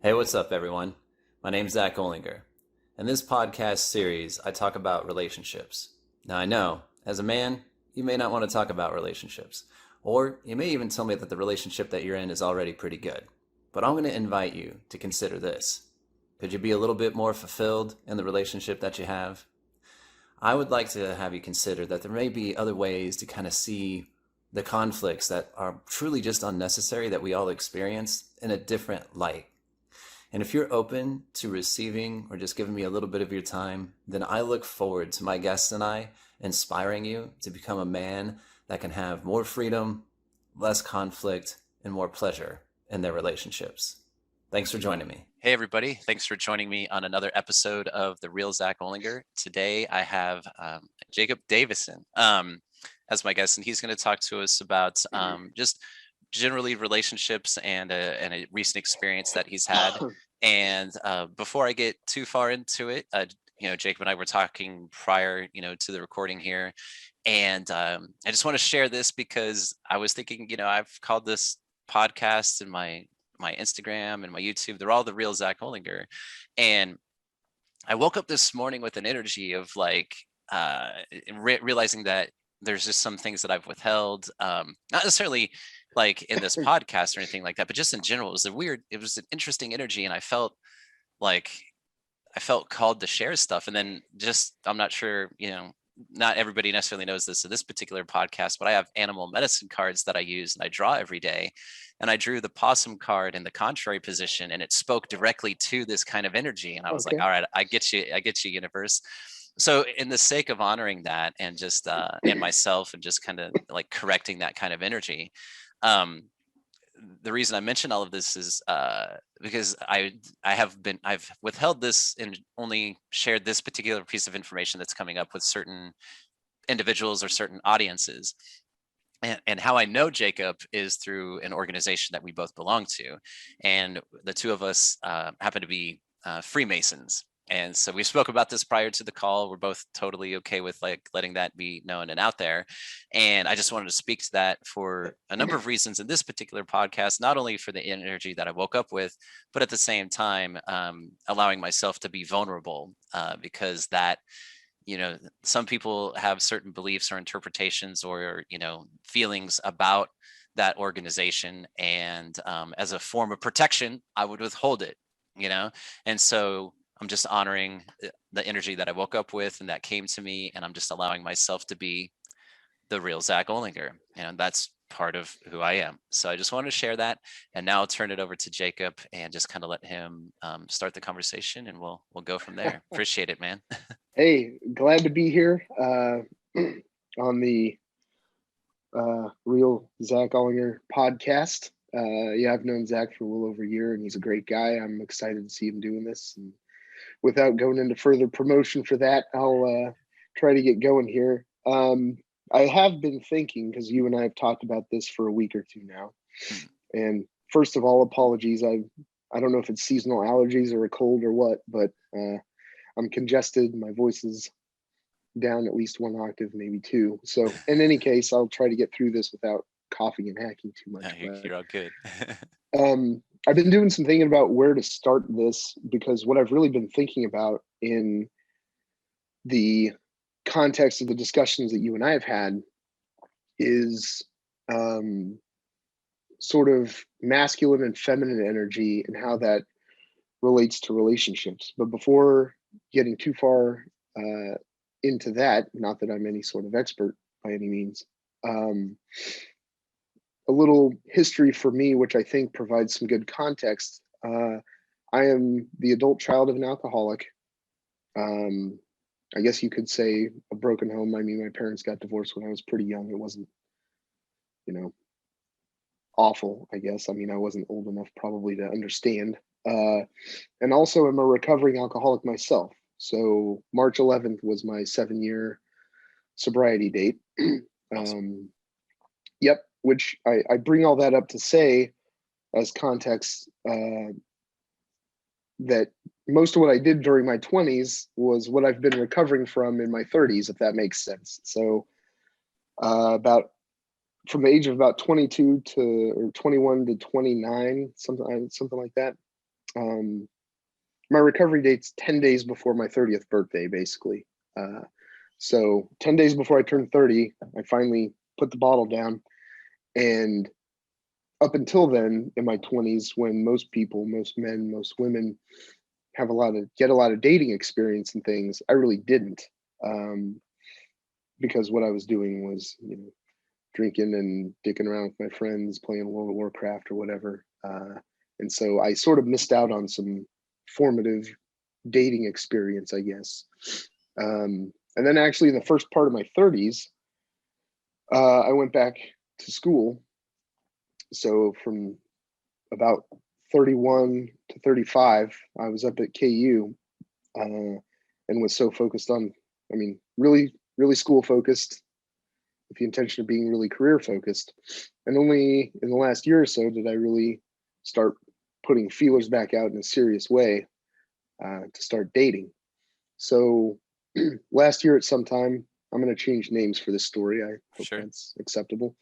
Hey, what's up, everyone? My name's Zack Olinger. In this podcast series, I talk about relationships. Now, I know, as a man, you may not want to talk about relationships, or you may even tell me that the relationship that you're in is already pretty good. But I'm going to invite you to consider this. Could you be a little bit more fulfilled in the relationship that you have? I would like to have you consider that there may be other ways to kind of see the conflicts that are truly just unnecessary that we all experience in a different light. And if you're open to receiving or just giving me a little bit of your time, then I look forward to my guests and I inspiring you to become a man that can have more freedom, less conflict, and more pleasure in their relationships. Thanks for joining me. Hey, everybody. Thanks for joining me on another episode of the Real Zack Olinger. Today, I have Jacob Davisson as my guest, and he's going to talk to us about just generally relationships and a recent experience that he's had. And before I get too far into it, Jacob and I were talking prior, to the recording here. And I just want to share this because I was thinking, I've called this podcast and my Instagram and my YouTube, they're all the Real Zack Olinger. And I woke up this morning with an energy of like realizing that there's just some things that I've withheld, not necessarily like in this podcast or anything like that, but just in general. It was an interesting energy, and I felt called to share stuff. And then I'm not sure, not everybody necessarily knows this in this particular podcast, but I have animal medicine cards that I use and I draw every day. And I drew the possum card in the contrary position, and it spoke directly to this kind of energy. And I was like, all right, I get you, universe. So in the sake of honoring that and just and myself and just kind of like correcting that kind of energy, the reason I mention all of this is because I've withheld this and only shared this particular piece of information that's coming up with certain individuals or certain audiences. And how I know Jacob is through an organization that we both belong to. And the two of us happen to be Freemasons. And so we spoke about this prior to the call. We're both totally okay with like letting that be known and out there. And I just wanted to speak to that for a number of reasons in this particular podcast, not only for the energy that I woke up with, but at the same time, allowing myself to be vulnerable because that, some people have certain beliefs or interpretations or, feelings about that organization. And as a form of protection, I would withhold it, and so I'm just honoring the energy that I woke up with and that came to me. And I'm just allowing myself to be the real Zack Olinger. And that's part of who I am. So I just wanted to share that. And now I'll turn it over to Jacob and just kind of let him start the conversation, and we'll go from there. Appreciate it, man. Hey, glad to be here on the Real Zack Olinger podcast. I've known Zack for a little over a year, and he's a great guy. I'm excited to see him doing this. And without going into further promotion for that, I'll try to get going here. I have been thinking, because you and I have talked about this for a week or two now. And first of all, apologies. I don't know if it's seasonal allergies or a cold or what, but I'm congested. My voice is down at least one octave, maybe two. So in any case, I'll try to get through this without coughing and hacking too much. You're all good. I've been doing some thinking about where to start this, because what I've really been thinking about in the context of the discussions that you and I have had is sort of masculine and feminine energy and how that relates to relationships. But before getting too far into that, not that I'm any sort of expert by any means, a little history for me, which I think provides some good context. I am the adult child of an alcoholic. I guess you could say a broken home. I mean, my parents got divorced when I was pretty young. It wasn't, awful, I guess. I mean, I wasn't old enough probably to understand. And also I'm a recovering alcoholic myself. So March 11th was my 7-year sobriety date. Awesome. Yep. Which I bring all that up to say as context that most of what I did during my 20s was what I've been recovering from in my 30s, if that makes sense. So about from the age of about 22 to or 21 to 29, something like that, my recovery date's 10 days before my 30th birthday, basically. So 10 days before I turned 30, I finally put the bottle down. And up until then, in my 20s, when most people, most men, most women get a lot of dating experience and things, I really didn't. Because what I was doing was, drinking and dicking around with my friends, playing World of Warcraft or whatever. And so I sort of missed out on some formative dating experience, I guess. And then actually in the first part of my 30s, I went back to school. So from about 31 to 35, I was up at KU and was so focused on, really, really school focused with the intention of being really career focused. And only in the last year or so did I really start putting feelers back out in a serious way to start dating. So last year at some time, I'm going to change names for this story. I hope that's acceptable.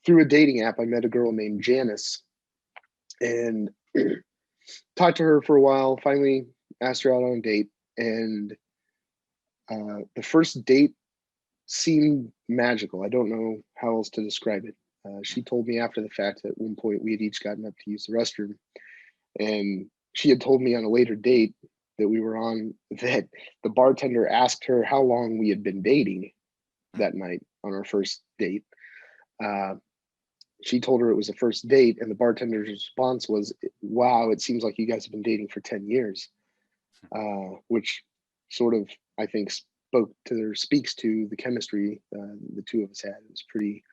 Through a dating app, I met a girl named Janice and talked to her for a while, finally asked her out on a date. And the first date seemed magical. I don't know how else to describe it. She told me after the fact that at one point we had each gotten up to use the restroom. And she had told me on a later date that we were on that the bartender asked her how long we had been dating that night on our first date. She told her it was a first date, and the bartender's response was, "Wow, it seems like you guys have been dating for 10 years," which sort of, I think, speaks to the chemistry the two of us had. It was pretty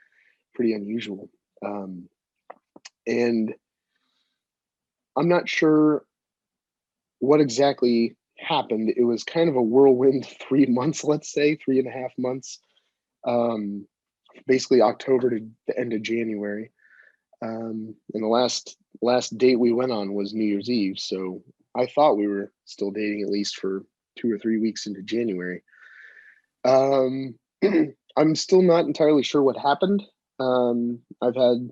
unusual. And I'm not sure what exactly happened. It was kind of a whirlwind 3 months, let's say 3.5 months. Basically October to the end of January. And the last date we went on was New Year's Eve. So I thought we were still dating at least for 2 or 3 weeks into January. I'm still not entirely sure what happened. I've had,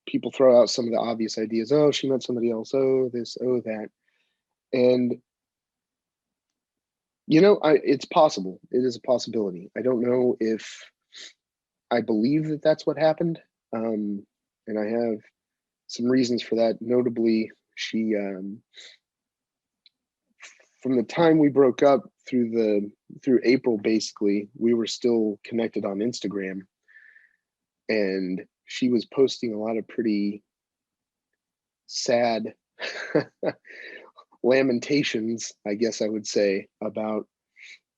people throw out some of the obvious ideas. Oh, she met somebody else. Oh, this, oh, that. And, it's possible. It is a possibility. I don't know if I believe that that's what happened. And I have some reasons for that. Notably, she, from the time we broke up through April, basically, we were still connected on Instagram. And she was posting a lot of pretty sad lamentations, I guess I would say, about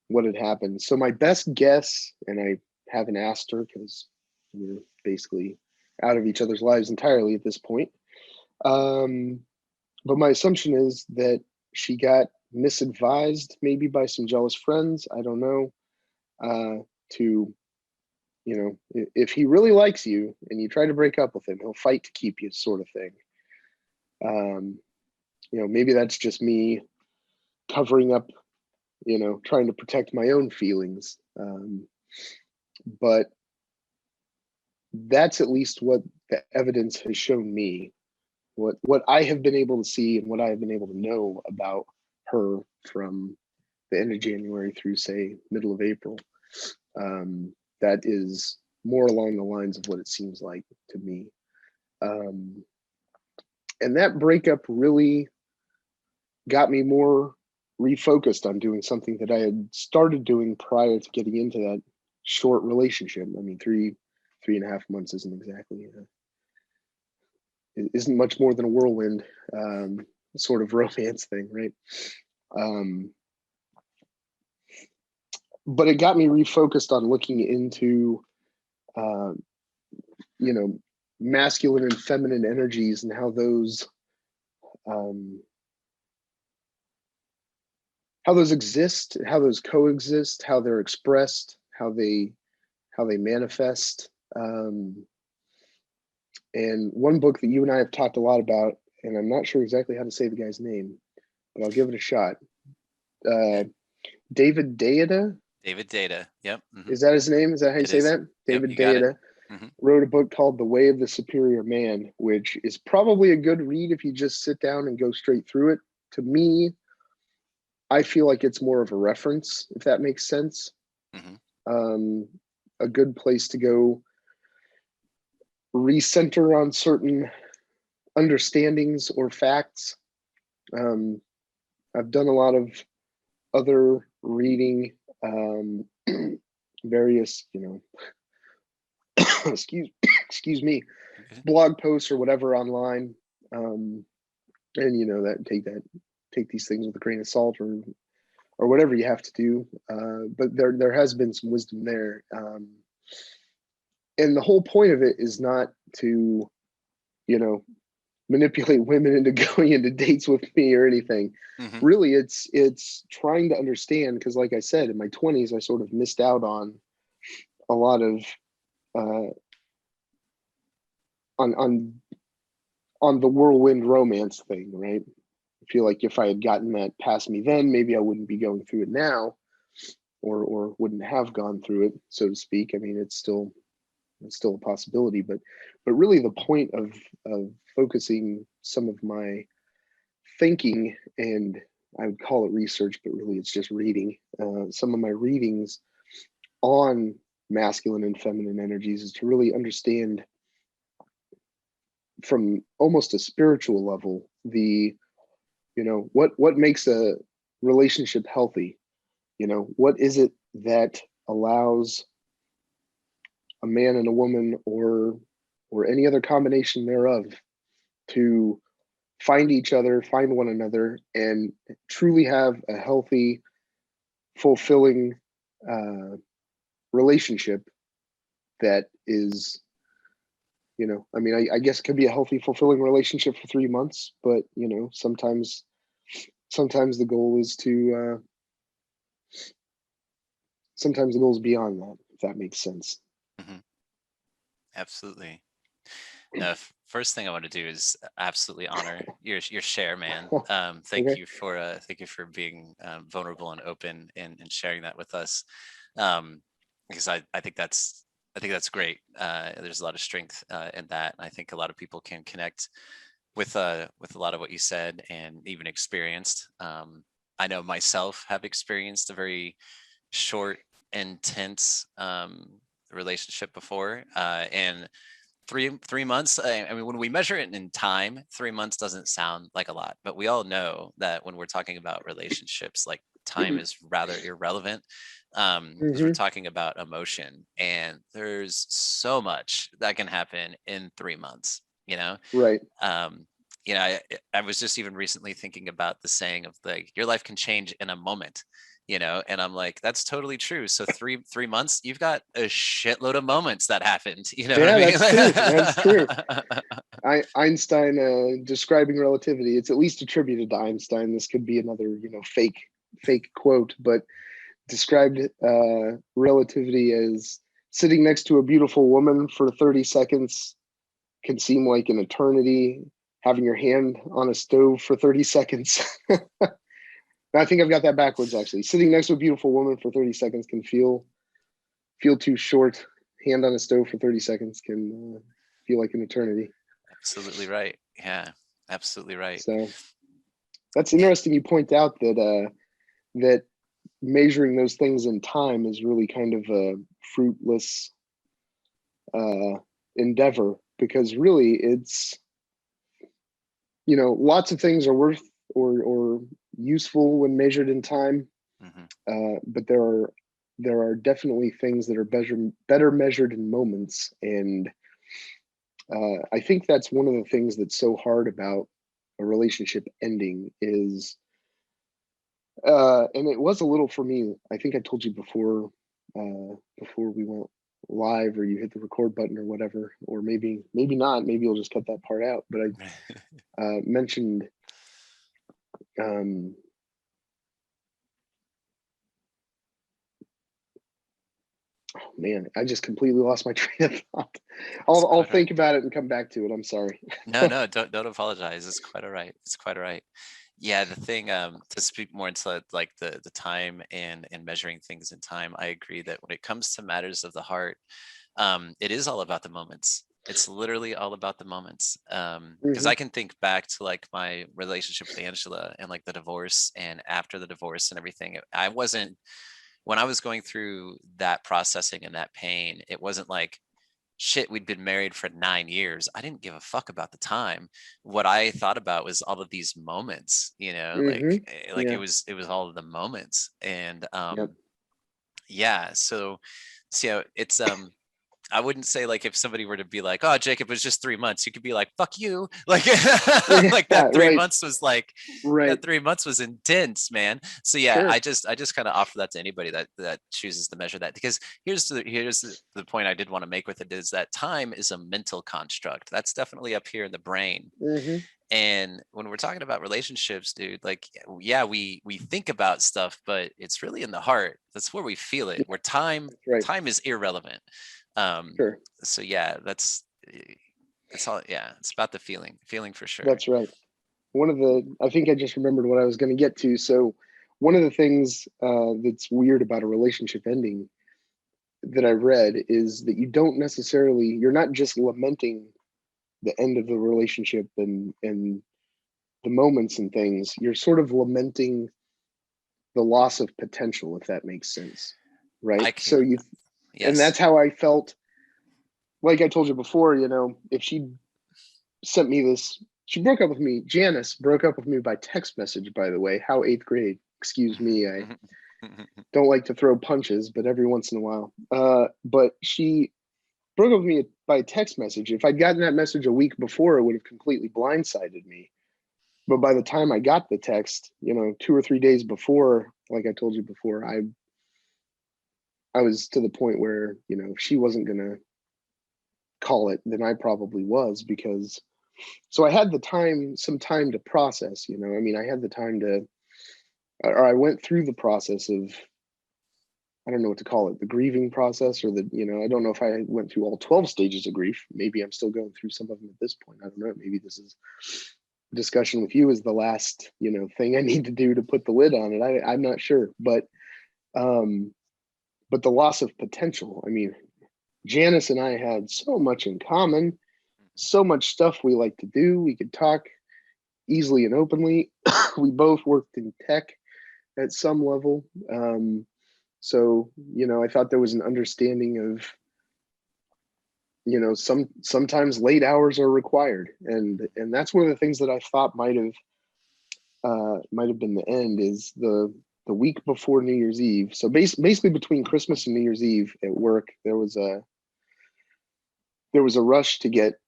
what had happened. So my best guess, and I haven't asked her because we're basically out of each other's lives entirely at this point. But my assumption is that she got misadvised, maybe by some jealous friends, I don't know, to, if he really likes you and you try to break up with him, he'll fight to keep you, sort of thing. Maybe that's just me covering up, trying to protect my own feelings. But that's at least what the evidence has shown me, what I have been able to see and what I have been able to know about her from the end of January through, say, middle of April. That is more along the lines of what it seems like to me. And that breakup really got me more refocused on doing something that I had started doing prior to getting into that short relationship. I mean, 3.5 months isn't exactly, it isn't much more than a whirlwind sort of romance thing, right? But it got me refocused on looking into, masculine and feminine energies and how those exist, how those coexist, how they're expressed, how they manifest. And one book that you and I have talked a lot about, and I'm not sure exactly how to say the guy's name, but I'll give it a shot. David Deida. David Deida. Yep. Mm-hmm. Is that his name? Is that how you say that? David Deida. wrote a book called The Way of the Superior Man, which is probably a good read if you just sit down and go straight through it. To me, I feel like it's more of a reference, if that makes sense. A good place to go recenter on certain understandings or facts. I've done a lot of other reading, various, excuse me, blog posts or whatever online, and take these things with a grain of salt or whatever you have to do. But there has been some wisdom there, and the whole point of it is not to, manipulate women into going into dates with me or anything. Really, it's trying to understand, because like I said, in my 20s, I sort of missed out on a lot of on the whirlwind romance thing, right? I feel like if I had gotten that past me then, maybe I wouldn't be going through it now, or wouldn't have gone through it, so to speak. I mean, it's still a possibility, but really the point of focusing some of my thinking, and I would call it research, but really it's just reading, some of my readings on masculine and feminine energies, is to really understand from almost a spiritual level what makes a relationship healthy. What is it that allows a man and a woman, or any other combination thereof, to find each other, find one another, and truly have a healthy, fulfilling relationship that is, I guess it could be a healthy, fulfilling relationship for 3 months, but sometimes the goal is to sometimes the goal is beyond that, if that makes sense. Absolutely. First thing I want to do is absolutely honor your share, man. Thank Okay. you for being vulnerable and open and sharing that with us, because I think that's great. There's a lot of strength in that, and I think a lot of people can connect with a lot of what you said and even experienced. I know myself have experienced a very short, intense relationship before, and 3 months. I mean, when we measure it in time, 3 months doesn't sound like a lot, but we all know that when we're talking about relationships, like, time is rather irrelevant, because we're talking about emotion, and there's so much that can happen in 3 months. Right. I was just even recently thinking about the saying of, like, your life can change in a moment. And I'm like, that's totally true. So 3 months, you've got a shitload of moments that happened. You know what I mean? That's true. Einstein, describing relativity, it's at least attributed to Einstein. This could be another, fake quote, but described relativity as sitting next to a beautiful woman for 30 seconds can seem like an eternity. Having your hand on a stove for 30 seconds. I think I've got that backwards, actually. Sitting next to a beautiful woman for 30 seconds can feel too short. Hand on a stove for 30 seconds can feel like an eternity. Absolutely right. Yeah, absolutely right. So that's interesting. You point out that measuring those things in time is really kind of a fruitless endeavor, because really it's, lots of things are worth or useful when measured in time, but there are definitely things that are better measured in moments, and I think that's one of the things that's so hard about a relationship ending is, and it was a little for me. I think I told you before we went live, or you hit the record button or whatever, or maybe not. Maybe you'll just cut that part out. But I mentioned. Oh man, I just completely lost my train of thought. I'll think about it and come back to it. I'm sorry. No, don't apologize. It's quite all right. Yeah, the thing, to speak more into, like, the time and measuring things in time, I agree that when it comes to matters of the heart, it is all about the moments. It's literally all about the moments. Because Mhm. I can think back to like my relationship with Angela and like the divorce and after the divorce and everything. I wasn't, when I was going through that processing and that pain, it wasn't like, shit, we'd been married for 9 years. I didn't give a fuck about the time. What I thought about was all of these moments, you know, Mhm. like Yeah. it was all of the moments. And Yep. yeah, so it's I wouldn't say like if somebody were to be like, oh, Jacob, it was just 3 months, you could be like, fuck you. Like, like Yeah. that three Right. months was like, Right. that 3 months was intense, man. So yeah, Sure. I just kind of offer that to anybody that chooses to measure that, because here's the point I did want to make with it, is that time is a mental construct. That's definitely up here in the brain. Mhm. And when we're talking about relationships, dude, like, yeah, we think about stuff, but it's really in the heart. That's where we feel it. Yeah, Where that's right. time is irrelevant. um Sure. so yeah, that's all. Yeah, it's about the feeling for sure. That's right. I think I just remembered what I was going to get to. So, one of the things that's weird about a relationship ending that I read is that you're not just lamenting the end of the relationship and the moments and things. You're sort of lamenting the loss of potential, if that makes sense, right? I So can, and yes. that's how I felt. Like I told you before, if she sent me this, she broke up with me. Janice broke up with me by text message, by the way. How eighth grade? Excuse me. I don't like to throw punches, but every once in a while. But she broke up with me by text message. If I'd gotten that message a week before, it would have completely blindsided me. But by the time I got the text, 2 or 3 days before, like I told you before, I was to the point where, if she wasn't gonna call it, then I probably was, because so I had some time to process, I mean, I had the time to, or I went through the process of, I don't know what to call it, the grieving process, or I don't know if I went through all 12 stages of grief. Maybe I'm still going through some of them at this point. I don't know. Maybe this is discussion with you is the last, thing I need to do to put the lid on it. I'm not sure, um, but the loss of potential. I mean, Janice and I had so much in common, so much stuff we like to do. We could talk easily and openly. We both worked in tech at some level. So, I thought there was an understanding of, sometimes late hours are required. And that's one of the things that I thought might have been the end, is the week before New Year's Eve. So basically between Christmas and New Year's Eve at work, there was a rush to get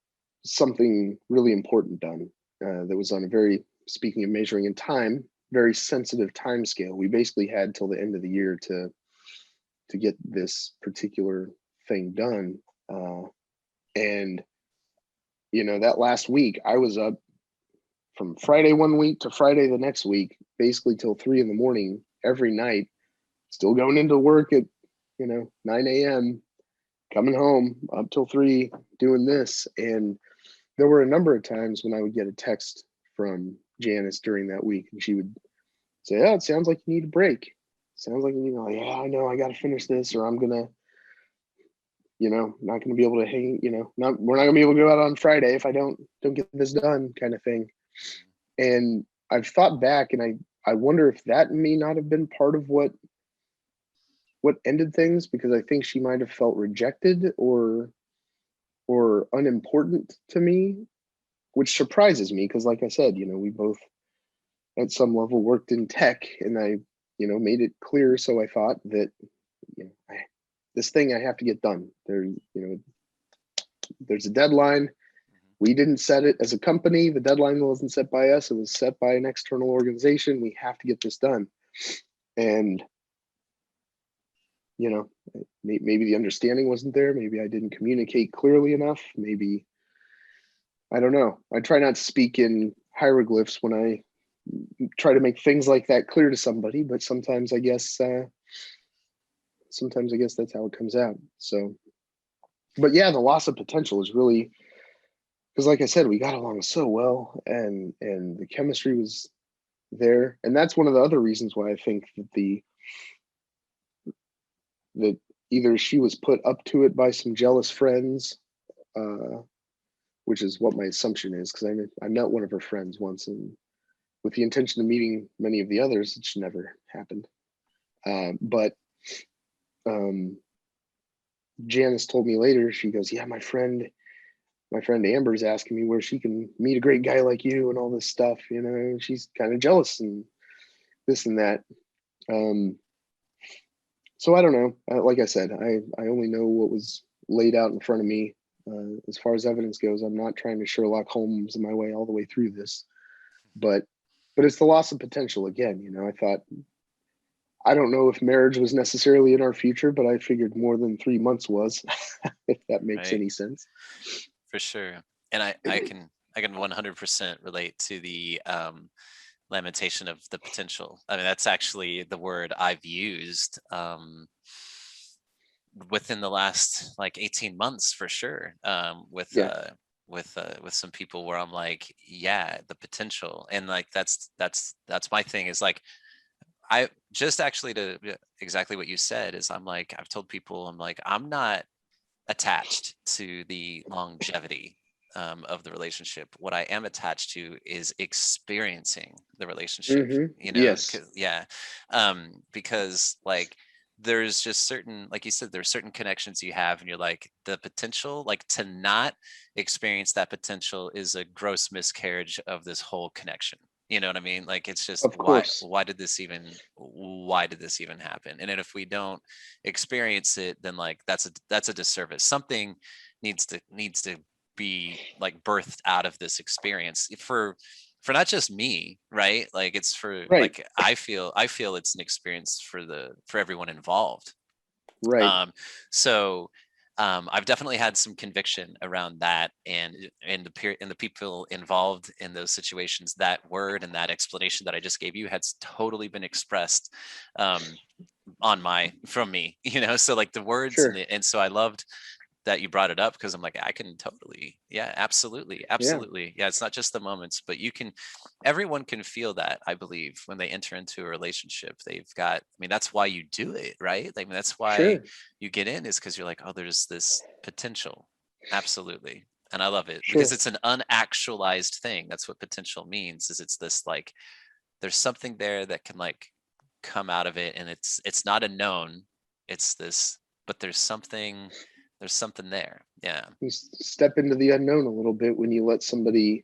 something really important done. That was on a very, speaking of measuring in time, very sensitive time scale. We basically had till the end of the year to get this particular thing done. And that last week, I was up from Friday one week to Friday the next week, basically till 3 in the morning every night, still going into work at 9 a.m., coming home up till 3, doing this. And there were a number of times when I would get a text from Janice during that week, and she would say, "Oh, it sounds like you need a break. Sounds like you need." Like, yeah, I know, I got to finish this, or I'm gonna, not gonna be able to hang. We're not gonna be able to go out on Friday if I don't get this done, kind of thing. And I've thought back, and I wonder if that may not have been part of what ended things, because I think she might have felt rejected or unimportant to me, which surprises me, because like I said, we both at some level worked in tech, and I, made it clear. So I thought that, this thing I have to get done. There's a deadline. We didn't set it as a company. The deadline wasn't set by us. It was set by an external organization. We have to get this done. And, maybe the understanding wasn't there. Maybe I didn't communicate clearly enough. Maybe, I don't know. I try not to speak in hieroglyphs when I try to make things like that clear to somebody, but sometimes I guess that's how it comes out. So, but yeah, the loss of potential is really, because like I said, we got along so well, and the chemistry was there. And that's one of the other reasons why I think that either she was put up to it by some jealous friends, which is what my assumption is, because I met one of her friends once, and with the intention of meeting many of the others, it never happened. But Janice told me later, she goes, yeah, my friend Amber's asking me where she can meet a great guy like you and all this stuff, you know, she's kind of jealous and this and that. So I don't know. Like I said, I only know what was laid out in front of me. As far as evidence goes, I'm not trying to Sherlock Holmes my way all the way through this, but it's the loss of potential again. You know, I don't know if marriage was necessarily in our future, but I figured more than 3 months was, if that makes any sense. For sure. And I can 100% relate to the lamentation of the potential. I mean, that's actually the word I've used within the last like 18 months for sure, with some people where I'm like, yeah, the potential. And like that's my thing, is like, I just actually, to exactly what you said, is I'm like, I've told people, I'm like, I'm not attached to the longevity of the relationship. What I am attached to is experiencing the relationship, you know. Yes. Yeah. Because like, there's just certain, like you said, there's certain connections you have, and you're like, the potential, like, to not experience that potential is a gross miscarriage of this whole connection. You know what I mean? Like, it's just, Of course. why did this even happen? And then if we don't experience it, then like, that's a disservice. Something needs to be like birthed out of this experience for not just me, right? Like, it's for, right. like, I feel it's an experience for everyone involved. Right. So I've definitely had some conviction around that, and the people involved in those situations. That word and that explanation that I just gave you has totally been expressed from me, you know. So like, the words, Sure. and so I loved that you brought it up, because I'm like, I can totally, yeah, absolutely. Yeah, it's not just the moments, but everyone can feel that, I believe, when they enter into a relationship. They've got, I mean, that's why you do it, right? I mean, that's why you get in, is because you're like, oh, there's this potential. Absolutely. And I love it, because it's an unactualized thing. That's what potential means, is it's this, like, there's something there that can like come out of it, and it's not a known, it's this, but there's something there. Yeah. You step into the unknown a little bit when you let somebody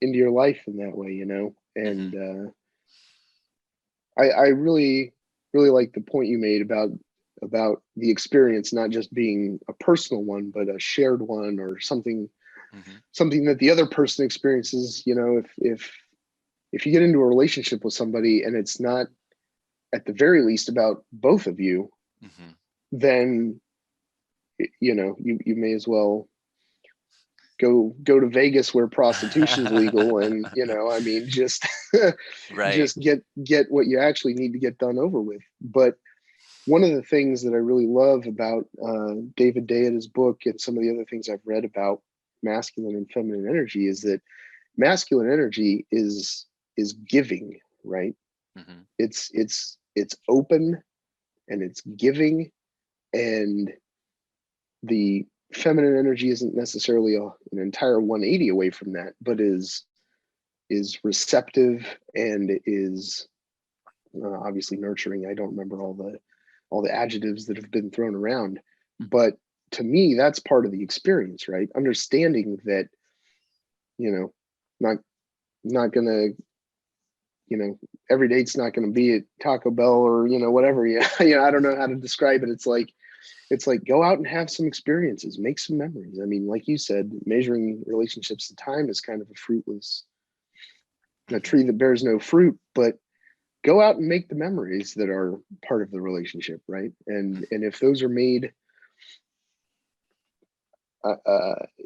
into your life in that way, you know. And I really like the point you made about the experience not just being a personal one, but a shared one, or something that the other person experiences. You know, if you get into a relationship with somebody and it's not at the very least about both of you, then, you know, you may as well go to Vegas where prostitution's legal, and, you know, I mean, just right. just get what you actually need to get done over with. But one of the things that I really love about David Deyeda's book, and some of the other things I've read about masculine and feminine energy, is that masculine energy is giving, right? It's open, and it's giving, and the feminine energy isn't necessarily an entire 180 away from that, but is receptive, and is obviously nurturing. I don't remember all the adjectives that have been thrown around, but to me, that's part of the experience, right? Understanding that, you know, not gonna, you know, every date's not going to be at Taco Bell, or, you know, whatever. Yeah, you know, I don't know how to describe it. It's like go out and have some experiences, make some memories. I mean, like you said, measuring relationships in time is kind of a tree that bears no fruit, but go out and make the memories that are part of the relationship, right? And if those are made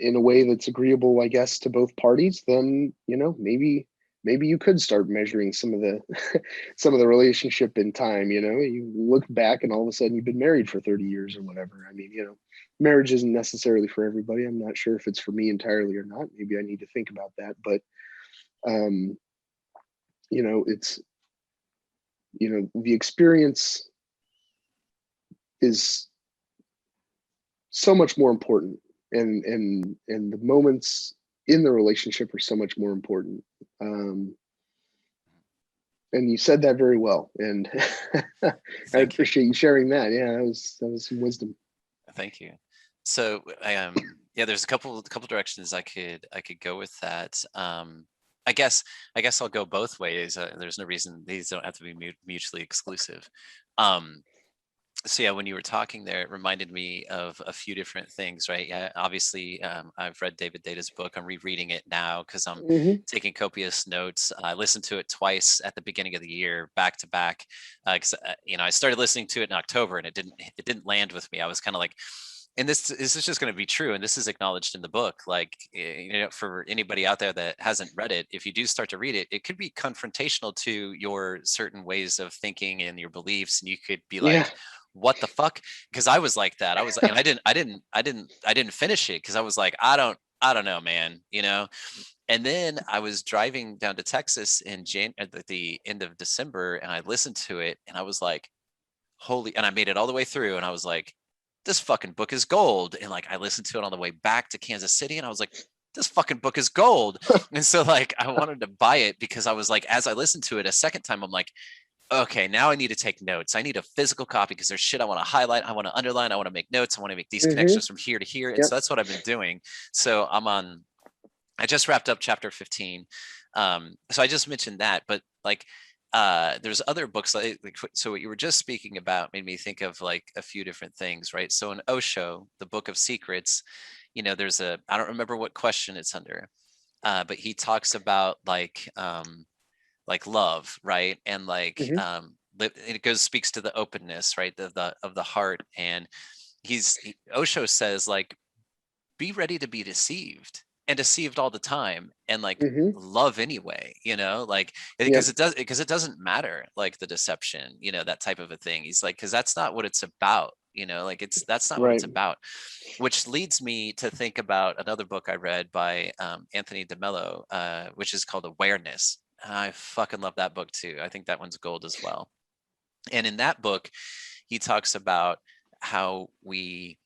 in a way that's agreeable, I guess, to both parties, then, you know, maybe you could start measuring some of the some of the relationship in time. You know, you look back and all of a sudden you've been married for 30 years or whatever. I mean, you know, marriage isn't necessarily for everybody. I'm not sure if it's for me entirely or not. Maybe I need to think about that. But you know, it's, you know, the experience is so much more important, and the moments in the relationship are so much more important. And you said that very well, and I Thank you. appreciate you sharing that. Yeah, that was some wisdom. Thank you. So yeah, there's a couple directions I could go with that. I guess I'll go both ways. There's no reason these don't have to be mutually exclusive. So yeah, when you were talking there, it reminded me of a few different things, right? Yeah, obviously, I've read David Deda's book. I'm rereading it now because I'm Hmm. taking copious notes. I listened to it twice at the beginning of the year, back to back, because I started listening to it in October and it didn't land with me. I was kind of like, and this is just going to be true, and this is acknowledged in the book. Like, for anybody out there that hasn't read it, if you do start to read it, it could be confrontational to your certain ways of thinking and your beliefs, and you could be Yeah. like, what the fuck? Because I was like that. I was, and I didn't finish it because I was like, I don't know, man. And then I was driving down to Texas at the end of December, and I listened to it, and I was like, holy! And I made it all the way through, and I was like, this fucking book is gold. And like, I listened to it on the way back to Kansas City, and I was like, this fucking book is gold. And so like, I wanted to buy it because I was like, as I listened to it a second time, I'm like, okay, now I need to take notes. I need a physical copy because there's shit I want to highlight, I want to underline, I want to make notes, I want to make these Hmm. connections from here to here. And Yep. so that's what I've been doing. So I just wrapped up chapter 15. So I just mentioned that, but like, there's other books so what you were just speaking about made me think of like a few different things, right? So in Osho, the Book of Secrets, there's I don't remember what question it's under, but he talks about like love, right? And like Hmm. it speaks to the openness, right, of the heart. And Osho says, like, be ready to be deceived, and deceived all the time, and like Hmm. love anyway, like, Yep. because it doesn't matter, like the deception, that type of a thing. He's like, because that's not what it's about, like that's not what Right. it's about. Which leads me to think about another book I read by Anthony DeMello, which is called Awareness. I fucking love that book too. I think that one's gold as well. And in that book, he talks about how he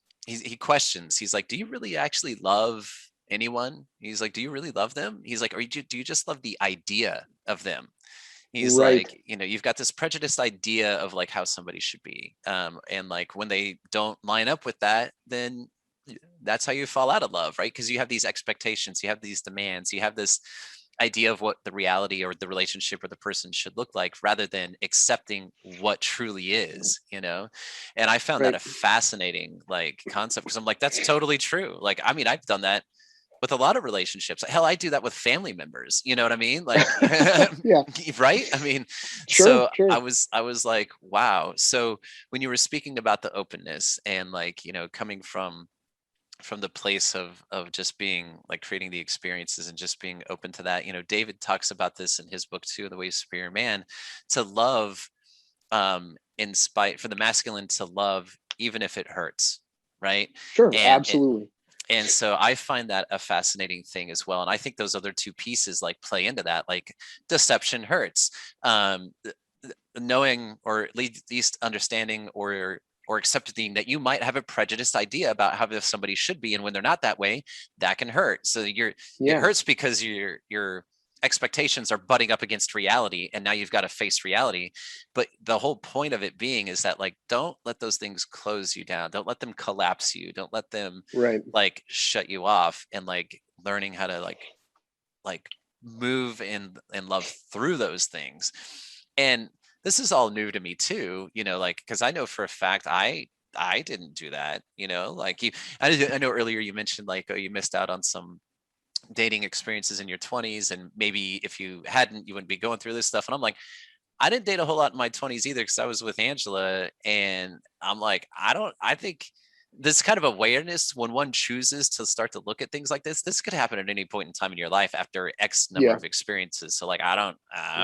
questions. He's like, do you really actually love anyone? He's like, do you really love them? He's like, do you just love the idea of them? He's Right. like, you've got this prejudiced idea of like how somebody should be. And like when they don't line up with that, then that's how you fall out of love, right? Because you have these expectations, you have these demands, you have this idea of what the reality or the relationship or the person should look like, rather than accepting what truly is. And I found that Right. a fascinating like concept, because I'm like, that's totally true. Like, I mean, I've done that with a lot of relationships. Hell, I do that with family members, you know what I mean? Like, Yeah. right? I mean, Sure. so Sure. I was like, wow. So when you were speaking about the openness and like, coming from the place of just being like creating the experiences and just being open to that, David talks about this in his book too, The Way of Superior Man, to love, in spite, for the masculine to love even if it hurts, right? Sure. And Absolutely. and so I find that a fascinating thing as well. And I think those other two pieces like play into that, like deception hurts. Knowing, or at least understanding, or accepting that you might have a prejudiced idea about how somebody should be, and when they're not that way, that can hurt. So it Yeah. hurts because your expectations are butting up against reality, and now you've got to face reality. But the whole point of it being is that, like, don't let those things close you down, don't let them collapse you, don't let them Right. like shut you off. And like learning how to like move and love through those things. And this is all new to me too, like, because I know for a fact I didn't do that, like I know earlier you mentioned like, oh, you missed out on some dating experiences in your 20s, and maybe if you hadn't, you wouldn't be going through this stuff. And I'm like, I didn't date a whole lot in my 20s either, because I was with Angela. And I'm like, I think this kind of awareness, when one chooses to start to look at things like this could happen at any point in time in your life after X number Yeah. of experiences. So like, I would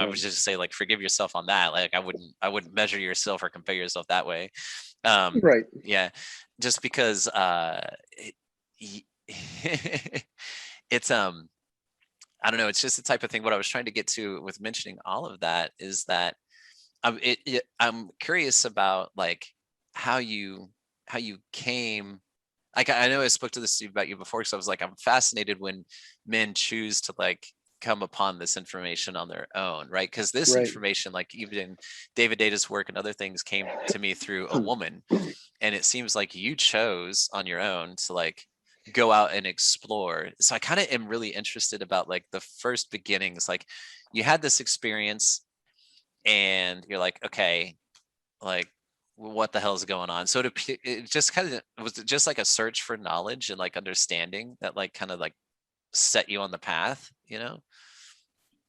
Right. just say, like, forgive yourself on that. Like, I wouldn't measure yourself or compare yourself that way. Um, Right. yeah, just because it's I don't know. It's just the type of thing. What I was trying to get to with mentioning all of that is that I'm curious about like how you came I know I spoke to this about you before, because I was like, I'm fascinated when men choose to like come upon this information on their own, right? Because this Right. information, like even David Data's work and other things, came to me through a woman, and it seems like you chose on your own to like go out and explore. So I kind of am really interested about like the first beginnings. Like you had this experience and you're like, okay, like what the hell is going on? So it just kind of was just like a search for knowledge and like understanding that like kind of like set you on the path, you know?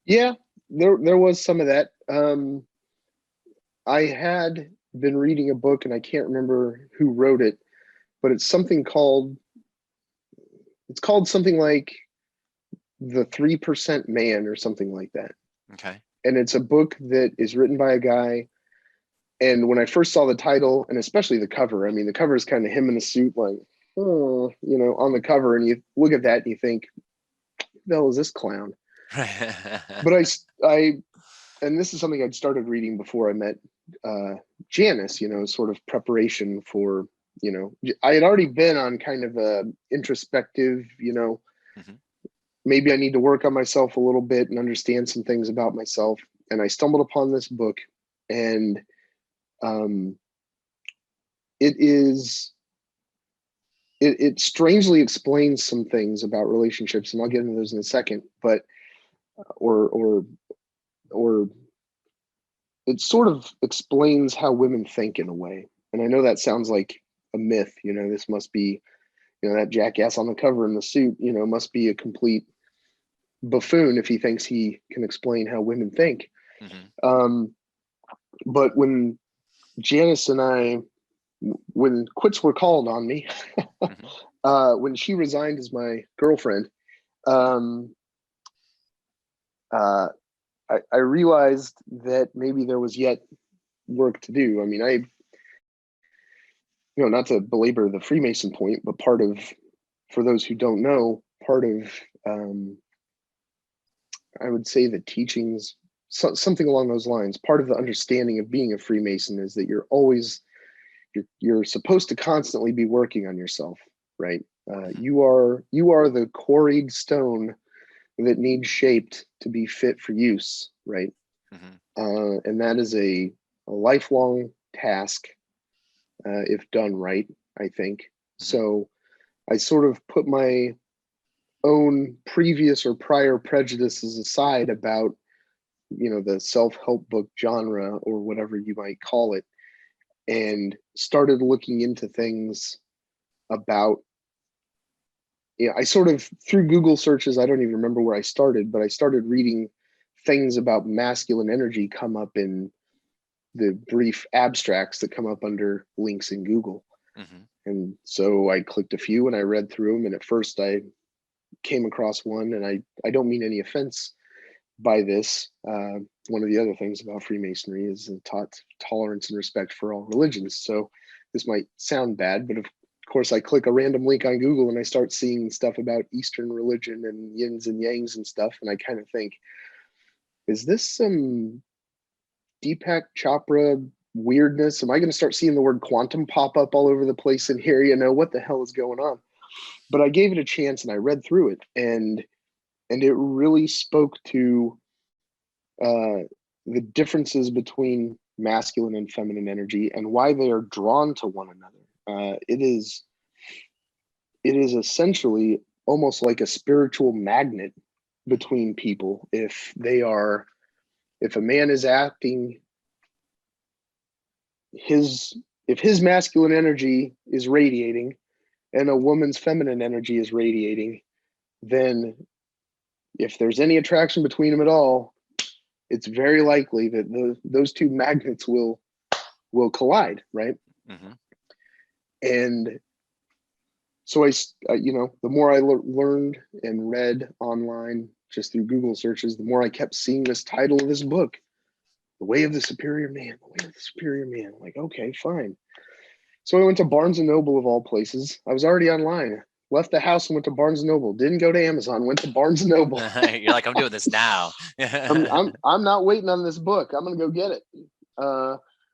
Yeah, there was some of that. I had been reading a book, and I can't remember who wrote it, but it's called something like The 3% Man or something like that. Okay. And it's a book that is written by a guy. And when I first saw the title, and especially the cover, I mean, the cover is kind of him in a suit, like, oh, on the cover, and you look at that and you think, "Who the hell is this clown?" But and this is something I'd started reading before I met Janice, sort of preparation for, I had already been on kind of a introspective, Mhm. maybe I need to work on myself a little bit and understand some things about myself. And I stumbled upon this book, and it strangely explains some things about relationships, and I'll get into those in a second, but or it sort of explains how women think in a way. And I know that sounds like a myth, this must be, that jackass on the cover in the suit, must be a complete buffoon if he thinks he can explain how women think. Mhm. But when Janice and I, when quits were called on me, Mhm. when she resigned as my girlfriend, um, uh, I realized that maybe there was yet work to do. I mean, not to belabor the Freemason point, but for those who don't know, part of, I would say the teachings, something along those lines, part of the understanding of being a Freemason is that you're supposed to constantly be working on yourself, right? Mhm. You are the quarried stone that needs shaped to be fit for use, right? Mhm. And that is a lifelong task, if done right, I think. Mhm. So I sort of put my own previous or prior prejudices aside about, the self-help book genre or whatever you might call it, and started looking into things about, I sort of, through Google searches, I don't even remember where I started, but I started reading things about masculine energy come up in the brief abstracts that come up under links in Google. Mhm. And so I clicked a few and I read through them. And at first I came across one, and I don't mean any offense by this. One of the other things about Freemasonry is taught tolerance and respect for all religions. So this might sound bad, but of course I click a random link on Google and I start seeing stuff about Eastern religion and yins and yangs and stuff. And I kind of think, is this some Deepak Chopra weirdness? Am I going to start seeing the word quantum pop up all over the place in here? What the hell is going on? But I gave it a chance and I read through it, and it really spoke to uh, the differences between masculine and feminine energy and why they are drawn to one another. It is essentially almost like a spiritual magnet between people. If a man is acting his if his masculine energy is radiating and a woman's feminine energy is radiating, then if there's any attraction between them at all, it's very likely that those two magnets will collide, right? Mhm. And so the more I learned and read online just through Google searches, the more I kept seeing this title of this book, The Way of the Superior Man, The Way of the Superior Man. I'm like, okay, fine. So I went to Barnes and Noble of all places. I was already online. Left the house and went to Barnes and Noble. Didn't go to Amazon. Went to Barnes and Noble. You're like, I'm doing this now. I'm not waiting on this book. I'm gonna go get it.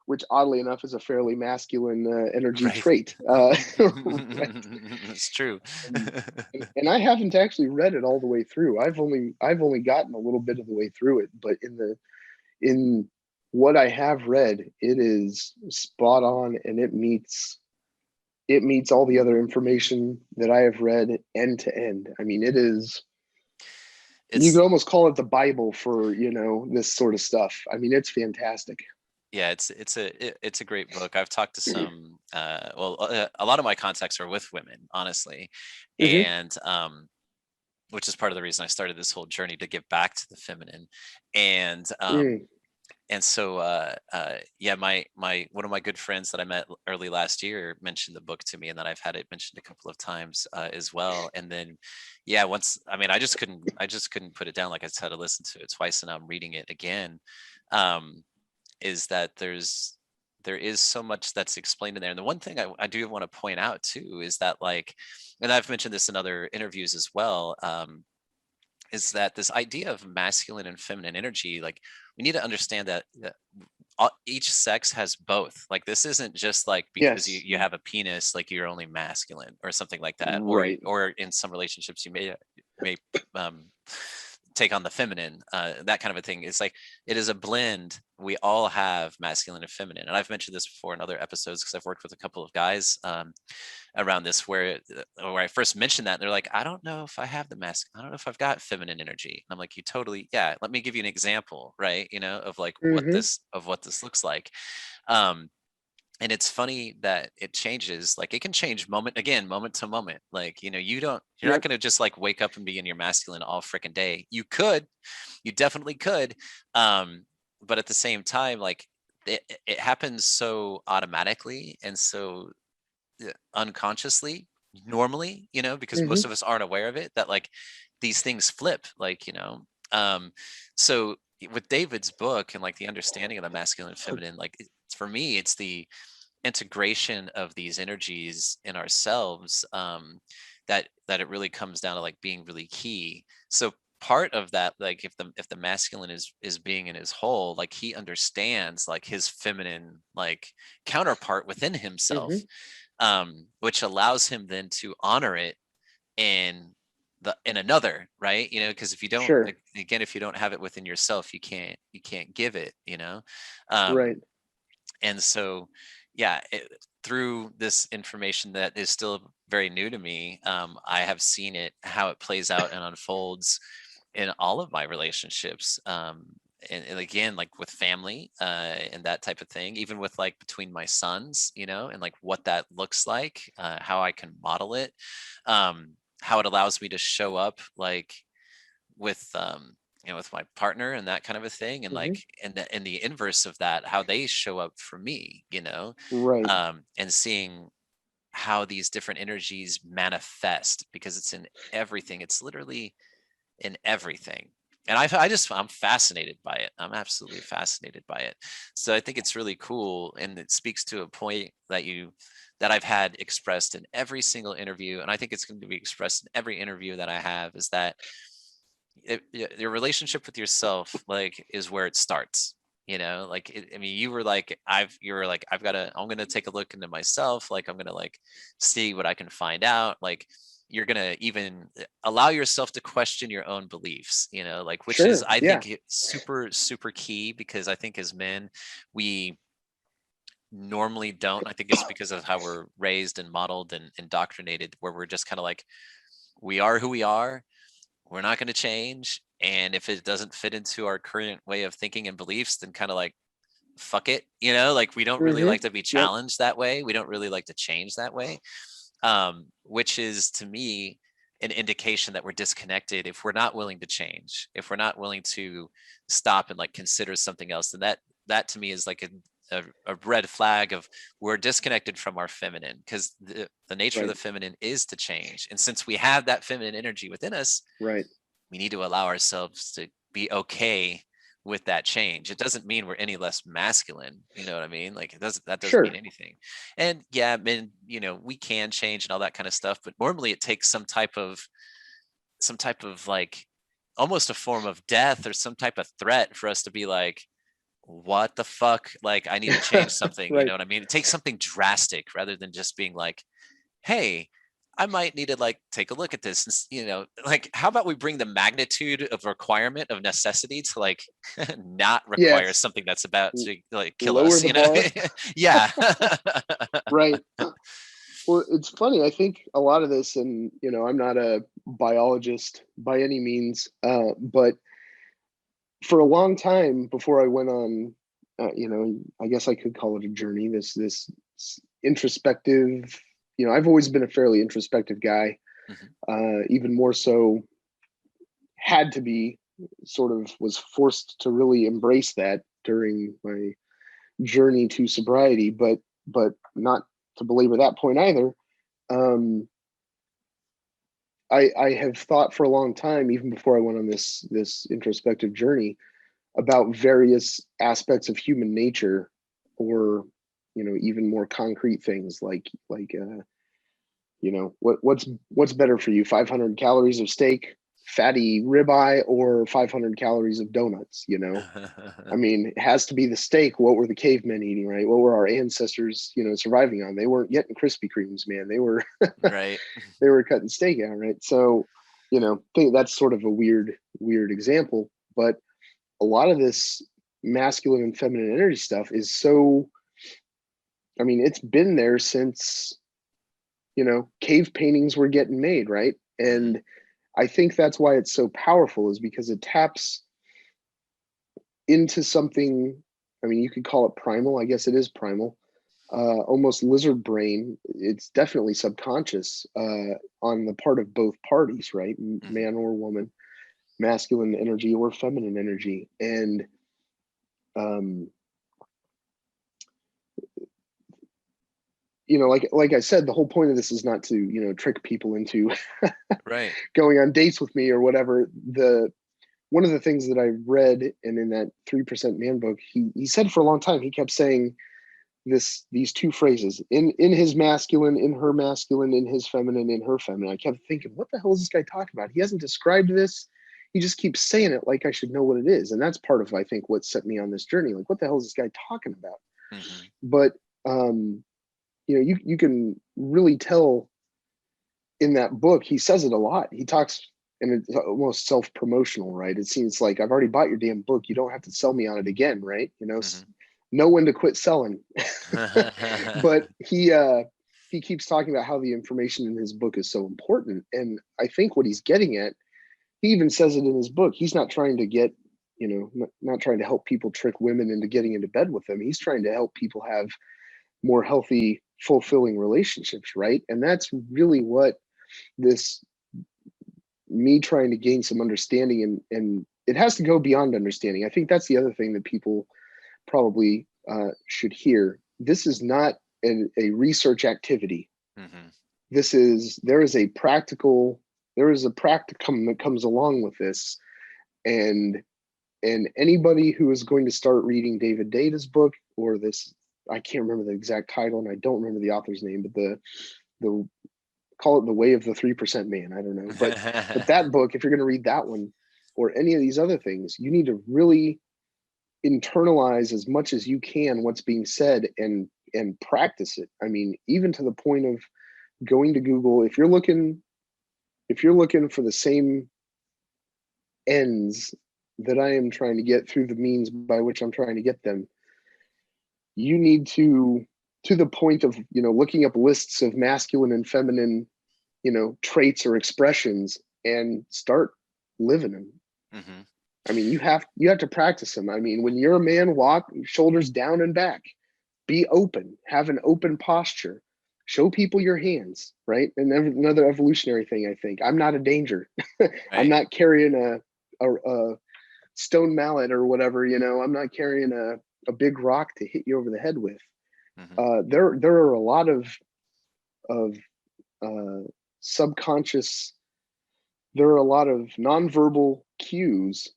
which oddly enough is a fairly masculine energy Right. trait. It's true. And I haven't actually read it all the way through. I've only gotten a little bit of the way through it, but in what I have read, it is spot on, and it meets all the other information that I have read end to end. I mean, it is, you could almost call it the Bible for, this sort of stuff. I mean, it's fantastic. Yeah, it's a great book. I've talked to some a lot of my contacts are with women, honestly. Mhm. And which is part of the reason I started this whole journey to get back to the feminine. And Mm. and so yeah, my one of my good friends that I met early last year mentioned the book to me, and then I've had it mentioned a couple of times as well. And then yeah, I just couldn't put it down. Like I said, I listened to it twice, and now I'm reading it again. Is that there is so much that's explained in there. And the one thing I do want to point out too is that, like, and I've mentioned this in other interviews as well, is that this idea of masculine and feminine energy, like, we need to understand that each sex has both. Like, this isn't just like because Yes. you have a penis, like you're only masculine or something like that. Right. Or in some relationships you may take on the feminine, that kind of a thing. It's like, it is a blend. We all have masculine and feminine, and I've mentioned this before in other episodes because I've worked with a couple of guys around this, where I first mentioned that, and they're like, I don't know if I have the I don't know if I've got feminine energy. And I'm like, you totally, yeah, let me give you an example, right, of like Mhm. what this looks like. um and it's funny that it changes. Like, it can change moment to moment. Like, you're not Yep. going to just like wake up and be in your masculine all freaking day. You definitely could. But at the same time, like, it happens so automatically and so unconsciously normally, because most Mhm. of us aren't aware of it, that like these things flip, like, um so with David's book and like the understanding of the masculine and feminine, like, for me, it's the integration of these energies in ourselves, that it really comes down to like being really key. So part of that, like, if the masculine is being in his whole, like, he understands like his feminine, like, counterpart within himself, Mhm. which allows him then to honor it in in another, right? Because if you don't, Sure. like, again, if you don't have it within yourself, you can't give it. um Right. and so, yeah, through this information that is still very new to me, I have seen it, how it plays out and unfolds in all of my relationships, and again, like with family, and that type of thing, even with like between my sons, and like what that looks like, how I can model it, how it allows me to show up, like, with with my partner and that kind of a thing, and like, Mhm. and the inverse of that, how they show up for me, Right. and seeing how these different energies manifest, because it's in everything. It's literally in everything. And I'm fascinated by it. I'm absolutely fascinated by it. So I think it's really cool, and it speaks to a point that I've had expressed in every single interview, and I think it's going to be expressed in every interview that I have, is that your relationship with yourself, like, is where it starts. Like, I mean, you were like, I'm gonna take a look into myself. Like, I'm gonna, like, see what I can find out. Like, you're gonna even allow yourself to question your own beliefs, like, which is, Sure. I Yeah. think, super super key, because I think as men, we normally don't. I think it's because of how we're raised and modeled and indoctrinated, where we're just kind of like, we are who we are, we're not going to change, and if it doesn't fit into our current way of thinking and beliefs, then kind of like, fuck it, like, we don't really Mhm. like to be Yep. challenged that way. We don't really like to change that way, which is, to me, an indication that we're disconnected. If we're not willing to change, if we're not willing to stop and like consider something else, then that to me is like a red flag of, we're disconnected from our feminine, because the nature of Right. the feminine is to change. And since we have that feminine energy within us, Right. we need to allow ourselves to be okay with that change. It doesn't mean we're any less masculine. You know what I mean? Like, that doesn't mean Sure. anything. And yeah, men, we can change and all that kind of stuff, but normally it takes some type of like, almost a form of death or some type of threat for us to be like, what the fuck? Like, I need to change something. You Right. know what I mean? It takes something drastic rather than just being like, hey, I might need to like take a look at this. And, you know, like, how about we bring the magnitude of requirement of necessity to like not require Yes. something that's about to like kill Lower us, the you know? bar. Yeah. Right. Well, it's funny. I think a lot of this, and I'm not a biologist by any means, but for a long time before I went on, I guess I could call it a journey. This introspective. I've always been a fairly introspective guy. Even more so, had to be, sort of was forced to really embrace that during my journey to sobriety. But not to belabor that point either. I have thought for a long time, even before I went on this introspective journey, about various aspects of human nature, or even more concrete things like what's better for you, 500 calories of steak, fatty ribeye, or 500 calories of donuts. I mean, it has to be the steak. What were the cavemen eating, right? What were our ancestors surviving on? They weren't getting Krispy Kremes, man. They were Right. they were cutting steak out, right? So I think that's sort of a weird example, but a lot of this masculine and feminine energy stuff is so, I mean, it's been there since cave paintings were getting made, right? And I think that's why it's so powerful, is because it taps into something. I mean, you could call it primal. I guess it is primal, almost lizard brain. It's definitely subconscious, on the part of both parties, right? Man or woman, masculine energy or feminine energy. And like I said, the whole point of this is not to trick people into Right. going on dates with me or whatever. One of the things that I read, and in that 3% Man book, he said for a long time, he kept saying these two phrases: in his masculine, in her masculine; in his feminine, in her feminine. I kept thinking, what the hell is this guy talking about? He hasn't described this. He just keeps saying it like I should know what it is. And that's part of, I think, what set me on this journey. Like, what the hell is this guy talking about? But you can really tell in that book, he says it a lot. He talks, and it's almost self-promotional, right? It seems like, I've already bought your damn book. You don't have to sell me on it again, right? Know when to quit selling. But he keeps talking about how the information in his book is so important. And I think what he's getting at, he even says it in his book, he's not trying to get, not trying to help people trick women into getting into bed with them. He's trying to help people have more healthy, fulfilling relationships, right? And that's really what this, me trying to gain some understanding, and it has to go beyond understanding. I think that's the other thing that people probably should hear. This is not a research activity. There is a practicum that comes along with this. And anybody who is going to start reading David Deda's book, or this, I can't remember the exact title, and I don't remember the author's name, but the call it The Way of the 3% Man. I don't know. But that book, if you're going to read that one or any of these other things, you need to really internalize as much as you can what's being said, and practice it. I mean, even to the point of going to Google, if you're looking for the same ends that I am trying to get through the means by which I'm trying to get them, you need to the point of looking up lists of masculine and feminine traits or expressions, and start living them. I mean, you have to practice them. I mean, when you're a man, walk shoulders down and back, be open, have an open posture, show people your hands, right? And then another evolutionary thing, I think, I'm not a danger. I'm not carrying a stone mallet or whatever, I'm not carrying a big rock to hit you over the head with. There are a lot of subconscious, there are a lot of nonverbal cues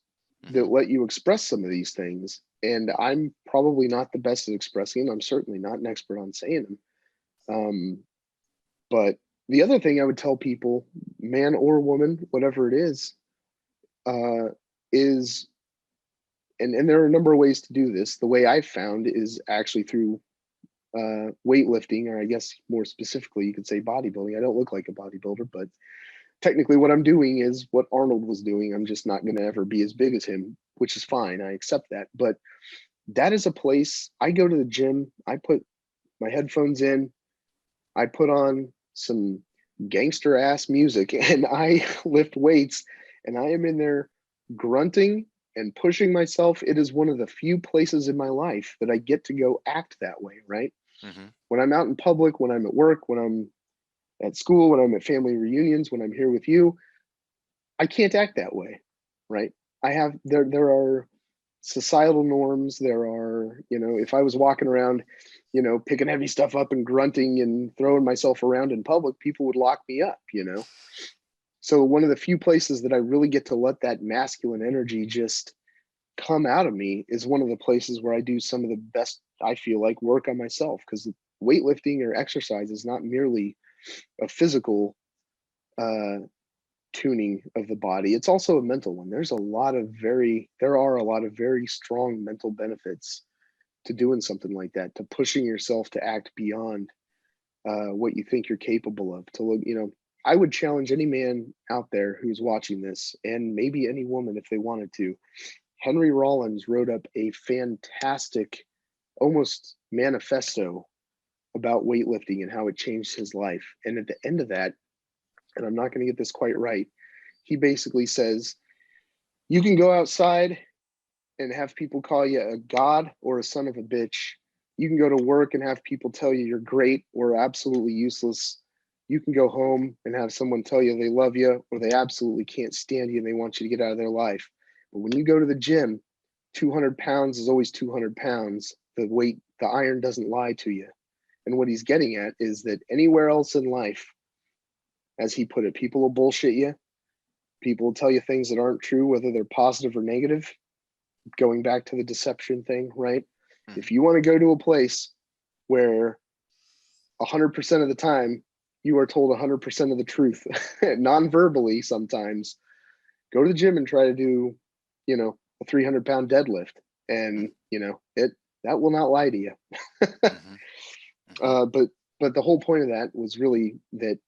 that let you express some of these things. And I'm probably not the best at expressing them. I'm certainly not an expert on saying them. But the other thing I would tell people, man or woman, whatever it is and there are a number of ways to do this. The way I've found is actually through weightlifting, or I guess more specifically, you could say bodybuilding. I don't look like a bodybuilder, but technically what I'm doing is what Arnold was doing. I'm just not going to ever be as big as him, which is fine. I accept that. But that is a place I go to the gym. I put my headphones in. I put on some gangster ass music and I lift weights, and I am in there grunting and pushing myself. It is one of the few places in my life that I get to go act that way, right? Mm-hmm. When I'm out in public, when I'm at work, when I'm at school, when I'm at family reunions, when I'm here with you, I can't act that way, right? There are societal norms. There are, if I was walking around, picking heavy stuff up and grunting and throwing myself around in public, people would lock me up. So one of the few places that I really get to let that masculine energy just come out of me is one of the places where I do some of the best, I feel like, work on myself, because weightlifting or exercise is not merely a physical tuning of the body. It's also a mental one. There are a lot of very strong mental benefits to doing something like that, to pushing yourself to act beyond what you think you're capable of. To look, I would challenge any man out there who's watching this, and maybe any woman if they wanted to. Henry Rollins wrote up a fantastic, almost manifesto about weightlifting and how it changed his life. And at the end of that, and I'm not going to get this quite right, he basically says, you can go outside and have people call you a god or a son of a bitch. You can go to work and have people tell you you're great or absolutely useless. You can go home and have someone tell you they love you or they absolutely can't stand you and they want you to get out of their life. But when you go to the gym, 200 pounds is always 200 pounds. The iron doesn't lie to you. And what he's getting at is that anywhere else in life, as he put it, people will bullshit you. People will tell you things that aren't true, whether they're positive or negative. Going back to the deception thing, right? Mm-hmm. If you want to go to a place where 100% of the time you are told 100% of the truth, non-verbally sometimes, go to the gym and try to do, a 300-pound deadlift. And, that will not lie to you. Mm-hmm. Mm-hmm. But the whole point of that was really that,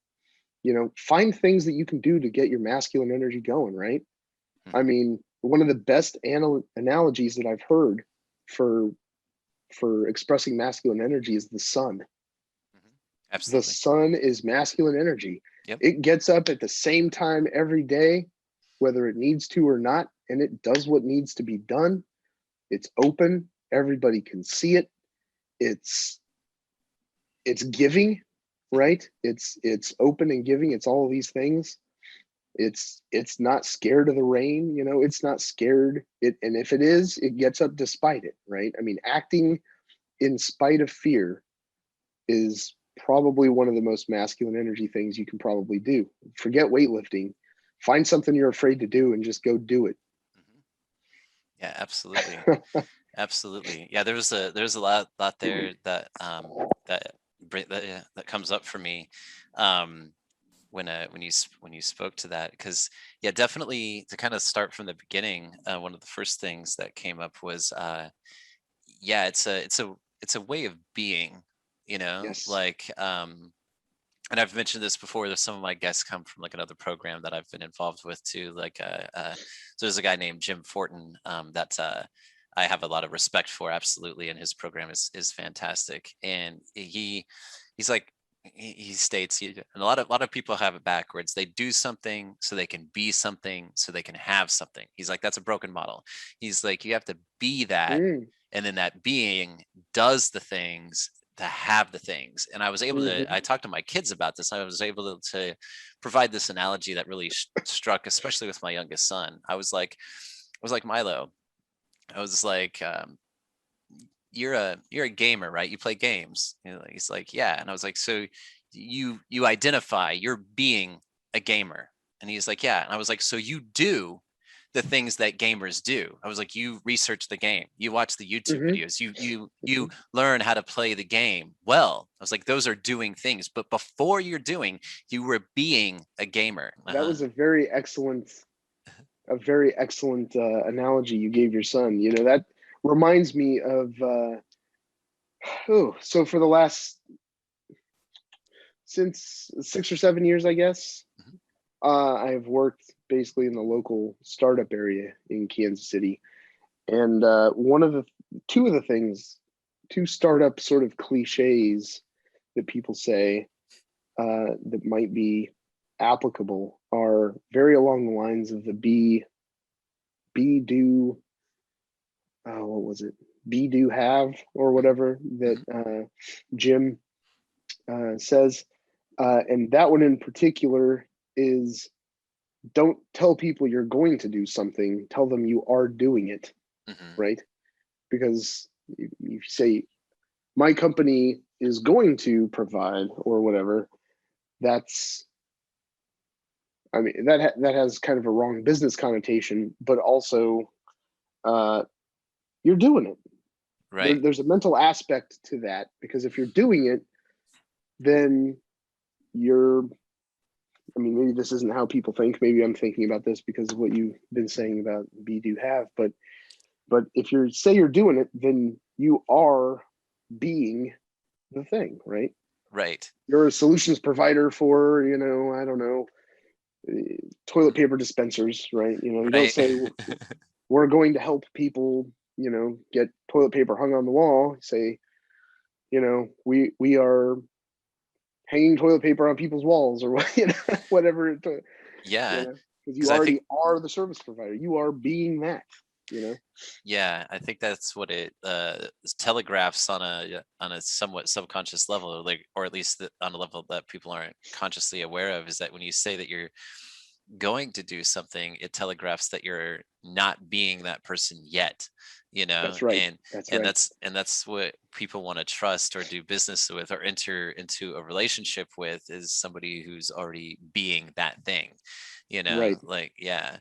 find things that you can do to get your masculine energy going, right? Mm-hmm. I mean, one of the best analogies that I've heard for expressing masculine energy is the sun. Absolutely. The sun is masculine energy. Yep. It gets up at the same time every day, whether it needs to or not, and it does what needs to be done. It's open. Everybody can see it. It's giving, right? It's open and giving. It's all of these things. It's not scared of the rain, it's not scared. And if it is, it gets up despite it, right? I mean, acting in spite of fear is probably one of the most masculine energy things you can probably do. Forget weightlifting. Find something you're afraid to do and just go do it. Yeah, absolutely. Absolutely. Yeah, there's a lot there that that comes up for me when you spoke to that, because yeah, definitely to kind of start from the beginning, one of the first things that came up was yeah, it's a way of being, Yes. like and I've mentioned this before. There's some of my guests come from like another program that I've been involved with too. Like, so there's a guy named Jim Fortin that I have a lot of respect for, absolutely, and his program is fantastic. And he's like he states, and a lot of people have it backwards. They do something so they can be something, so they can have something. He's like, that's a broken model. He's like, you have to be that, and then that being does the things to have the things. And I was able to, I talked to my kids about this. I was able to provide this analogy that really struck, especially with my youngest son. I was like Milo. I was like, you're a gamer, right? You play games. He's like, yeah. And I was like, so you identify you're being a gamer. And he's like, yeah. And I was like, so you do the things that gamers do. I was like, you research the game, you watch the YouTube videos, you learn how to play the game well. I was like, those are doing things, but before you're doing, you were being a gamer. That was a very excellent a very excellent analogy you gave your son. You know, that reminds me of so for the last since 6 or 7 years, I guess, I've worked basically in the local startup area in Kansas City. And two startup sort of cliches that people say that might be applicable are very along the lines of the be do what was it, be do have, or whatever that Jim says, and that one in particular is, don't tell people you're going to do something, tell them you are doing it. Right? Because you say my company is going to provide or whatever, that's, I mean, that has kind of a wrong business connotation, but also you're doing it. Right. There's a mental aspect to that, because if you're doing it, then I mean, maybe this isn't how people think. Maybe I'm thinking about this because of what you've been saying about be, do, have. But if you say you're doing it, then you are being the thing, right? Right. You're a solutions provider for, I don't know, toilet paper dispensers, right? You don't say we're going to help people, get toilet paper hung on the wall. You say, we are hanging toilet paper on people's walls, or whatever. Yeah. Because you already are the service provider. You are being that. Yeah, I think that's what it telegraphs on a somewhat subconscious level, like, or at least on a level that people aren't consciously aware of, is that when you say that you're going to do something, it telegraphs that you're not being that person yet. That's right. That's what people want to trust or do business with or enter into a relationship with, is somebody who's already being that thing. Right. Like, yeah.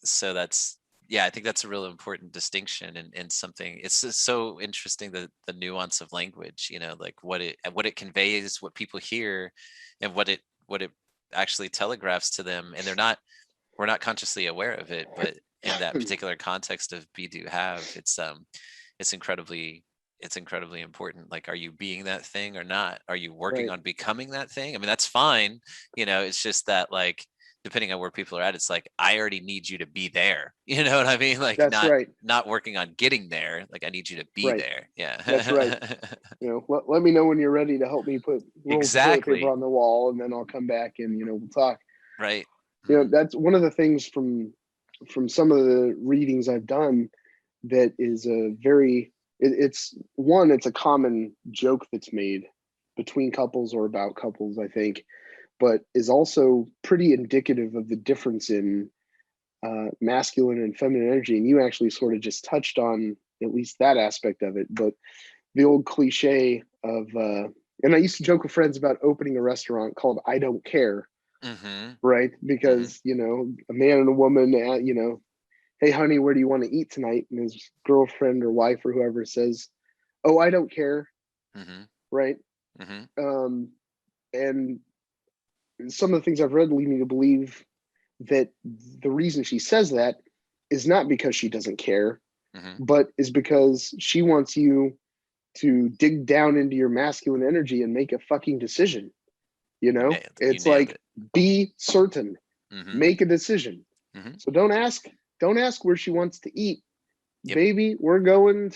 So that's, yeah, I think that's a real important distinction, and something, it's just so interesting, the nuance of language, like what it conveys, what people hear, and what it actually telegraphs to them, and we're not consciously aware of it, but in that particular context of be, do, have, it's incredibly important. Like, are you being that thing or not? Are you working Right. on becoming that thing? I mean, that's fine. It's just that, like, depending on where people are at, it's like, I already need you to be there. You know what I mean? Like, That's right. not working on getting there. Like, I need you to be Right. there. Yeah. That's right. Let me know when you're ready to help me put rolls of toilet paper on the wall, and then I'll come back and, we'll talk. Right. That's one of the things from some of the readings I've done that is it's a common joke that's made between couples or about couples, I think, but is also pretty indicative of the difference in masculine and feminine energy. And you actually sort of just touched on at least that aspect of it. But the old cliche of, and I used to joke with friends about opening a restaurant called I Don't Care, right? Because, a man and a woman, hey, honey, where do you want to eat tonight? And his girlfriend or wife or whoever says, oh, I don't care, right? And some of the things I've read lead me to believe that the reason she says that is not because she doesn't care, but is because she wants you to dig down into your masculine energy and make a fucking decision. It's like, be certain, make a decision. So don't ask where she wants to eat. Yep. Baby, we're going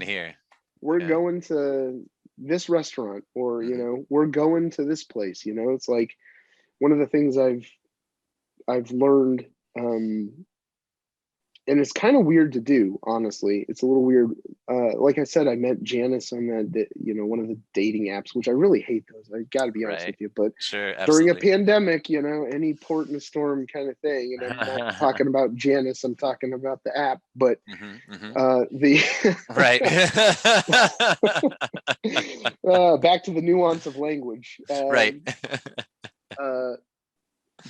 here. We're going to this restaurant, or, we're going to this place. It's like one of the things I've learned, and it's kind of weird to do, honestly. It's a little weird. Like I said, I met Janice on that, one of the dating apps, which I really hate those. I got to be honest with you. But sure, during a pandemic, any port in a storm kind of thing. And I'm not talking about Janice. I'm talking about the app. But back to the nuance of language. Right.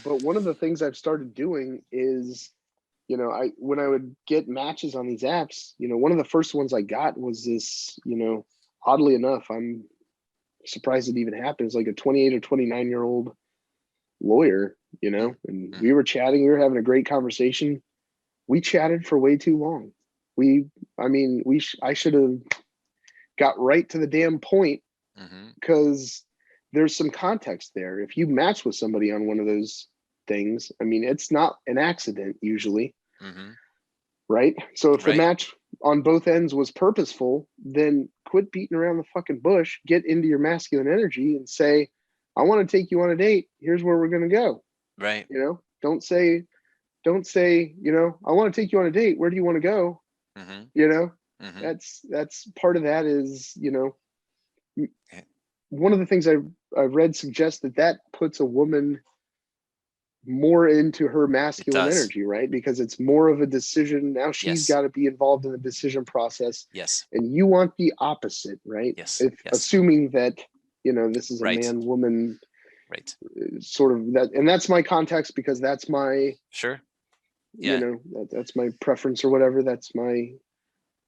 But one of the things I've started doing is, when I would get matches on these apps, one of the first ones I got was this, oddly enough, I'm surprised it even happened. It's like a 28 or 29-year-old, lawyer, you know, and we were chatting, we were having a great conversation. We chatted for way too long. I should have got right to the damn point, because there's some context there. If you match with somebody on one of those things, I mean, it's not an accident usually. Right? So if the match on both ends was purposeful, then quit beating around the fucking bush, get into your masculine energy and say, I want to take you on a date. Here's where we're going to go. Right. You know, don't say, you know, I want to take you on a date. Where do you want to go? You know, that's part of that is, you know, one of the things I've read suggests that puts a woman more into her masculine energy, right? Because it's more of a decision. Now she's got to be involved in the decision process. Yes. And you want the opposite, right? Yes. Assuming that, you know, this is a man woman sort of that. And that's my context, because that's my, you know, that's my preference or whatever. That's the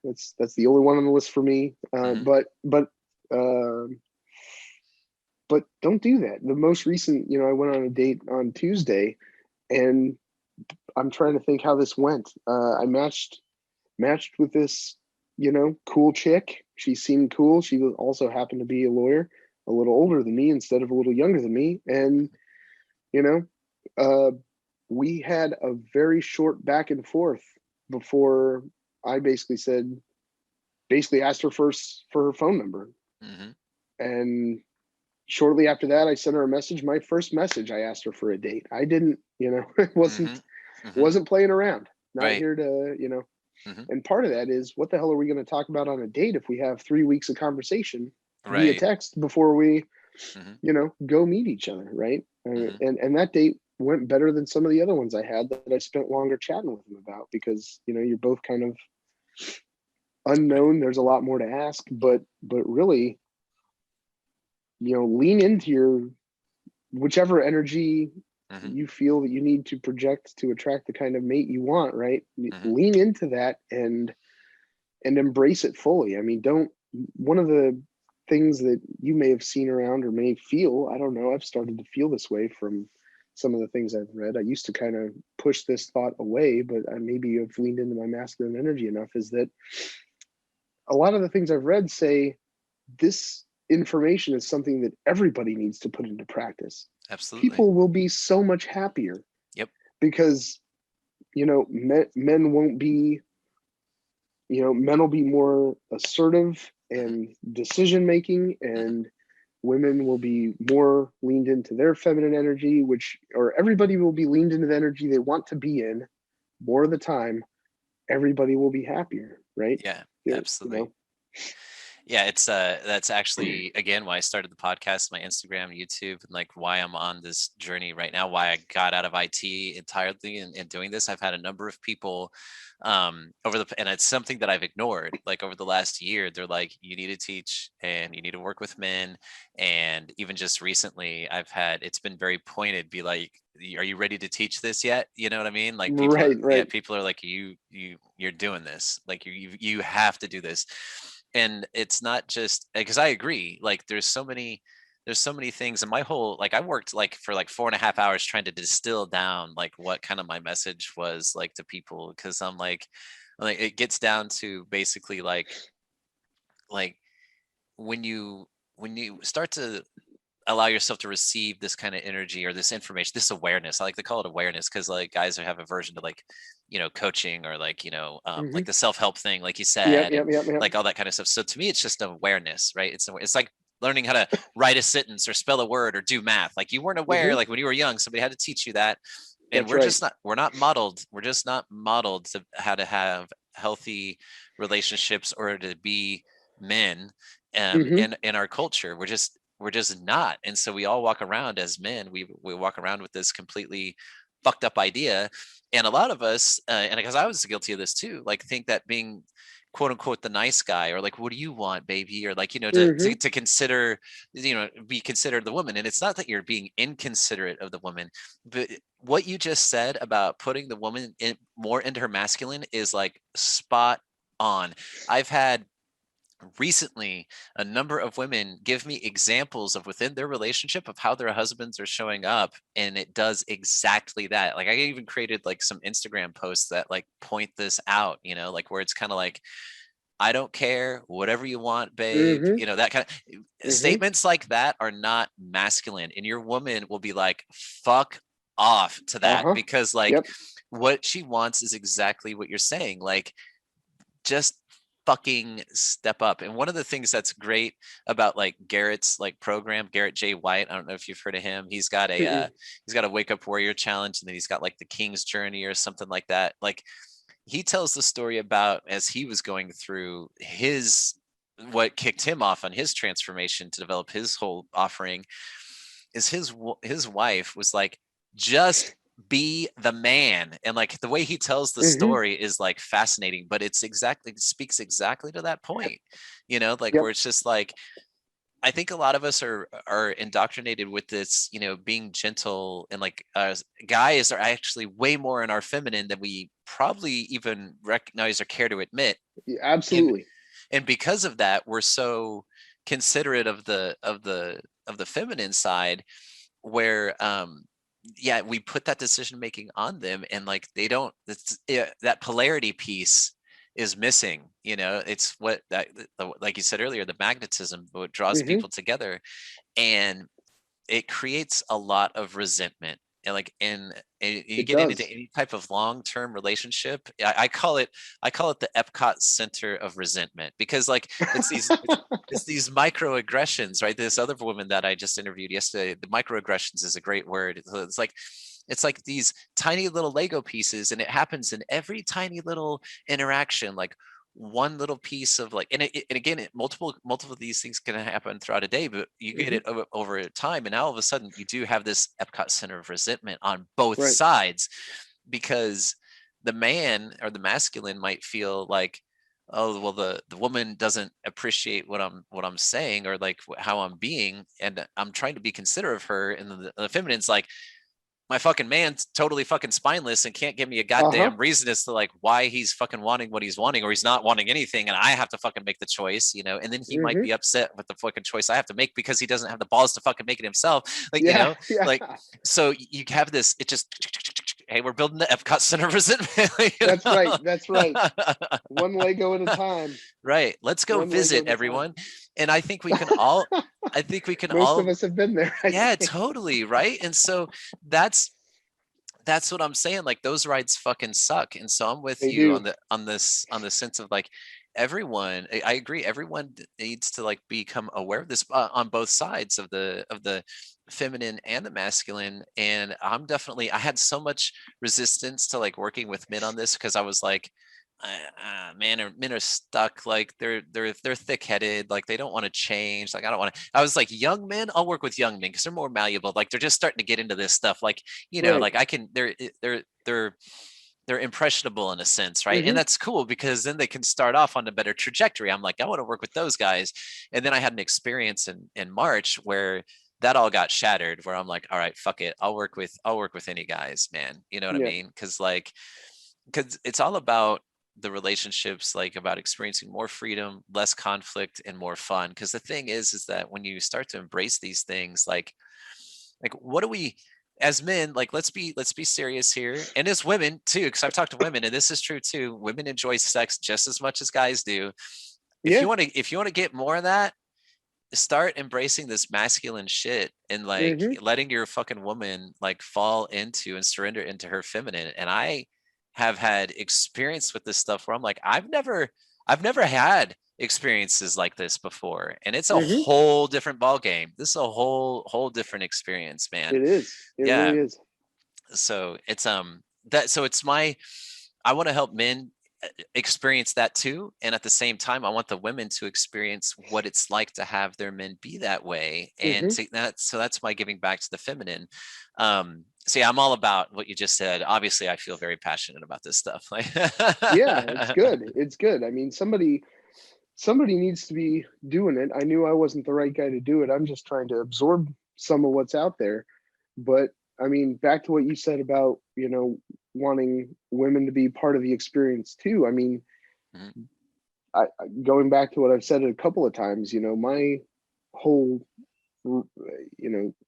only one on the list for me. But don't do that. The most recent, you know, I went on a date on Tuesday, and I'm trying to think how this went. I matched with this, you know, cool chick. She seemed cool. She also happened to be a lawyer, a little older than me instead of a little younger than me. And, you know, we had a very short back and forth before I basically asked her first for her phone number. And shortly after that, I sent her a message. My first message, I asked her for a date. I didn't, you know, it wasn't playing around. Not here to, you know. And part of that is, what the hell are we going to talk about on a date if we have 3 weeks of conversation via text before we, you know, go meet each other, right? And that date went better than some of the other ones I had that I spent longer chatting with them about, because, you know, you're both kind of unknown. There's a lot more to ask, but really, you know, lean into your whichever energy you feel that you need to project to attract the kind of mate you want, right? Lean into that and embrace it fully. I mean, one of the things that you may have seen around or may feel, I don't know, I've started to feel this way from some of the things I've read. I used to kind of push this thought away, but I maybe have leaned into my masculine energy enough, is that a lot of the things I've read say this information is something that everybody needs to put into practice. Absolutely. People will be so much happier. Yep. Because, you know, men won't be, you know, men will be more assertive and decision making, and women will be more leaned into their feminine energy, or everybody will be leaned into the energy they want to be in more of the time. Everybody will be happier, right? Yeah, absolutely. You know? Yeah, it's that's actually, again, why I started the podcast, my Instagram, YouTube, and like why I'm on this journey right now, why I got out of IT entirely and doing this. I've had a number of people and it's something that I've ignored. Like over the last year, they're like, you need to teach and you need to work with men. And even just recently, it's been very pointed, be like, are you ready to teach this yet? You know what I mean? Like people, yeah, people are like, you're doing this. Like you have to do this. And it's not just because I agree, like there's so many things, and my whole, like I worked like for like 4.5 hours trying to distill down like what kind of my message was like to people. Cause I'm like it gets down to basically like when you start to allow yourself to receive this kind of energy or this information, this awareness. I like to call it awareness because like guys have a version to like, you know, coaching or like, you know, like the self-help thing, like you said, like all that kind of stuff. So to me, it's just awareness, right? It's like learning how to write a sentence or spell a word or do math. Like you weren't aware, like when you were young, somebody had to teach you that. And we're not modeled to how to have healthy relationships or to be men in our culture. We're just not. And so we all walk around as men. We walk around with this completely fucked up idea. And a lot of us, and because I was guilty of this too, like think that being quote unquote the nice guy, or like, what do you want, baby? Or like, you know, to consider, you know, be considered the woman. And it's not that you're being inconsiderate of the woman, but what you just said about putting the woman more into her masculine is like spot on. I've had recently a number of women give me examples of within their relationship of how their husbands are showing up, and it does exactly that. Like I even created like some Instagram posts that like point this out, you know, like where it's kind of like, I don't care, whatever you want, babe, Mm-hmm. you know, that kind of Mm-hmm. statements like that are not masculine, and your woman will be like, fuck off to that, Uh-huh. because like Yep. what she wants is exactly what you're saying. Like, just fucking step up. And one of the things that's great about like Garrett's like program, Garrett J. White, I don't know if you've heard of him. Mm-mm. He's got a Wake Up Warrior challenge, and then he's got like the King's Journey or something like that. Like he tells the story about as he was going through his, what kicked him off on his transformation to develop his whole offering is his wife was like, just be the man. And like the way he tells the Mm-hmm. story is like fascinating, but it speaks exactly to that point, you know, like Yep. where it's just like, I think a lot of us are indoctrinated with this, you know, being gentle, and like guys are actually way more in our feminine than we probably even recognize or care to admit. Yeah, and absolutely. and because of that, we're so considerate of the feminine side, where yeah, we put that decision making on them, and like they don't, that polarity piece is missing, you know. It's what that, like you said earlier, the magnetism, what draws Mm-hmm. people together, and it creates a lot of resentment. And like and you It get into does. any type of long-term relationship, I call it the Epcot center of resentment, because like it's these microaggressions, right? This other woman that I just interviewed yesterday, the microaggressions is a great word. It's like these tiny little Lego pieces, and it happens in every tiny little interaction. Like one little piece of like, and again, multiple of these things can happen throughout a day, but you get Mm-hmm. it over time, and now all of a sudden you do have this Epcot center of resentment on both Right. sides, because the man or the masculine might feel like, oh well, the woman doesn't appreciate what I'm saying, or like how I'm being, and I'm trying to be considerate of her, and the feminine's like, my fucking man's totally fucking spineless and can't give me a Uh-huh. goddamn reason as to like why he's fucking wanting what he's wanting, or he's not wanting anything, and I have to fucking make the choice, you know. And then he might Mm-hmm. be upset with the fucking choice I have to make because he doesn't have the balls to fucking make it himself, like, you Yeah. know. Yeah. Like, so you have this, it just, hey, we're building the Epcot Center of Resentment. That's right. That's right. One Lego at a time. Right, let's go One Lego visit at a time. everyone. And I think we can all Most of us have been there, I yeah, think. totally, right. And so that's what I'm saying. Like those rides fucking suck. And so I'm with They you do. on the sense of like, everyone, I agree, everyone needs to like become aware of this, on both sides of the feminine and the masculine. And I had so much resistance to like working with men on this, because I was like, men are stuck, like they're thick-headed, like they don't want to change, like I don't want to. I was like, young men, I'll work with young men because they're more malleable, like they're just starting to get into this stuff, like, you know, Right. like I can, they're impressionable in a sense, right? And Mm-hmm. that's cool, because then they can start off on a better trajectory. I'm like, I want to work with those guys. And then I had an experience in March where that all got shattered, where I'm like, all right, fuck it, I'll work with any guys, man, you know what I Yeah. mean? Because it's all about the relationships, like about experiencing more freedom, less conflict, and more fun. Because the thing is that when you start to embrace these things, like what do we, as men, like, let's be serious here, and as women too, because I've talked to women, and this is true too, women enjoy sex just as much as guys do. if Yeah. you want to if you want to get more of that, start embracing this masculine shit, and like Mm-hmm. letting your fucking woman like fall into and surrender into her feminine. And I have had experience with this stuff where I'm like, I've never had experiences like this before, and it's a Mm-hmm. whole different ball game. This is a whole different experience, man. It is. It Yeah. really is. So it's my, I want to help men experience that too, and at the same time I want the women to experience what it's like to have their men be that way, and Mm-hmm. so that's my giving back to the feminine. So yeah, I'm all about what you just said. Obviously I feel very passionate about this stuff. Like Yeah, it's good. It's good. I mean, somebody needs to be doing it. I knew I wasn't the right guy to do it. I'm just trying to absorb some of what's out there. But I mean, back to what you said about, wanting women to be part of the experience too. I mean, Mhm. going back to what I've said a couple of times, my whole,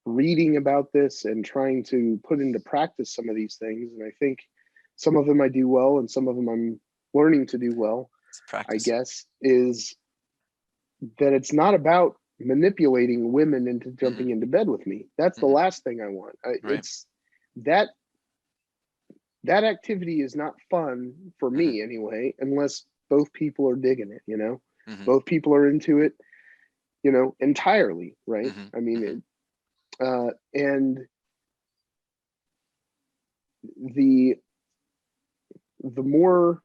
reading about this and trying to put into practice some of these things, and I think some of them I do well, and some of them I'm learning to do well, I guess, is that it's not about manipulating women into jumping into bed with me. That's the last thing I want. It's that activity is not fun for me anyway, unless both people are digging it, both people are into it, entirely, right? I mean, and the more,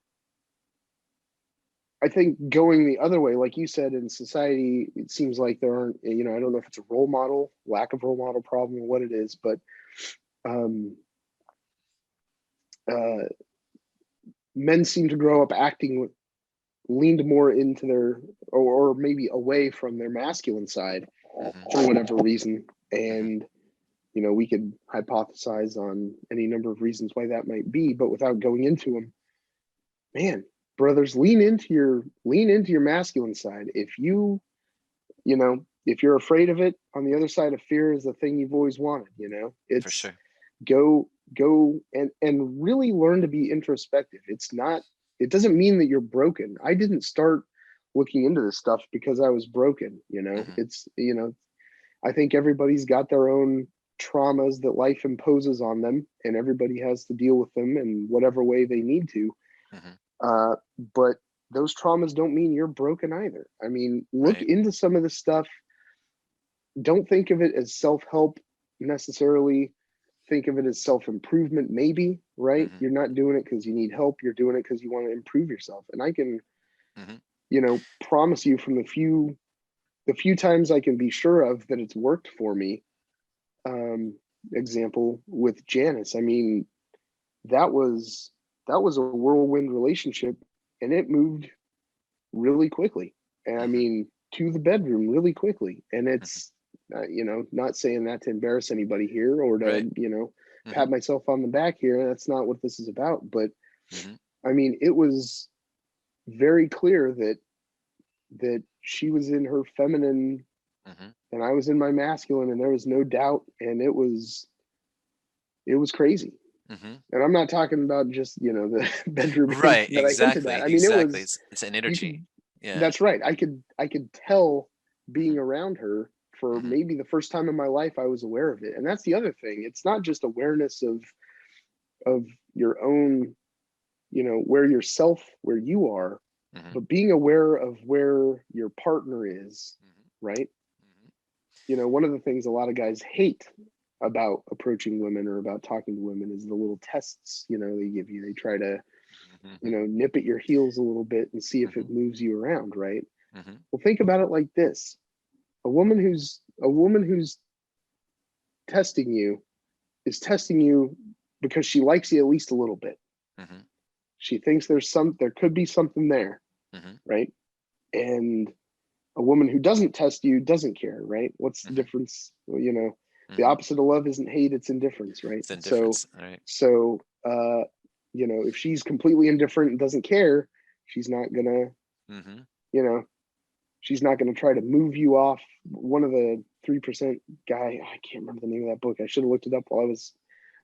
I think, going the other way, like you said, in society, it seems like there aren't, I don't know if it's a role model, lack of role model problem, or what it is, but men seem to grow up acting leaned more into their, or maybe away from their masculine side for whatever reason. And, we could hypothesize on any number of reasons why that might be, but without going into them, man, brothers, lean into your masculine side. If if you're afraid of it, on the other side of fear is the thing you've always wanted, it's for sure. Go and really learn to be introspective. It doesn't mean that you're broken. I didn't start looking into this stuff because I was broken, it's, I think everybody's got their own traumas that life imposes on them, and everybody has to deal with them in whatever way they need to. But those traumas don't mean you're broken either. I mean, look into some of the stuff. Don't think of it as self-help necessarily. Think of it as self-improvement, maybe, right? You're not doing it because you need help. You're doing it because you want to improve yourself. And I can, promise you, from the few times I can be sure of that it's worked for me, example with Janice, I mean, that was a whirlwind relationship, and it moved really quickly. And I mean, to the bedroom really quickly. And it's, not saying that to embarrass anybody here or to, pat myself on the back here. That's not what this is about. But I mean, it was very clear that she was in her feminine and I was in my masculine, and there was no doubt. And it was crazy. And I'm not talking about just, the bedroom. Right. That Exactly. I hinted at. I mean, exactly. it was, it's an energy. Yeah. that's right. I could tell being around her for maybe the first time in my life I was aware of it. And that's the other thing. It's not just awareness of your own, where you are, but being aware of where your partner is, right? One of the things a lot of guys hate about approaching women or about talking to women is the little tests, they give you. They try to, nip at your heels a little bit and see if it moves you around, right? Well, think about it like this. A woman who's testing you is testing you because she likes you at least a little bit. She thinks there could be something there, right? And a woman who doesn't test you doesn't care, right? What's the difference? Well, the opposite of love isn't hate, it's indifference, right? It's indifference. So, if she's completely indifferent and doesn't care, she's not gonna, she's not gonna try to move you off. One of the 3% guy, I can't remember the name of that book. I should have looked it up while I was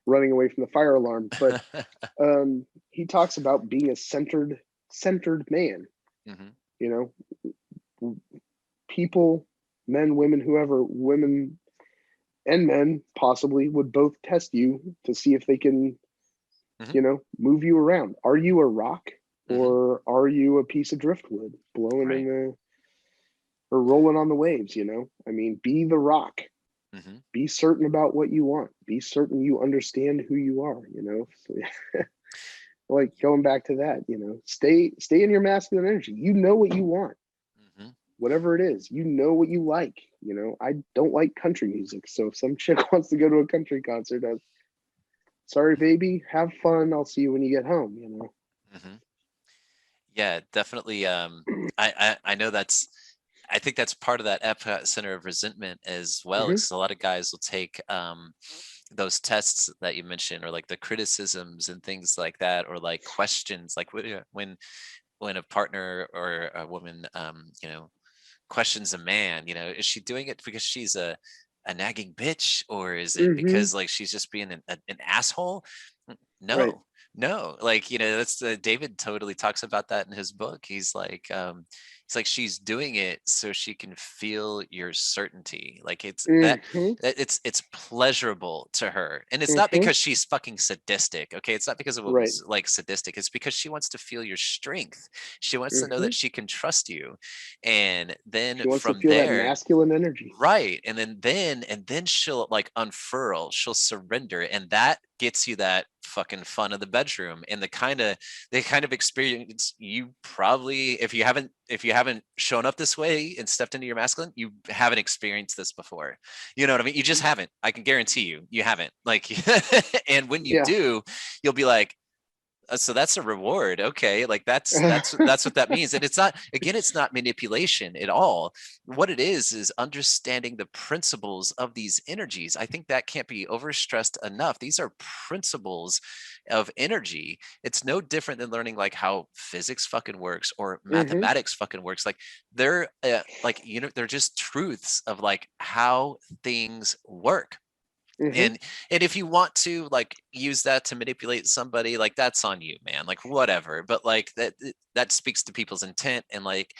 running away from the fire alarm. But he talks about being a centered man. People, men, women, whoever, women and men possibly would both test you to see if they can, move you around. Are you a rock or are you a piece of driftwood blowing in the, or rolling on the waves? I mean, be the rock. Be certain about what you want. Be certain you understand who you are. So, like going back to that, stay in your masculine energy. You know what you want. Whatever it is, what you like. I don't like country music, so if some chick wants to go to a country concert, sorry, baby, have fun. I'll see you when you get home. Yeah, definitely. I know I think that's part of that epicenter of resentment as well. Because a lot of guys will take those tests that you mentioned, or like the criticisms and things like that, or like questions, like when when a partner or a woman, questions a man, is she doing it because she's a nagging bitch, or is it Mm-hmm. because like she's just being an asshole? Right. No, no, like, that's David totally talks about that in his book. He's like, she's doing it so she can feel your certainty. Like it's that Mm-hmm. it's pleasurable to her. And it's not Mm-hmm. because she's fucking sadistic. Okay. It's not because of what Right. was like sadistic. It's because she wants to feel your strength. She wants to know Mm-hmm. that she can trust you. And then She wants to from feel that there, masculine energy. right. And then she'll like unfurl, she'll surrender. And that gets you that fucking fun of the bedroom and the kind of experience you probably, if you haven't shown up this way and stepped into your masculine, you haven't experienced this before. You know what I mean? You just haven't. I can guarantee you haven't. Like, and when you Yeah. do, you'll be like, so that's a reward. Okay. Like that's what that means. And it's not manipulation at all. What it is understanding the principles of these energies. I think that can't be overstressed enough. These are principles of energy. It's no different than learning like how physics fucking works or Mm-hmm. mathematics fucking works. Like they're they're just truths of like how things work. Mm-hmm. And if you want to like use that to manipulate somebody, like that's on you, man, like whatever. But like that speaks to people's intent, and like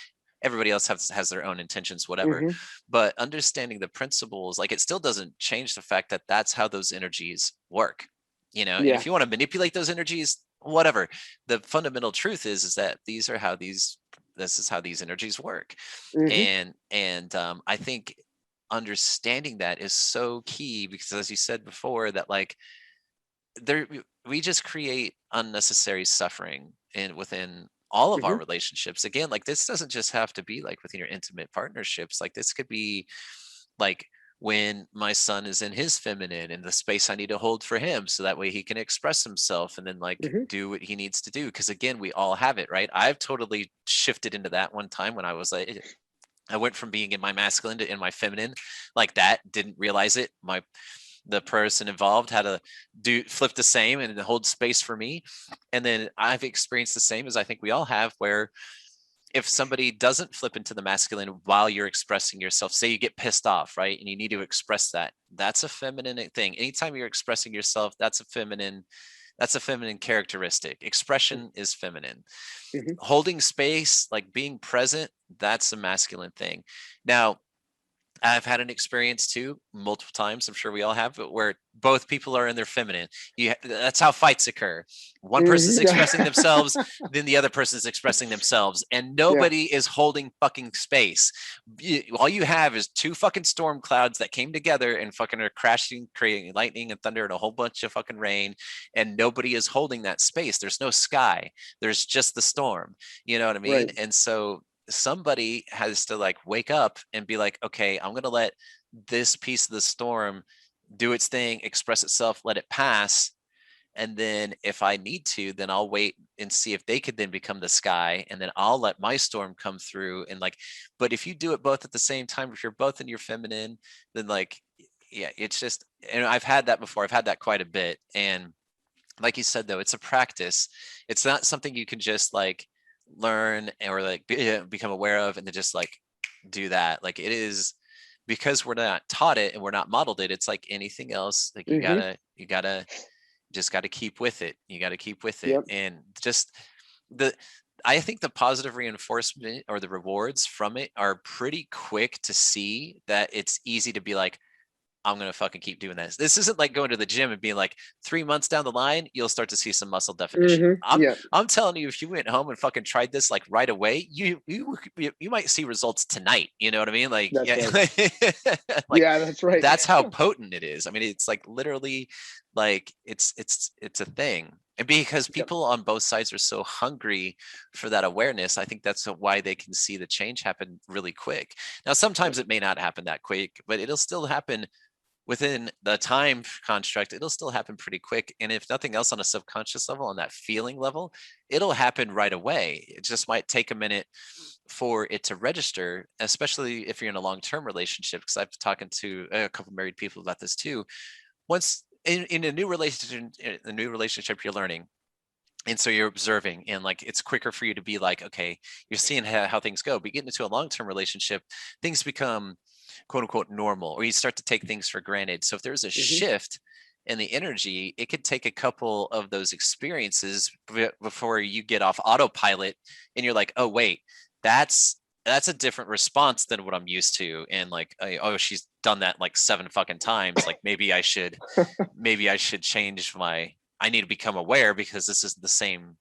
everybody else has their own intentions, whatever. Mm-hmm. But understanding the principles, like it still doesn't change the fact that that's how those energies work. And Yeah. if you want to manipulate those energies, whatever, the fundamental truth is that this is how these energies work. Mm-hmm. And I think understanding that is so key, because as you said before, that like we just create unnecessary suffering within all of our Mm-hmm. relationships. Again, like this doesn't just have to be like within your intimate partnerships. Like this could be like when my son is in his feminine and the space I need to hold for him so that way he can express himself and then like Mm-hmm. do what he needs to do. Because again, we all have it, right? I've totally shifted into that one time when I was like, I went from being in my masculine to in my feminine like that, didn't realize it. The person involved had to flip the same and hold space for me. And then I've experienced the same as I think we all have, where if somebody doesn't flip into the masculine while you're expressing yourself, say you get pissed off, right? And you need to express that. That's a feminine thing. Anytime you're expressing yourself, that's a feminine characteristic. Expression is feminine. Mm-hmm. Holding space, like being present, that's a masculine thing. Now, I've had an experience too, multiple times. I'm sure we all have, but where both people are in their feminine. That's how fights occur. One person's expressing themselves, Mm-hmm. then the other person's expressing themselves, and Yeah. nobody is holding fucking space. All you have is two fucking storm clouds that came together and fucking are crashing, creating lightning and thunder and a whole bunch of fucking rain, and nobody is holding that space. There's no sky. There's just the storm. You know what I mean? Right. And so somebody has to like wake up and be like, okay, I'm going to let this piece of the storm do its thing, express itself, let it pass. And then if I need to, then I'll wait and see if they could then become the sky. And then I'll let my storm come through. And like, but if you do it both at the same time, if you're both in your feminine, then like, yeah, it's just, and I've had that before. I've had that quite a bit. And like you said, though, it's a practice. It's not something you can just like learn or like become aware of and then just like do that. Like it is, because we're not taught it and we're not modeled it. It's like anything else. Like Mm-hmm. you gotta just got to keep with it. You got to keep with it. Yep. And just the, I think the positive reinforcement or the rewards from it are pretty quick to see, that it's easy to be like, I'm going to fucking keep doing this. This isn't like going to the gym and being like 3 months down the line, you'll start to see some muscle definition. Mm-hmm. Yeah. I'm telling you, if you went home and fucking tried this like right away, you might see results tonight. You know what I mean? Like, That's yeah, right. like Yeah, that's right. that's how potent it is. I mean, it's like literally like it's a thing. And because Yep. people on both sides are so hungry for that awareness, I think that's why they can see the change happen really quick. Now, sometimes it may not happen that quick, but it'll still happen within the time construct. It'll still happen pretty quick. And if nothing else, on a subconscious level, on that feeling level, it'll happen right away. It just might take a minute for it to register, especially if you're in a long-term relationship. Because I've talking to a couple married people about this too. Once in a new relationship, you're learning And so you're observing, and like it's quicker for you to be like, okay, you're seeing how things go. But you get into a long-term relationship, things become quote unquote normal, or you start to take things for granted. So if there's a Hmm. shift in the energy, it could take a couple of those experiences before you get off autopilot and you're like, oh wait, that's a different response than what I'm used to. And like, oh, she's done that like 7 fucking times. Like maybe I should change my, I need to become aware because this is the same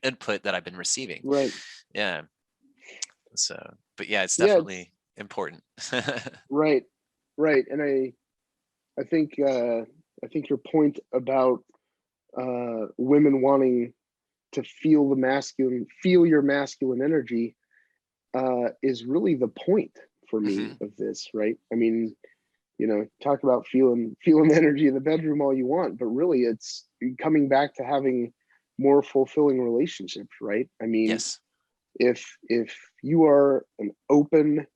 input that I've been receiving. Right. Yeah. So, but yeah, it's Yeah. It's definitely important. right. Right. And I think your point about women wanting to feel feel your masculine energy is really the point for me Hmm. of this, right? I mean, talk about feeling the energy in the bedroom all you want, but really it's coming back to having more fulfilling relationships, right? I mean, Yes. if you are an open,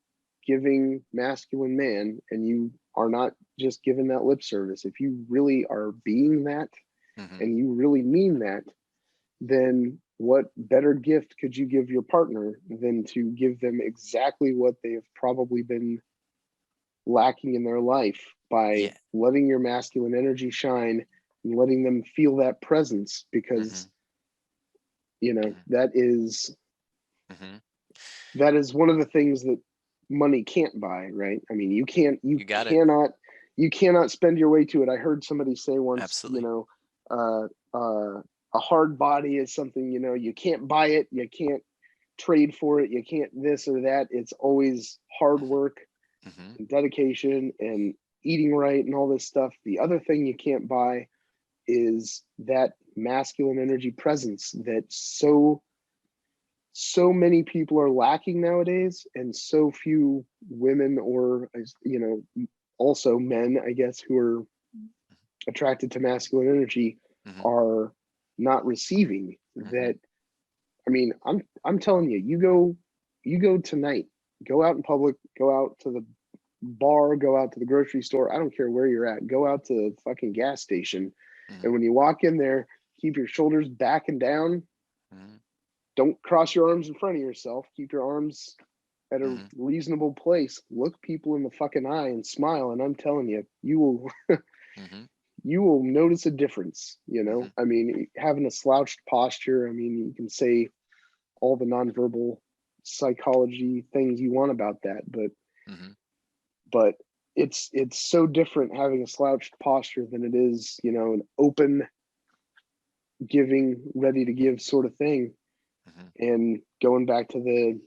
giving masculine man and you are not just giving that lip service, if you really are being that Hmm. and you really mean that, then what better gift could you give your partner than to give them exactly what they have probably been lacking in their life by Yeah. letting your masculine energy shine and letting them feel that presence, because Hmm. Hmm. Hmm. that is one of the things that money can't buy, right? I mean, You got it. you cannot spend your way to it. I heard somebody say once, Absolutely. uh, a hard body is something, you can't buy it, you can't trade for it, you can't this or that. It's always hard work Hmm. and dedication and eating right and all this stuff. The other thing you can't buy is that masculine energy presence that so many people are lacking nowadays, and so few women, or also men, I guess, who are attracted to masculine energy Hmm. are not receiving Hmm. that. I mean, I'm telling you, you go tonight, go out in public, go out to the bar, go out to the grocery store, I don't care where you're at, go out to the fucking gas station, and Hmm. when you walk in there, keep your shoulders back and down. Hmm. Don't cross your arms in front of yourself. Keep your arms at a Hmm. reasonable place. Look people in the fucking eye and smile, and I'm telling you, Hmm. you will notice a difference. Hmm. I mean, having a slouched posture. I mean, you can say all the nonverbal psychology things you want about that, Hmm. but it's so different having a slouched posture than it is, an open, giving, ready to give sort of thing. Hmm. And going back to the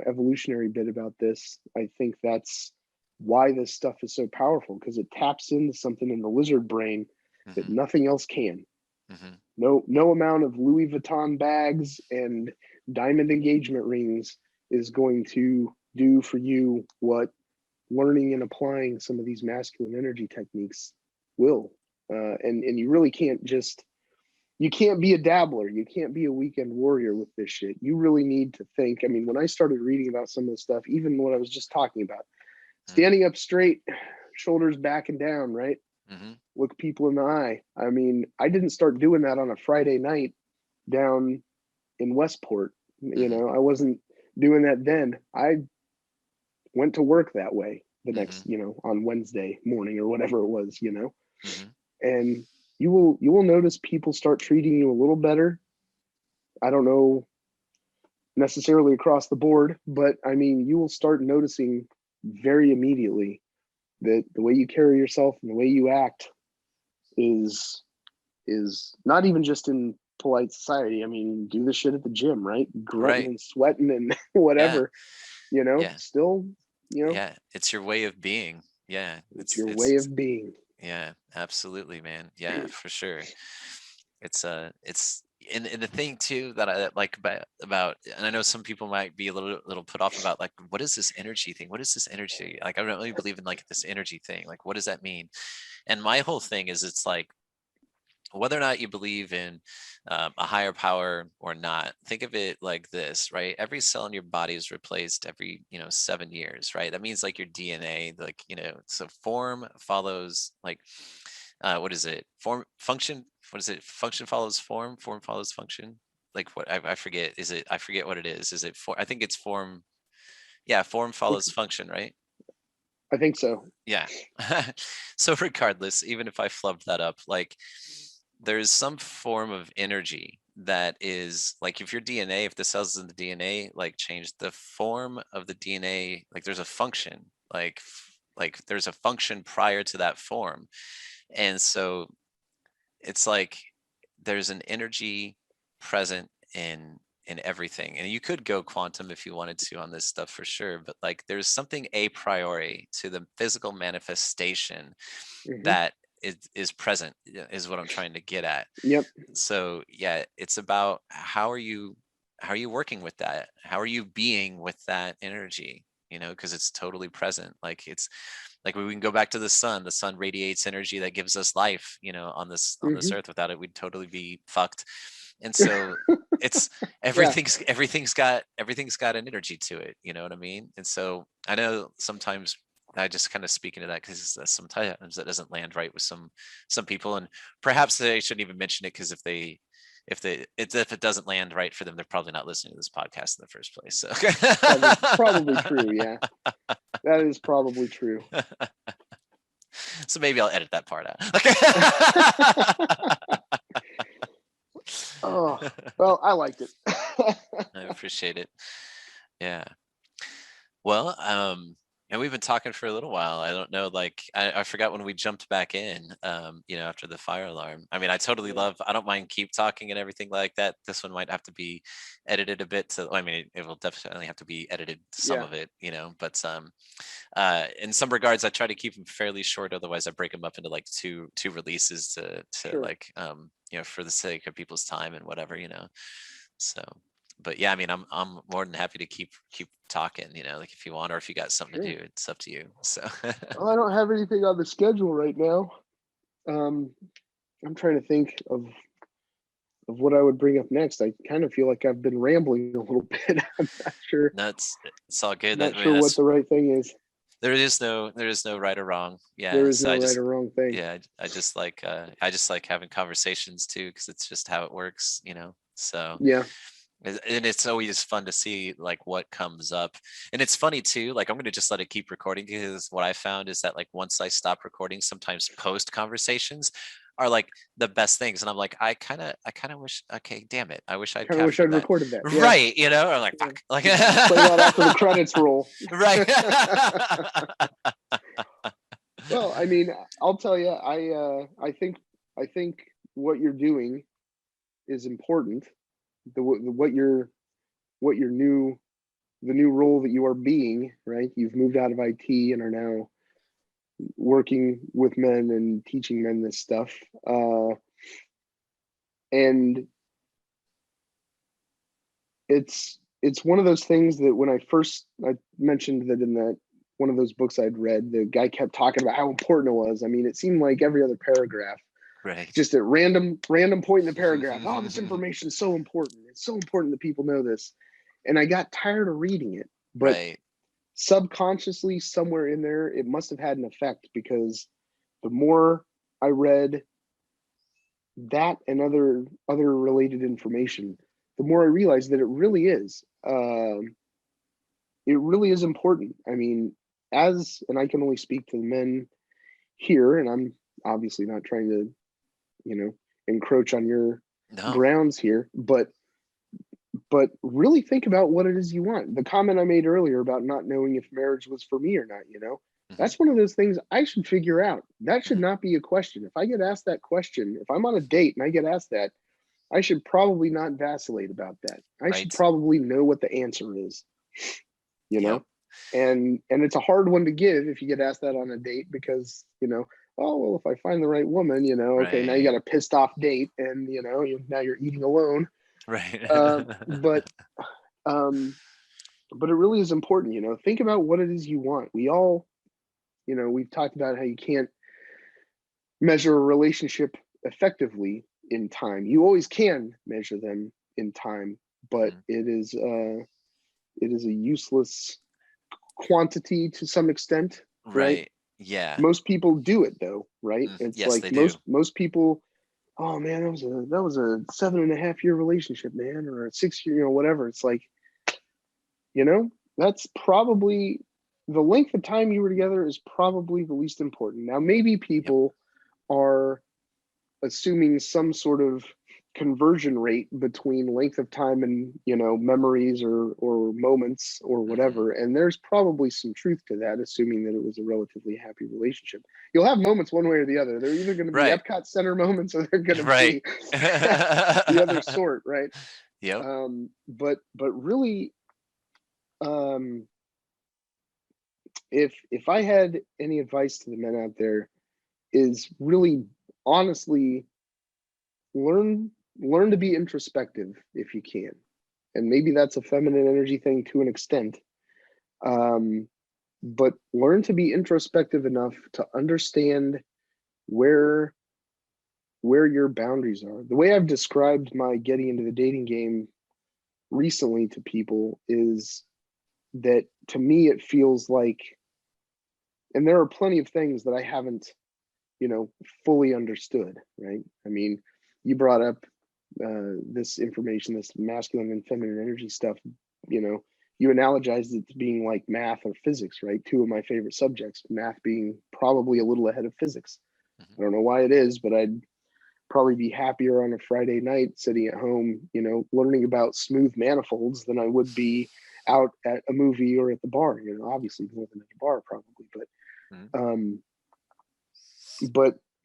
evolutionary bit about this, I think that's why this stuff is so powerful, because it taps into something in the lizard brain that Hmm. nothing else can. Hmm. No amount of Louis Vuitton bags and diamond engagement rings is going to do for you what learning and applying some of these masculine energy techniques will. And you really can't just, you can't be a dabbler. You can't be a weekend warrior with this shit. You really need to think. I mean, when I started reading about some of the stuff, even what I was just talking about, standing up straight, shoulders back and down, right? Hmm. Look people in the eye. I mean, I didn't start doing that on a Friday night down in Westport. Hmm. I wasn't doing that then. I went to work that way the Hmm. next, on Wednesday morning or whatever it was, Hmm. and you will notice people start treating you a little better. I don't know necessarily across the board, but I mean, you will start noticing very immediately that the way you carry yourself and the way you act is not even just in polite society. I mean, do the shit at the gym, right? Grunting Right. and sweating and Yeah. whatever, Yeah. still, Yeah. It's your way of being. Yeah. it's your way It's of being. yeah, absolutely, man. Yeah, for sure. It's and the thing too that I like about, and I know some people might be a little put off about, like, what is this energy thing? What is this energy? Like, I don't really believe in like this energy thing. Like, what does that mean? And my whole thing is, it's like, whether or not you believe in a higher power or not, think of it like this, right? Every cell in your body is replaced every 7 years, right? That means like your DNA, like, so form follows like what is it, form function what is it? Function follows form, form follows function. Like what I forget. Is it? I forget what it is. Is it for? I think it's form. Yeah, form follows function, right? I think so. Yeah. So regardless, even if I flubbed that up, like there's some form of energy that is like if your DNA, if the cells in the DNA like change the form of the DNA, like there's a function, like there's a function prior to that form. And so it's like there's an energy present in everything, and you could go quantum if you wanted to on this stuff for sure, but like there's something a priori to the physical manifestation that is present, is what I'm trying to get at. Yep. So yeah, it's about how are you working with that, how are you being with that energy, because it's totally present. Like it's like we can go back to the sun radiates energy that gives us life, on this earth. Without it, we'd totally be fucked. And so it's everything's got an energy to it, you know what I mean? And so I know sometimes I just kind of speak into that because sometimes that doesn't land right with some people, and perhaps they shouldn't even mention it, because if it doesn't land right for them, they're probably not listening to this podcast in the first place. So probably true. Yeah, that is probably true. So maybe I'll edit that part out. Oh, well, I liked it. I appreciate it. Yeah. Well, and we've been talking for a little while. I don't know, like I forgot when we jumped back in, after the fire alarm. I mean, I totally I don't mind keep talking and everything like that. This one might have to be edited a bit it will definitely have to be edited, some of it, but in some regards I try to keep them fairly short. Otherwise I break them up into like two releases to Sure. like, for the sake of people's time and whatever, so. But yeah, I mean, I'm more than happy to keep talking, like if you want, or if you got something to do, it's up to you. So well, I don't have anything on the schedule right now. I'm trying to think of what I would bring up next. I kind of feel like I've been rambling a little bit. I'm not sure. No, it's all good. Not sure what the right thing is. There is no right or wrong. Yeah, there is no right or wrong thing. Yeah, I just like having conversations too, because it's just how it works, So yeah. And it's always fun to see like what comes up. And it's funny too, like I'm going to just let it keep recording, because what I found is that like once I stop recording, sometimes post conversations are like the best things, and I'm like, I kind of wish, okay, damn it, I wish I'd recorded that. Yeah. Right, I'm like, fuck, like play that after the credits roll. Right. Well, I mean, I'll tell you, I think what you're doing is important. The new role that you are being, right? You've moved out of IT and are now working with men and teaching men this stuff. And it's one of those things that when I mentioned that in that one of those books I'd read, the guy kept talking about how important it was. I mean, it seemed like every other paragraph, right, just at random point in the paragraph, oh, this information is so important. It's so important that people know this. And I got tired of reading it, but subconsciously somewhere in there, it must have had an effect, because the more I read that and other related information, the more I realized that it really is important. I mean, and I can only speak to the men here, and I'm obviously not trying to, encroach on your grounds here, but really think about what it is you want. The comment I made earlier about not knowing if marriage was for me or not, that's one of those things I should figure out. That should not be a question. If I get asked that question, if I'm on a date and I get asked that, I should probably not vacillate about that. I should probably know what the answer is, and it's a hard one to give if you get asked that on a date, because, oh, well, if I find the right woman, okay, now you got a pissed off date, and, now you're eating alone. Right. But it really is important, think about what it is you want. We all, we've talked about how you can't measure a relationship effectively in time. You always can measure them in time, but it is a useless quantity to some extent, right? Yeah. Most people do it though, right? It's yes, like they do. most people oh man, that was a 7.5 year relationship, man, or a 6 year, whatever. It's like, that's probably the length of time you were together is probably the least important. Now, maybe Yep. people are assuming some sort of conversion rate between length of time and memories or moments or whatever, and there's probably some truth to that, assuming that it was a relatively happy relationship. You'll have moments one way or the other. They're either going to be Right. Epcot Center moments, or they're going to Right. be the other sort, right? Yep. But really, um if I had any advice to the men out there, is really honestly learn to be introspective if you can. And maybe that's a feminine energy thing to an extent. But learn to be introspective enough to understand where your boundaries are. The way I've described my getting into the dating game recently to people is that, to me, it feels like, and there are plenty of things that I haven't fully understood, right? I mean, you brought up this information, this masculine and feminine energy stuff. You analogized it to being like math or physics, right? Two of my favorite subjects, math being probably a little ahead of physics. I don't know why it is, but I'd probably be happier on a Friday night sitting at home, learning about smooth manifolds than I would be out at a movie or at the bar. Obviously more than at the bar probably,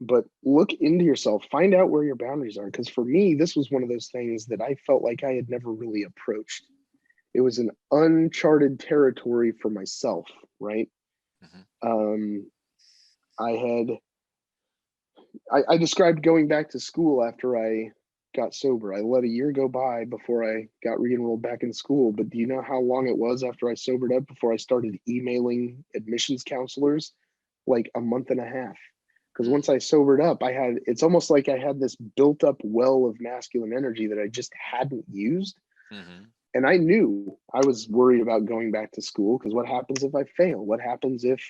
but look into yourself, find out where your boundaries are. Because for me, this was one of those things that I felt like I had never really approached. It was an uncharted territory for myself, right? I described going back to school after I got sober. I let a year go by before I got re-enrolled back in school. But do you know how long it was after I sobered up before I started emailing admissions counselors? Like a month and a half. Because once I sobered up, it's almost like I had this built up well of masculine energy that I just hadn't used. And I knew I was worried about going back to school, because what happens if I fail? What happens if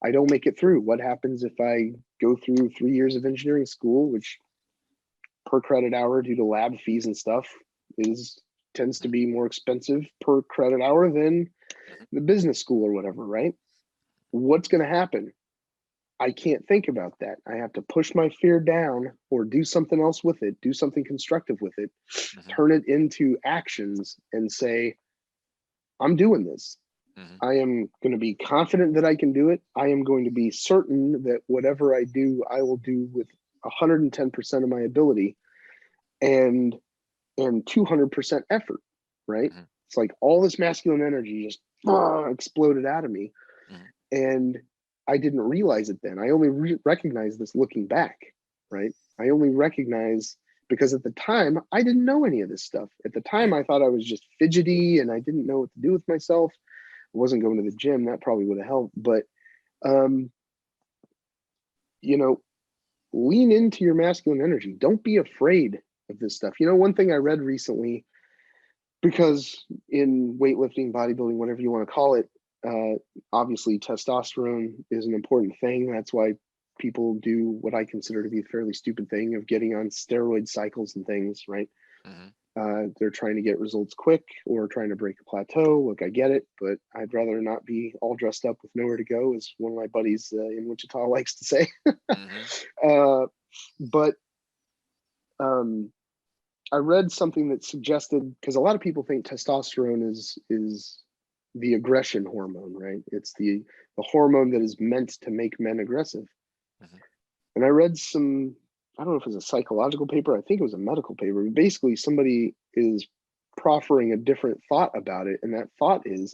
I don't make it through? What happens if I go through 3 years of engineering school, which per credit hour, due to lab fees and stuff, tends to be more expensive per credit hour than the business school or whatever, right? What's going to happen? I can't think about that. I have to push my fear down or do something else with it, do something constructive with it, turn it into actions and say, I'm doing this. I am going to be confident that I can do it. I am going to be certain that whatever I do, I will do with 110% of my ability and 200% effort, right? It's like all this masculine energy just exploded out of me. And I didn't realize it then. I only recognized this looking back, right? I only recognize because at the time I didn't know any of this stuff. At the time, I thought I was just fidgety and I didn't know what to do with myself. I wasn't going to the gym. That probably would have helped. But, lean into your masculine energy. Don't be afraid of this stuff. One thing I read recently, because in weightlifting, bodybuilding, whatever you want to call it, obviously testosterone is an important thing. That's why people do what I consider to be a fairly stupid thing of getting on steroid cycles and things, right? They're trying to get results quick or trying to break a plateau. Look, I get it, but I'd rather not be all dressed up with nowhere to go, as one of my buddies in Wichita likes to say. But I read something that suggested, because a lot of people think testosterone is the aggression hormone, right? It's the hormone that is meant to make men aggressive. And I read some, I don't know if it was a psychological paper, I think it was a medical paper, but basically somebody is proffering a different thought about it. And that thought is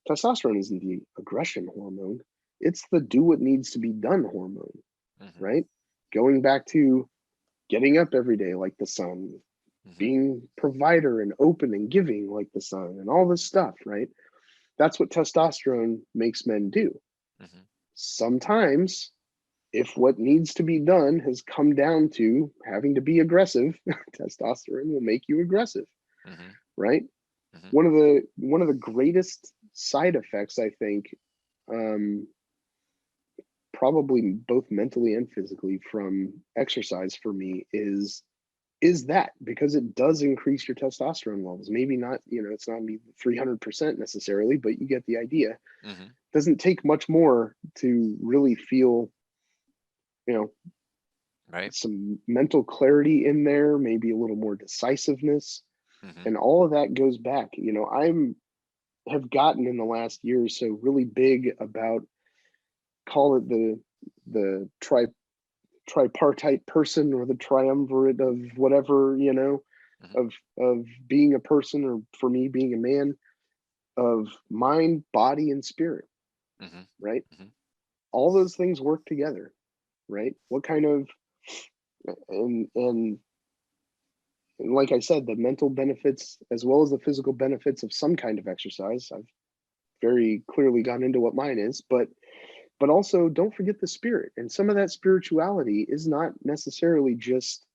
testosterone isn't the aggression hormone. It's the do what needs to be done hormone, right? Going back to getting up every day like the sun, being provider and open and giving like the sun and all this stuff, right? That's what testosterone makes men do. Sometimes, if what needs to be done has come down to having to be aggressive, testosterone will make you aggressive, right? One of the greatest side effects, I think, probably both mentally and physically from exercise for me is that, because it does increase your testosterone levels. Maybe not, it's not 300% necessarily, but you get the idea. Mm-hmm. Doesn't take much more to really feel, Right. some mental clarity in there, maybe a little more decisiveness. Mm-hmm. And all of that goes back. Have gotten in the last year or so really big about, call it the tripartite person, or the triumvirate of whatever, Mm-hmm. of being a person, or for me being a man, of mind, body, and spirit, Mm-hmm. right? Mm-hmm. All those things work together, right? What kind of, and like I said, the mental benefits as well as the physical benefits of some kind of exercise. I've very clearly gone into what mine is, but also don't forget the spirit. And some of that spirituality is not necessarily just,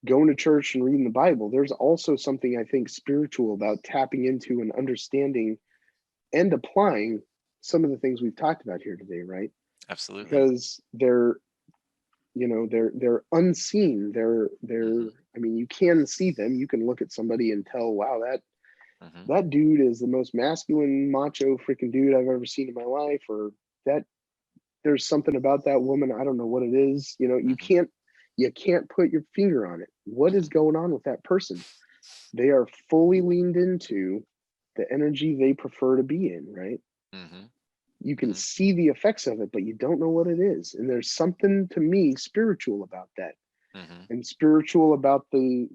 going to church and reading the Bible. There's also something, I think, spiritual about tapping into and understanding and applying some of the things we've talked about here today, right? Absolutely. Because they're unseen. Mm-hmm. I mean, you can see them. You can look at somebody and tell, wow, Mm-hmm. that dude is the most masculine, macho freaking dude I've ever seen in my life, or that there's something about that woman, I don't know what it is. Mm-hmm. You can't put your finger on it. What is Mm-hmm. going on with that person? They are fully leaned into the energy they prefer to be in, right? Mm-hmm. You can Mm-hmm. see the effects of it, but you don't know what it is. And there's something, to me, spiritual about that, Mm-hmm. and spiritual about the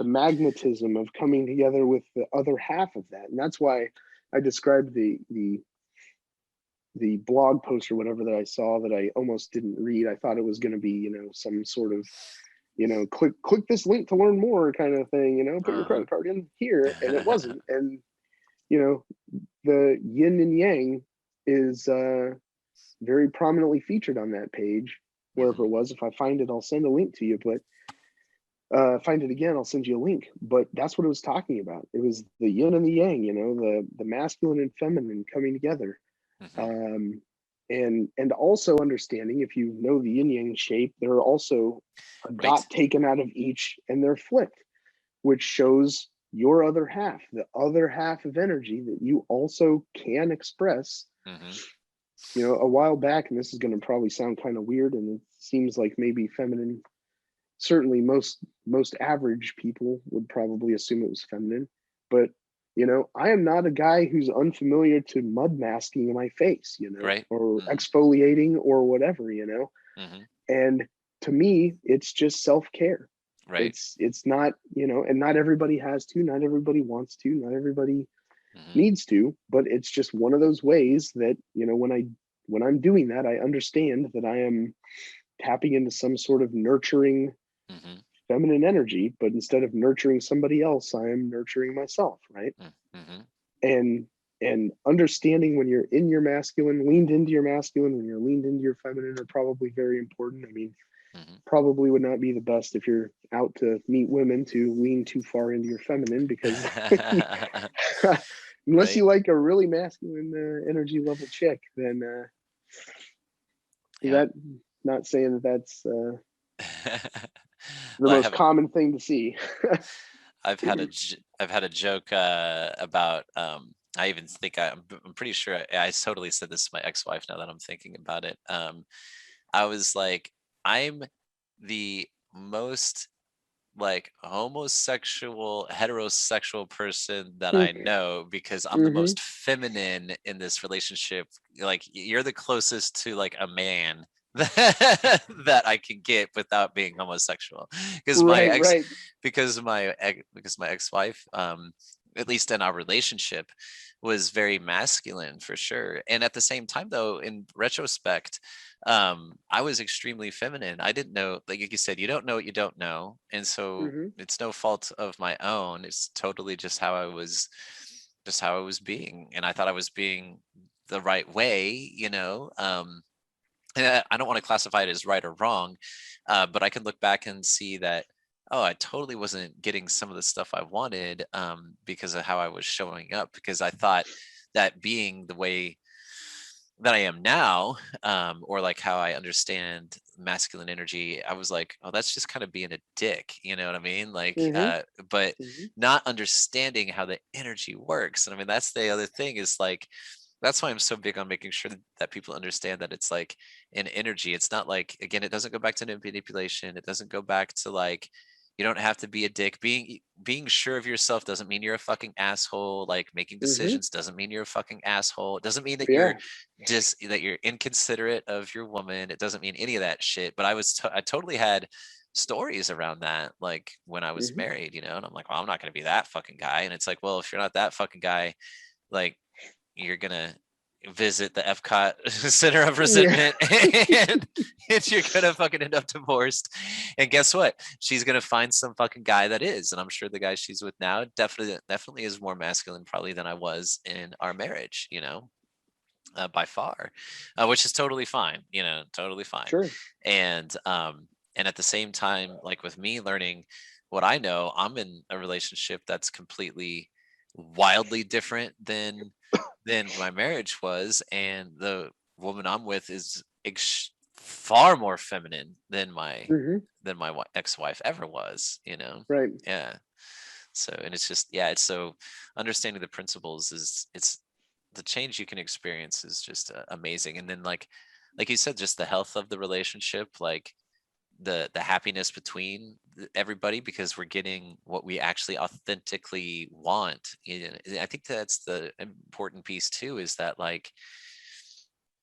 magnetism of coming together with the other half of that. And that's why I described the blog post or whatever that I saw that I almost didn't read. I thought it was going to be, some sort of, click this link to learn more kind of thing, put your Uh-huh. credit card in here. And it wasn't. And, the yin and yang is very prominently featured on that page, wherever Mm-hmm. it was. If I find it, I'll send a link to you, but find it again, I'll send you a link. But that's what it was talking about. It was the yin and the yang, the masculine and feminine coming together. Mm-hmm. And also understanding, if you know the yin yang shape, there are also a Right. dot taken out of each, and they're flipped, which shows your other half, the other half of energy that you also can express. Mm-hmm. A while back, and this is going to probably sound kind of weird, and it seems like maybe feminine, certainly most average people would probably assume it was feminine, but I am not a guy who's unfamiliar to mud masking my face, Right. or Mm-hmm. exfoliating or whatever, Mm-hmm. and to me it's just self-care. Right. It's not, and not everybody has to, not everybody wants to, not everybody Mm-hmm. needs to, but it's just one of those ways that, when I'm doing that, I understand that I am tapping into some sort of nurturing Mm-hmm. feminine energy, but instead of nurturing somebody else, I am nurturing myself, right? Mm-hmm. And understanding when you're in your masculine, leaned into your masculine, when you're leaned into your feminine, are probably very important. I mean, Mm-hmm. probably would not be the best if you're out to meet women to lean too far into your feminine, because unless Right. you like a really masculine energy level chick, then Yeah. that, not saying that that's the Well, most common thing to see. I've had a joke about I even think I'm pretty sure I totally said this to my ex-wife now that I'm thinking about it. I was like, I'm the most like homosexual heterosexual person that I know, because I'm the Mm-hmm. most feminine in this relationship. Like, you're the closest to like a man that I can get without being homosexual, because Right. because my ex-wife, at least in our relationship, was very masculine for sure. And at the same time, though, in retrospect, I was extremely feminine. I didn't know, like you said, you don't know what you don't know, and so Mm-hmm. it's no fault of my own. It's totally just how I was being, and I thought I was being the right way, and I don't want to classify it as right or wrong, but I can look back and see that, oh, I totally wasn't getting some of the stuff I wanted, because of how I was showing up, because I thought that being the way that I am now, or like how I understand masculine energy, I was like, oh, that's just kind of being a dick, you know what I mean? Like, Mm-hmm. but Mm-hmm. not understanding how the energy works. And I mean, that's the other thing is like, that's why I'm so big on making sure that people understand that it's like an energy. It's not like, again, it doesn't go back to manipulation. It doesn't go back to like, you don't have to be a dick. Being sure of yourself doesn't mean you're a fucking asshole. Like making Mm-hmm. decisions doesn't mean you're a fucking asshole. It doesn't mean that Yeah. you're just that you're inconsiderate of your woman. It doesn't mean any of that shit. But I totally had stories around that, like when I was Mm-hmm. married, you know, and I'm like, well, I'm not gonna be that fucking guy. And it's like, well, if you're not that fucking guy, like you're gonna visit the Epcot Center of Yeah. Resentment and you're gonna fucking end up divorced. And guess what? She's gonna find some fucking guy that is. And I'm sure the guy she's with now definitely is more masculine probably than I was in our marriage, you know, by far, which is totally fine, you know, totally fine. Sure. And at the same time, like with me learning what I know, I'm in a relationship that's completely wildly different than my marriage was, and the woman I'm with is far more feminine Mm-hmm. than my ex-wife ever was, you know. Right. Yeah. So, and it's just, yeah, it's so understanding the principles is it's the change you can experience is just amazing. And then like you said, just the health of the relationship, like the happiness between everybody, because we're getting what we actually authentically want. I think that's the important piece too, is that like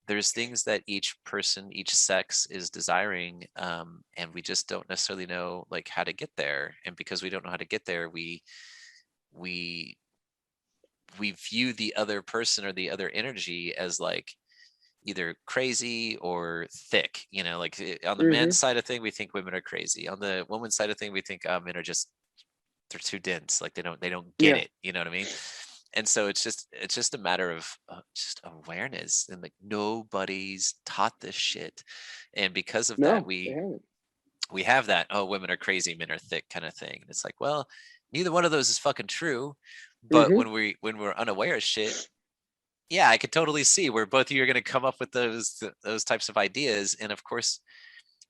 there's things that each person, each sex is desiring, and we just don't necessarily know like how to get there. And because we don't know how to get there, we we view the other person or the other energy as like either crazy or thick, you know, like on the Mm-hmm. men's side of thing we think women are crazy, on the woman's side of thing we think men are just, they're too dense, like they don't get Yeah. it, you know what I mean? And so it's just a matter of just awareness, and like nobody's taught this shit, and because of that No, they haven't. we have that, oh, women are crazy, men are thick kind of thing. And it's like, well, neither one of those is fucking true. But Mm-hmm. when we're unaware of shit, yeah, I could totally see where both of you are going to come up with those types of ideas. And of course,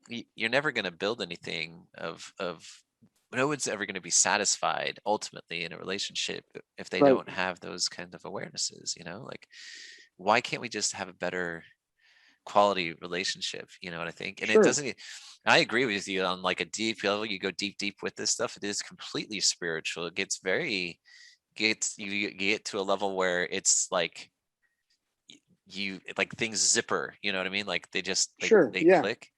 you're never going to build anything of no one's ever going to be satisfied ultimately in a relationship if they Right. don't have those kind of awarenesses, you know, like why can't we just have a better quality relationship, you know what I think? And it Sure. doesn't, I agree with you on like a deep level, you go deep with this stuff, it is completely spiritual. It gets very, gets you get to a level where it's like you like things zipper, you know what I mean? Like they just Sure. they Yeah. click,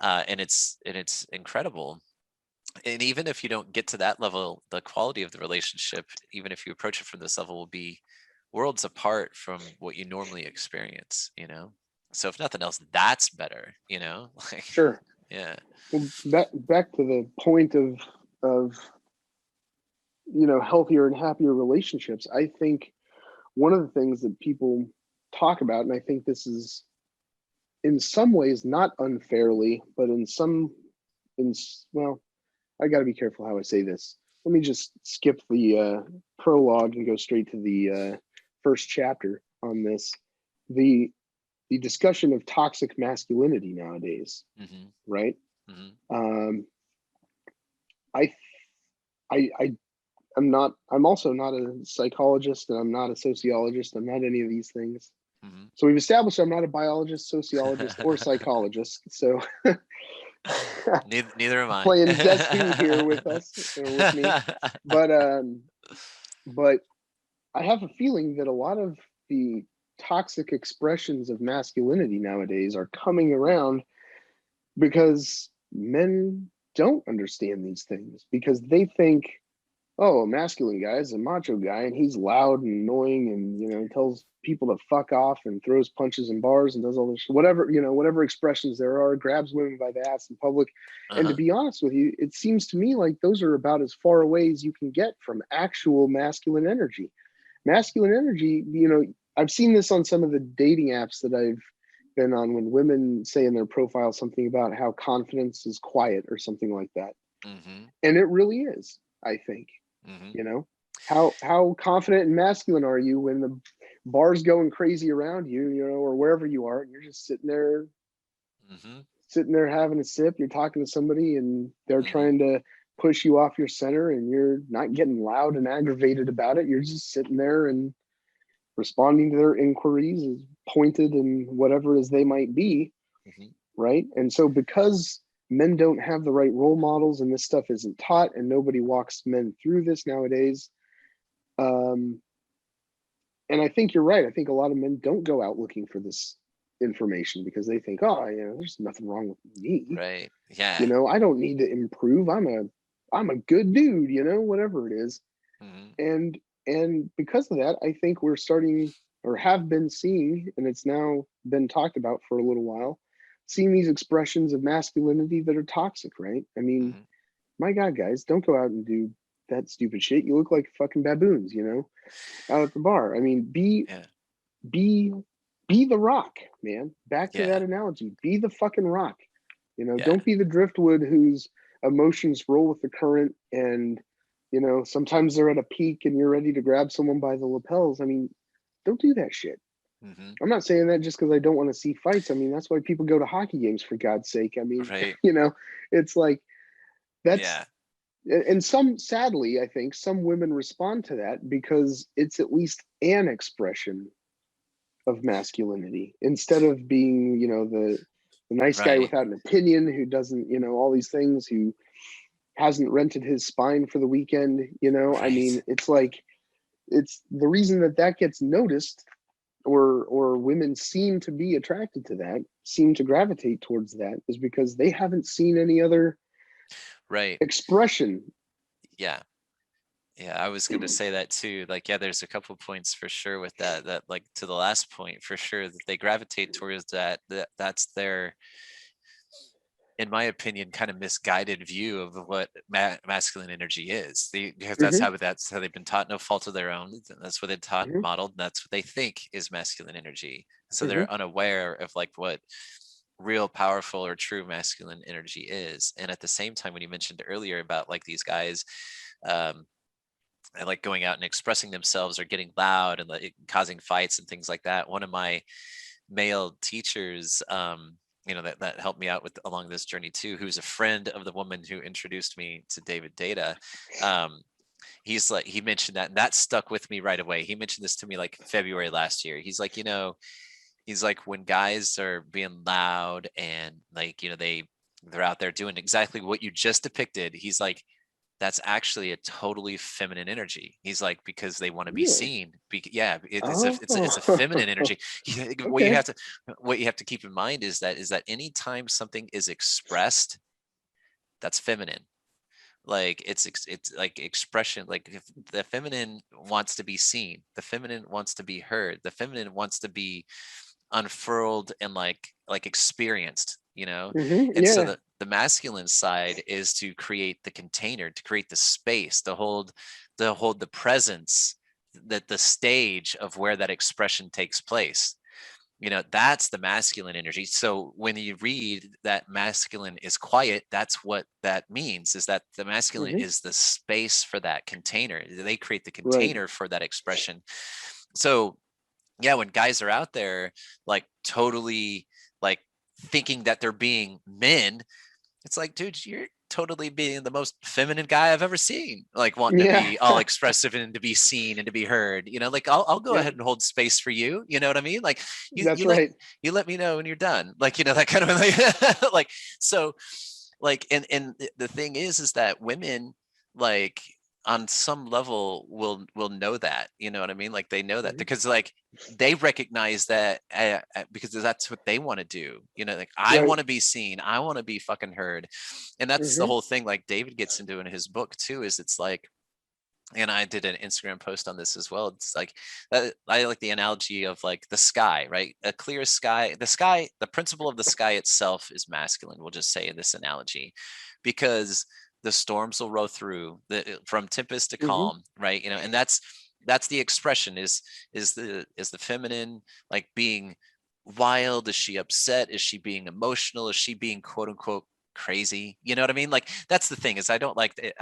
and it's incredible. And even if you don't get to that level, the quality of the relationship, even if you approach it from this level, will be worlds apart from what you normally experience, you know. So if nothing else, that's better, you know. Like, Sure. yeah. Well, back to the point of healthier and happier relationships. I think one of the things that people talk about, and I think this is in some ways not unfairly, but well, I got to be careful how I say this. Let me just skip the prologue and go straight to the first chapter on this. The the discussion of toxic masculinity nowadays, Mm-hmm. right? Mm-hmm. Um, I I I'm also not a psychologist, and I'm not a sociologist. I'm not any of these things. Mm-hmm. So we've established I'm not a biologist, sociologist, or psychologist. So Neither am I. playing Destiny here with us or with me. But I have a feeling that a lot of the toxic expressions of masculinity nowadays are coming around because men don't understand these things, because they think, oh, a masculine guy is a macho guy and he's loud and annoying and tells people to fuck off and throws punches in bars and does all this whatever, whatever expressions there are, grabs women by the ass in public. And to Uh-huh. be honest with you, it seems to me like those are about as far away as you can get from actual masculine energy. Masculine energy, I've seen this on some of the dating apps that I've been on, when women say in their profile something about how confidence is quiet or something like that. Mm-hmm. And it really is, I think. Mm-hmm. you know how confident and masculine are you bar's going crazy around you, or wherever you are, and you're just sitting there having a sip. You're talking to somebody, and they're trying to push you off your center, and you're not getting loud and aggravated about it. You're just sitting there and responding to their inquiries, as pointed and whatever as they might be, right? And so because men don't have the right role models, and this stuff isn't taught, and nobody walks men through this nowadays, and I think you're right. I think a lot of men don't go out looking for this information because they think, oh, there's nothing wrong with me, right? Yeah. I don't need to improve. I'm a good dude, whatever it is. And because of that, I think we're starting, or have been seeing, and it's now been talked about for a little while, seeing these expressions of masculinity that are toxic, right? I mean, my God, guys, don't go out and do that stupid shit. You look like fucking baboons, out at the bar. I mean, be the rock, man. Back to that analogy. Be the fucking rock. Don't be the driftwood whose emotions roll with the current, and sometimes they're at a peak and you're ready to grab someone by the lapels. I mean, don't do that shit. I'm not saying that just because I don't want to see fights. I mean, that's why people go to hockey games, for God's sake. I mean, it's like, that's, and sadly, I think some women respond to that because it's at least an expression of masculinity, instead of being, the nice guy without an opinion, who doesn't, all these things, who hasn't rented his spine for the weekend. I mean, it's like, it's the reason that gets noticed, or women seem to be attracted to that, seem to gravitate towards that, is because they haven't seen any other expression. I was going to say that too. Like, there's a couple points for sure with that like, to the last point, for sure, that they gravitate towards that's their, in my opinion, kind of misguided view of what masculine energy is. Because that's how they've been taught, no fault of their own. That's what they're taught and modeled. And that's what they think is masculine energy. So they're unaware of like what real powerful or true masculine energy is. And at the same time, when you mentioned earlier about like these guys, and like going out and expressing themselves or getting loud and like causing fights and things like that. One of my male teachers, that helped me out along this journey too, who's a friend of the woman who introduced me to David Data. He mentioned that, and that stuck with me right away. He mentioned this to me like February last year. He's like, he's like, when guys are being loud and like, they're out there doing exactly what you just depicted. He's like, that's actually a totally feminine energy. He's like, because they want to be seen. It's a feminine energy. What you have to keep in mind is that anytime something is expressed, that's feminine. Like it's like expression. Like if the feminine wants to be seen, the feminine wants to be heard, the feminine wants to be unfurled and like experienced, and so the masculine side is to create the container, to create the space, to hold the presence, that the stage of where that expression takes place. That's the masculine energy. So when you read that masculine is quiet, that's what that means, is that the masculine is the space for that container. They create the container for that expression. So when guys are out there like totally like thinking that they're being men, it's like, dude, you're totally being the most feminine guy I've ever seen, like wanting to be all expressive and to be seen and to be heard. Like I'll go ahead and hold space for you. You know what I mean? Like you let me know when you're done. Like, that kind of like, like, so like, and the thing is that women, like, on some level will know that, you know what I mean? Like they know that because like they recognize that because that's what they want to do. Like I want to be seen. I want to be fucking heard. And that's the whole thing. Like David gets into in his book too, is it's like, and I did an Instagram post on this as well. It's like, I like the analogy of like the sky, right? A clear sky, the principle of the sky itself is masculine. We'll just say in this analogy, because the storms will roll through from tempest to calm, right? And that's the expression is the feminine, like being wild? Is she upset? Is she being emotional? Is she being quote unquote crazy. You know what I mean? Like, that's the thing, is I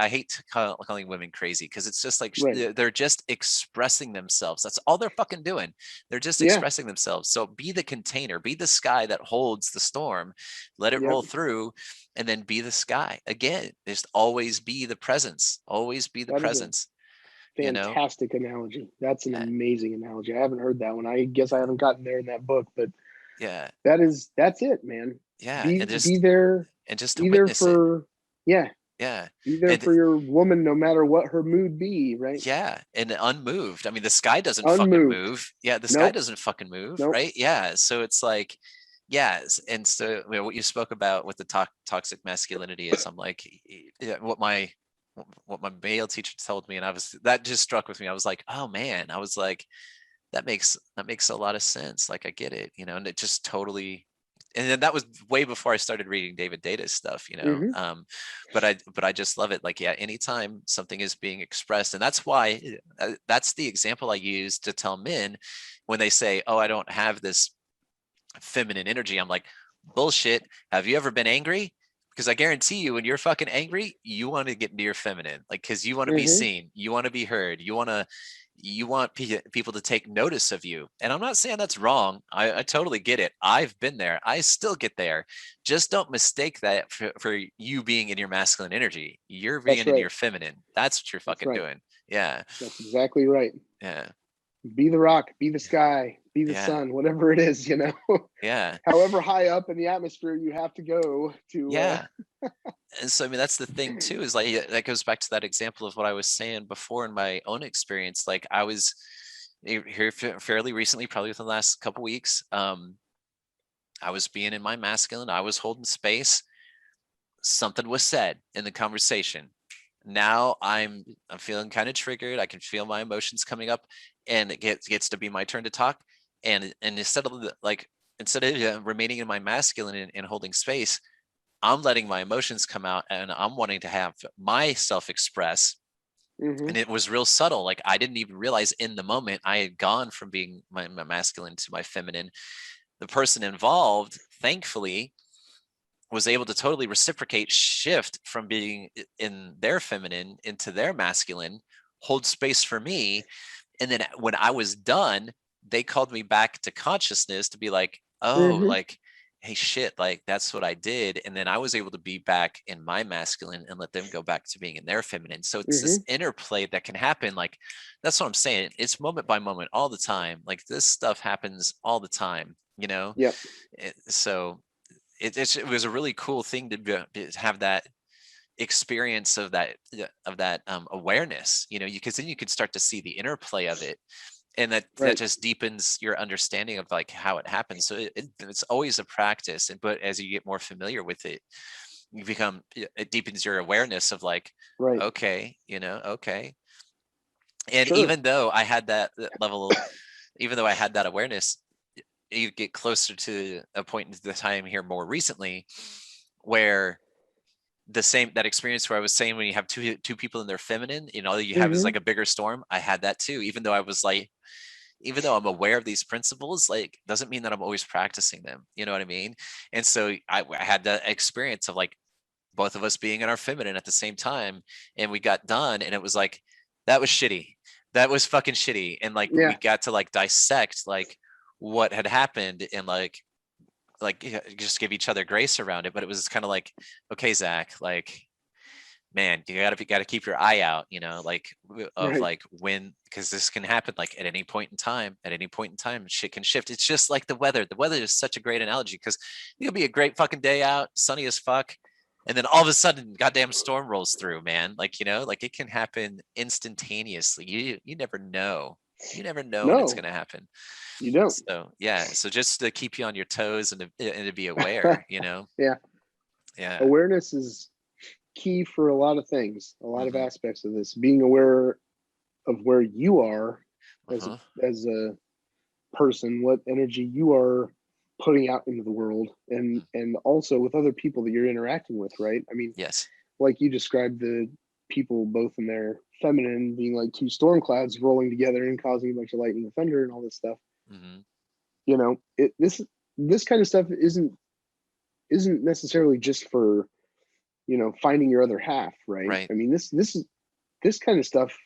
hate calling women crazy, because it's just like Right. they're just expressing themselves. That's all they're fucking doing. They're just Yeah. expressing themselves. So be the container, be the sky that holds the storm, let it Yep. roll through, and then be the sky again. Just always be the presence, always be the That is a presence. You know? fantastic analogy. That's an Uh, amazing analogy. I haven't heard that one. I guess I haven't gotten there in that book, but yeah, that's it, man. yeah, Be and there, just to be there witness it. for yeah, Yeah, be there and for your woman no matter what her mood be, right? yeah, and unmoved. I mean, the sky doesn't fucking Unmoved. move. Yeah, the sky Nope. doesn't fucking move, Nope. right? Yeah, so it's like, yeah, and so, what you spoke about with the toxic masculinity is, I'm like, yeah, what my male teacher told me, and that just struck with me. I was like, oh man, I was like, that makes a lot of sense. Like, I get it, and it just totally. And then that was way before I started reading David Data's stuff, Mm-hmm. but I just love it. Like, yeah, anytime something is being expressed, and that's why that's the example I use to tell men when they say, oh, I don't have this feminine energy. I'm like, bullshit. Have you ever been angry? Because I guarantee you, when you're fucking angry, you want to get into your feminine, like, because you want to be Mm-hmm. seen, you want to be heard, you want people to take notice of you. And I'm not saying that's wrong. I totally get it. I've been there. I still get there. Just don't mistake that for you being in your masculine energy. You're being That's in right. your feminine. That's what you're That's fucking right. doing. Yeah. That's exactly right. Yeah. Be the rock, be the sky, be the Yeah. sun, whatever it is, Yeah. however high up in the atmosphere you have to go to. Yeah. And so, I mean, that's the thing too, is like, that goes back to that example of what I was saying before in my own experience. Like, I was here fairly recently, probably within the last couple weeks. I was being in my masculine, I was holding space. Something was said in the conversation. Now I'm feeling kind of triggered. I can feel my emotions coming up, and it gets to be my turn to talk. And instead of remaining in my masculine and holding space, I'm letting my emotions come out, and I'm wanting to have myself express. Mm-hmm. And it was real subtle. Like, I didn't even realize in the moment I had gone from being my masculine to my feminine. The person involved, thankfully, was able to totally reciprocate, shift from being in their feminine into their masculine, hold space for me. And then when I was done, they called me back to consciousness to be like, oh, Mm-hmm. like, hey, shit, like, that's what I did. And then I was able to be back in my masculine and let them go back to being in their feminine. So it's Mm-hmm. this interplay that can happen. Like, that's what I'm saying. It's moment by moment all the time. Like, this stuff happens all the time, Yep. So it was a really cool thing to have that experience of that awareness, because then you could start to see the interplay of it, and that Right. just deepens your understanding of like how it happens. So it's always a practice, but as you get more familiar with it, it deepens your awareness of like, Right. okay, okay. And Sure. even though I had that level, even though I had that awareness, you get closer to a point in the time here more recently where that experience where I was saying, when you have two people in their feminine, all you have is Mm-hmm. like a bigger storm. I had that too, even though I was like, even though I'm aware of these principles, like, doesn't mean that I'm always practicing them. You know what I mean? And so I had that experience of like both of us being in our feminine at the same time, and we got done, and it was like, that was shitty. That was fucking shitty. And like, we Yeah. got to like dissect like what had happened, and like just give each other grace around it. But it was kind of like, okay, Zach, like, man, you gotta keep your eye out, of Right. like when, because this can happen like at any point in time. At any point in time, shit can shift. It's just like the weather. The weather is such a great analogy, because it could be a great fucking day out, sunny as fuck, and then all of a sudden, goddamn storm rolls through, man. Like, like, it can happen instantaneously. You never know. You never know when it's No, gonna happen. you don't. So yeah, so just to keep you on your toes and to be aware, Yeah. Yeah. Awareness is key for a lot of things, a lot of Mm-hmm. aspects of this. Being aware of where you are as Uh-huh. a person, what energy you are putting out into the world, and also with other people that you're interacting with, right? I mean, Yes. like you described, the people both in their feminine being like two storm clouds rolling together and causing a bunch of lightning and thunder and all this stuff. Mm-hmm. This kind of stuff isn't necessarily just for finding your other half, right? Right. I mean, this kind of stuff,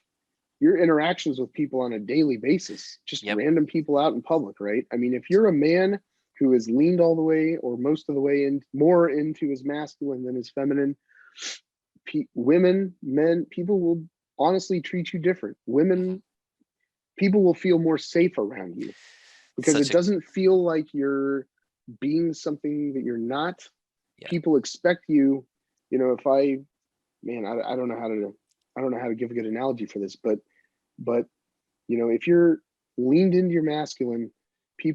your interactions with people on a daily basis, just random people out in public, right? I mean, if you're a man who is leaned all the way or most of the way in, more into his masculine than his feminine, women, men, people will honestly treat you different. Women, people will feel more safe around you because it doesn't feel like you're being something that you're not. People expect you, if I don't know how to give a good analogy for this, but if you're leaned into your masculine, they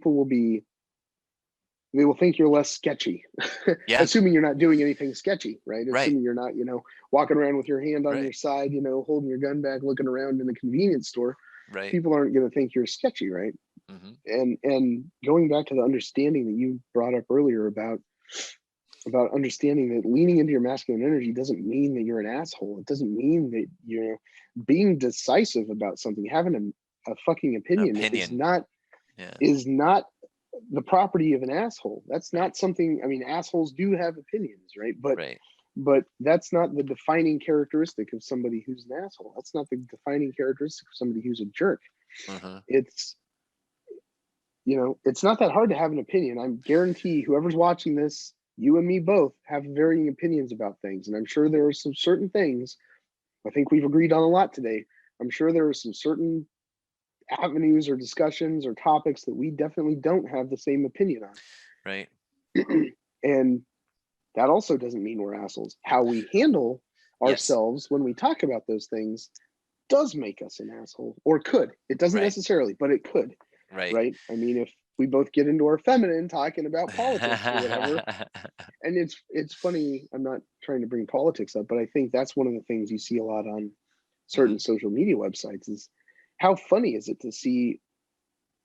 will think you're less sketchy. Assuming you're not doing anything sketchy, right? Assuming you're not, walking around with your hand on your side, holding your gun bag, looking around in the convenience store. Right. People aren't going to think you're sketchy, right? And going back to the understanding that you brought up earlier about understanding that leaning into your masculine energy doesn't mean that you're an asshole. It doesn't mean that you're being decisive about something. Having a fucking opinion is not the property of an asshole. That's not something. I mean, assholes do have opinions, right? But that's not the defining characteristic of somebody who's an asshole. That's not the defining characteristic of somebody who's a jerk. It's it's not that hard to have an opinion. I guarantee whoever's watching this, you and me both, have varying opinions about things. And I'm sure there are some certain things, I think we've agreed on a lot today. I'm sure there are some certain avenues or discussions or topics that we definitely don't have the same opinion on. Right. And that also doesn't mean we're assholes. How we handle ourselves when we talk about those things does make us an asshole, or could. It doesn't necessarily, but it could. Right. I mean, if we both get into our feminine talking about politics or whatever, and it's funny, I'm not trying to bring politics up, but I think that's one of the things you see a lot on certain social media websites is how funny is it to see,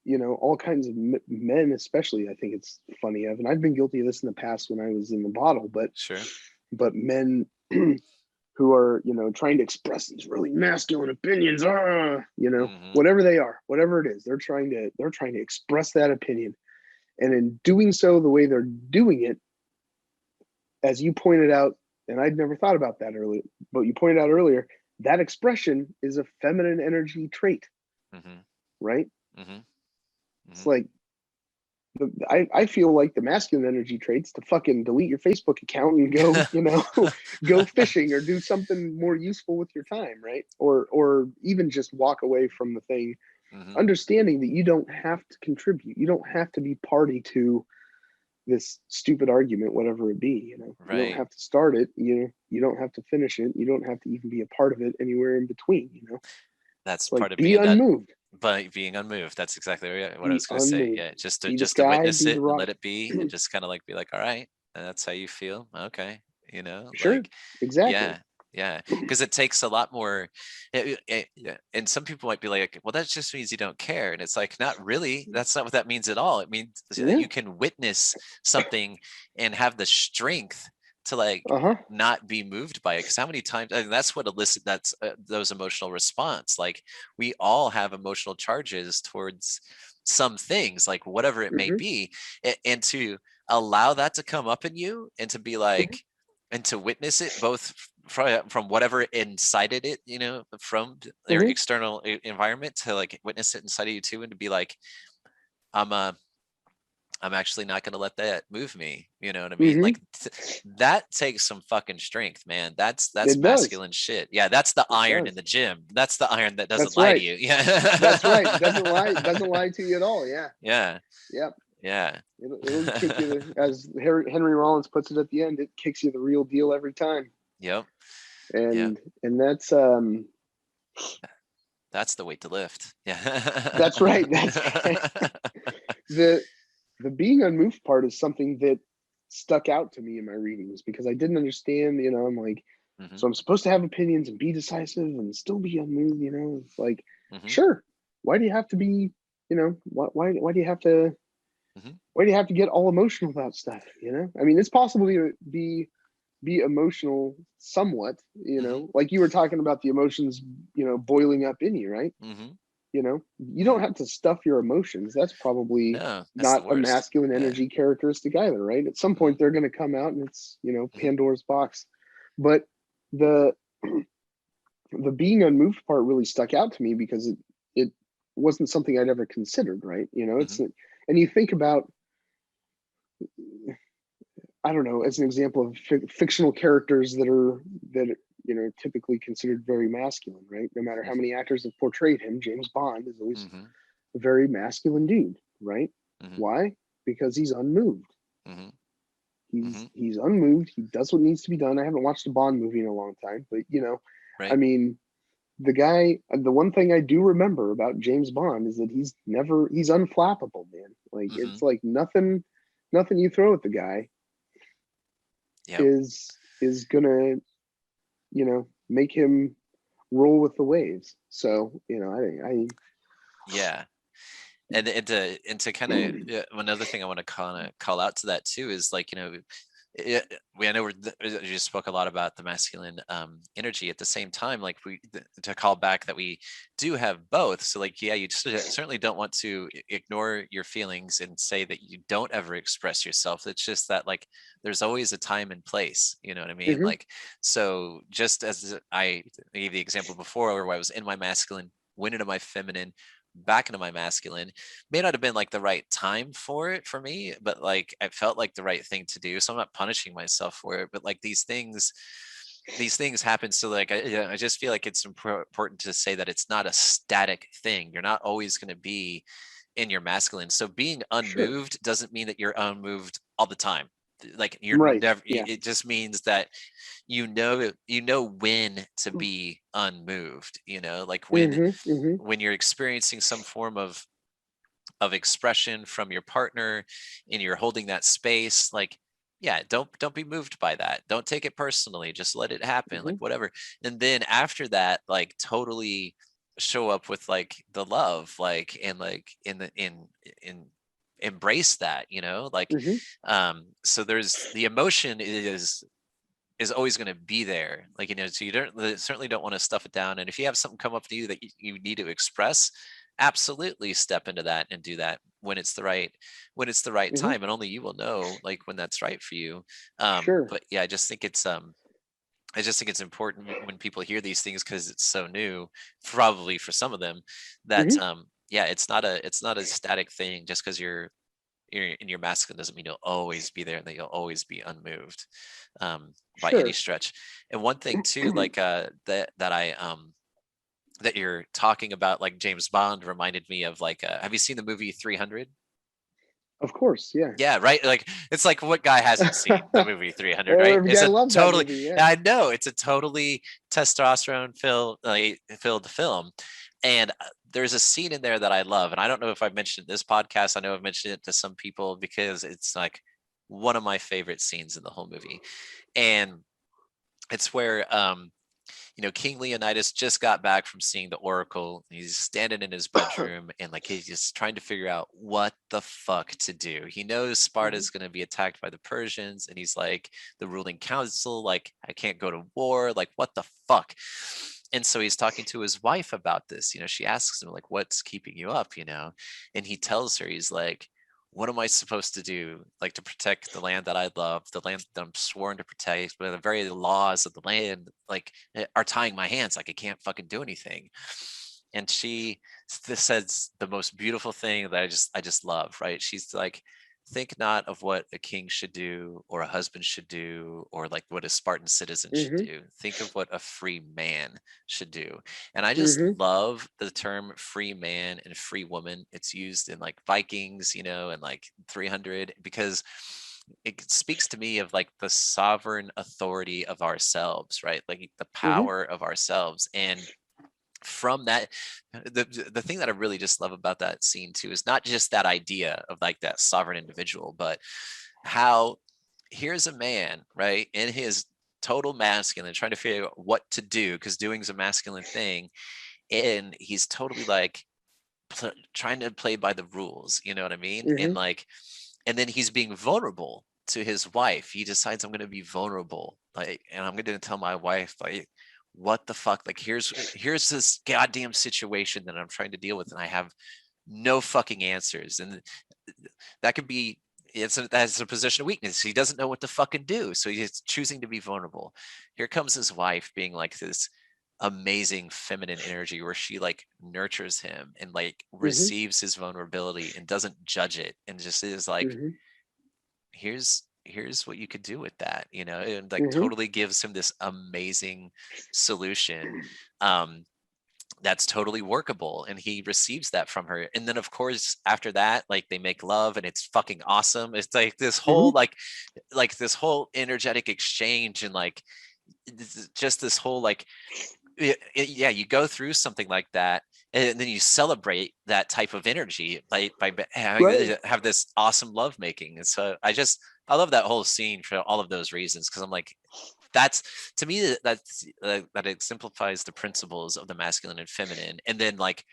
all kinds of men, especially. I think it's funny, Evan. I've been guilty of this in the past when I was in the bottle, but men who are, trying to express these really masculine opinions, whatever they are, whatever it is, they're trying to express that opinion. And in doing so, the way they're doing it, as you pointed out, and I'd never thought about that earlier, but you pointed out earlier, that expression is a feminine energy trait, right? It's like, I feel like the masculine energy traits to fucking delete your Facebook account and go, go fishing or do something more useful with your time, right? Or even just walk away from the thing, understanding that you don't have to contribute. You don't have to be party to this stupid argument, whatever it be. You don't have to start it. You don't have to finish it. You don't have to even be a part of it anywhere in between. That's like, part of being unmoved. But being unmoved, that's exactly what I was going to say. Yeah, just to witness it and let it be, and just kind of be like, all right, that's how you feel. Okay, sure, exactly. Yeah, because it takes a lot more. And some people might be like, well, that just means you don't care, and it's like, not really. That's not what that means at all. It means that you can witness something and have the strength to not be moved by it. Because how many times, and that's what that's those emotional response. Like, we all have emotional charges towards some things, like whatever it may be, and to allow that to come up in you and to be like, and to witness it both from whatever incited it, from their external environment, to witness it inside of you too, and to be like, I'm actually not going to let that move me. You know what I mean? Like that takes some fucking strength, man. That's masculine shit. Yeah. That's the iron in the gym. That's the iron that doesn't lie to you. Yeah. That's right. Doesn't lie to you at all. Yeah. Yeah. Yep. Yeah. It'll kick you, as Henry Rollins puts it at the end, it kicks you the real deal every time. Yep. And that's the weight to lift. Yeah. That's right. That's right. The being unmoved part is something that stuck out to me in my readings, because I didn't understand, I'm like, so I'm supposed to have opinions and be decisive and still be unmoved, it's like, sure. Why do you have to be, why do you have to, why do you have to get all emotional about stuff? I mean, it's possible to be emotional somewhat, like you were talking about the emotions, boiling up in you, right? You don't have to stuff your emotions. That's probably not a masculine energy characteristic either, right? At some point they're going to come out, and it's, Pandora's box. But the the being unmoved part really stuck out to me because it wasn't something I'd ever considered, right? You know, it's Mm-hmm. and you think about, I don't know, as an example of fictional characters that you know typically considered very masculine, right? No matter how many actors have portrayed him, James Bond is always Mm-hmm. a very masculine dude, right? Mm-hmm. Why? Because he's unmoved. Mm-hmm. He's unmoved. He does what needs to be done. I haven't watched a Bond movie in a long time, but you know, I Right. mean, the guy. The one thing I do remember about James Bond is that he's unflappable, man. Like Mm-hmm. it's like nothing you throw at the guy Yep. is gonna, you know, make him roll with the waves. So you know, Yeah. And to kind of another thing I want to kind of call out to that too is like, you know, I know you just spoke a lot about the masculine energy. At the same time, like to call back that we do have both. So like, yeah, you certainly don't want to ignore your feelings and say that you don't ever express yourself. It's just that like there's always a time and place. You know what I mean? mm-hmm, Like, so just as I gave the example before, where I was in my masculine, went into my feminine, back into my masculine, may not have been like the right time for it for me, but like I felt like the right thing to do. So I'm not punishing myself for it, but like these things happen. So like I just feel like it's important to say that it's not a static thing. You're not always going to be in your masculine. So being sure, unmoved doesn't mean that you're unmoved all the time. Like you're right, never, yeah, it just means that you know when to be unmoved, you know, like mm-hmm, mm-hmm, when you're experiencing some form of expression from your partner and you're holding that space, like, yeah, don't be moved by that, don't take it personally, just let it happen, mm-hmm, like whatever. And then after that, like totally show up with like the love, like, and like in embrace that, you know, like, mm-hmm, so there's the emotion is always going to be there, like, you know, so you certainly don't want to stuff it down. And if you have something come up to you that you need to express, absolutely step into that and do that when it's the right mm-hmm, time, and only you will know like when that's right for you. sure, But yeah, I just think it's important when people hear these things, because it's so new, probably for some of them, that mm-hmm, yeah, it's not a static thing. Just because you're in your masculine doesn't mean you'll always be there and that you'll always be unmoved, by any sure. stretch. And one thing too, like that you're talking about, like James Bond, reminded me of like, have you seen the movie 300? Of course, yeah. Yeah, right. Like it's like, what guy hasn't seen the movie 300, right? Every It's guy a loves that totally, movie, yeah. I know it's a totally testosterone filled film. And there's a scene in there that I love. And I don't know if I've mentioned this podcast. I know I've mentioned it to some people because it's like one of my favorite scenes in the whole movie. And it's where King Leonidas just got back from seeing the Oracle. He's standing in his bedroom and like he's just trying to figure out what the fuck to do. He knows Mm-hmm, Sparta's going to be attacked by the Persians, and he's like, the ruling council, like, I can't go to war. Like, what the fuck? And so he's talking to his wife about this. She asks him, like, what's keeping you up? And he tells her, he's like, what am I supposed to do, like, to protect the land that I love, the land that I'm sworn to protect, but the very laws of the land, like, are tying my hands, like I can't fucking do anything. And she says the most beautiful thing that I just love, right? She's like, think not of what a king should do or a husband should do or like what a Spartan citizen should mm-hmm, do. Think of what a free man should do. And I just mm-hmm, love the term free man and free woman. It's used in like Vikings, and like 300, because it speaks to me of like the sovereign authority of ourselves, right? Like the mm-hmm, power of ourselves. And from that, the thing that I really just love about that scene too is not just that idea of like that sovereign individual, but how here's a man, right, in his total masculine, trying to figure out what to do because doing is a masculine thing, and he's totally like trying to play by the rules, you know what I mean? And mm-hmm, like, and then he's being vulnerable to his wife. He decides, I'm going to be vulnerable, like, and I'm going to tell my wife, like, what the fuck, like, here's this goddamn situation that I'm trying to deal with, and I have no fucking answers. And that could be that's a position of weakness. He doesn't know what to fucking do, so he's choosing to be vulnerable. Here comes his wife being like this amazing feminine energy where she like nurtures him and like Hmm. receives his vulnerability and doesn't judge it and just is like, Hmm. here's what you could do with that, and like Hmm. totally gives him this amazing solution. um that's totally workable, and he receives that from her. And then of course after that, like they make love and it's fucking awesome. It's like this whole Hmm. like this whole energetic exchange, and like just this whole like yeah, you go through something like that, and then you celebrate that type of energy by Right. have this awesome love making. And so I love that whole scene for all of those reasons, because I'm like, that's, to me, that exemplifies the principles of the masculine and feminine. And then like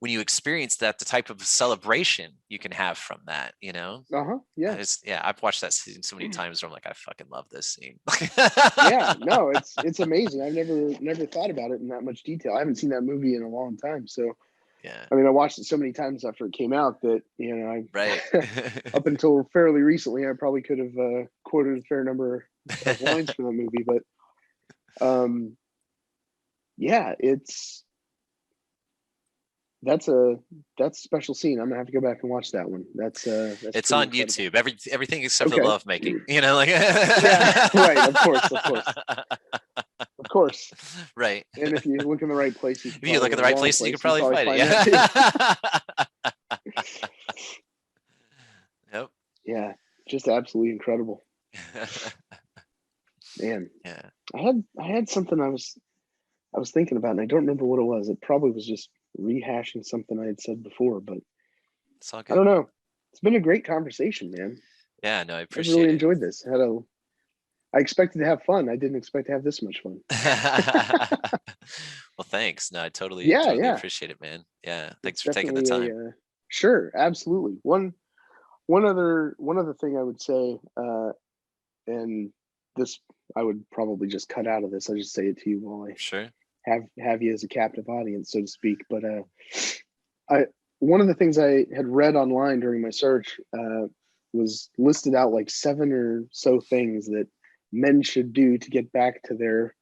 when you experience that, the type of celebration you can have from that, Uh-huh. Yeah. yeah, I've watched that scene so many times where I'm like, I fucking love this scene. Yeah. No, it's amazing. I've never thought about it in that much detail. I haven't seen that movie in a long time. So Yeah, I mean, I watched it so many times after it came out that, right. I up until fairly recently, I probably could have quoted a fair number of lines from that movie. But yeah, that's a special scene. I'm gonna have to go back and watch that one. That's It's pretty on incredible. YouTube. Everything except for the Okay. love making. Like Yeah. Right. Of course. Of course. Of course. right. And if you look in the right place, you can If you look probably, in or the the right wrong place, you can place, you probably probably find it. find that too. Yep. Yeah. Just absolutely incredible. Man, Yeah. I had something I was thinking about, and I don't remember what it was. It probably was just rehashing something I had said before, but It's all I good. don't know. It's been a great conversation, man. Yeah, no, I I've appreciate really it. enjoyed this. I expected to have fun. I didn't expect to have this much fun. Well, thanks. No, I Yeah, totally yeah. appreciate it, man. Yeah. It's Thanks for taking the definitely time. a sure, absolutely. One other thing I would say, and this I would probably just cut out of this. I'll just say it to you while I Sure. have you as a captive audience, so to speak. But I one of the things I had read online during my search was listed out like 7 or so things that men should do to get back to their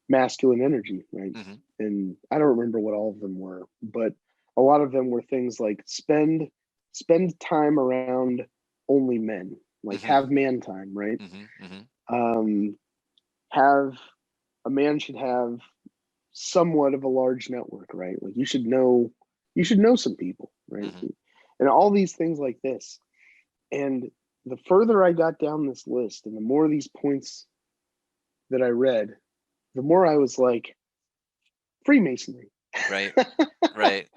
masculine energy, right? Hmm. And I don't remember what all of them were, but a lot of them were things like spend time around only men, like Hmm. have man time, right? Hmm. Hmm. Um, have a man should have somewhat of a large network, right? Like you should know some people, right? Hmm. And all these things like this. And the further I got down this list and the more of these points that I read, the more I was like, Freemasonry. Right. Right.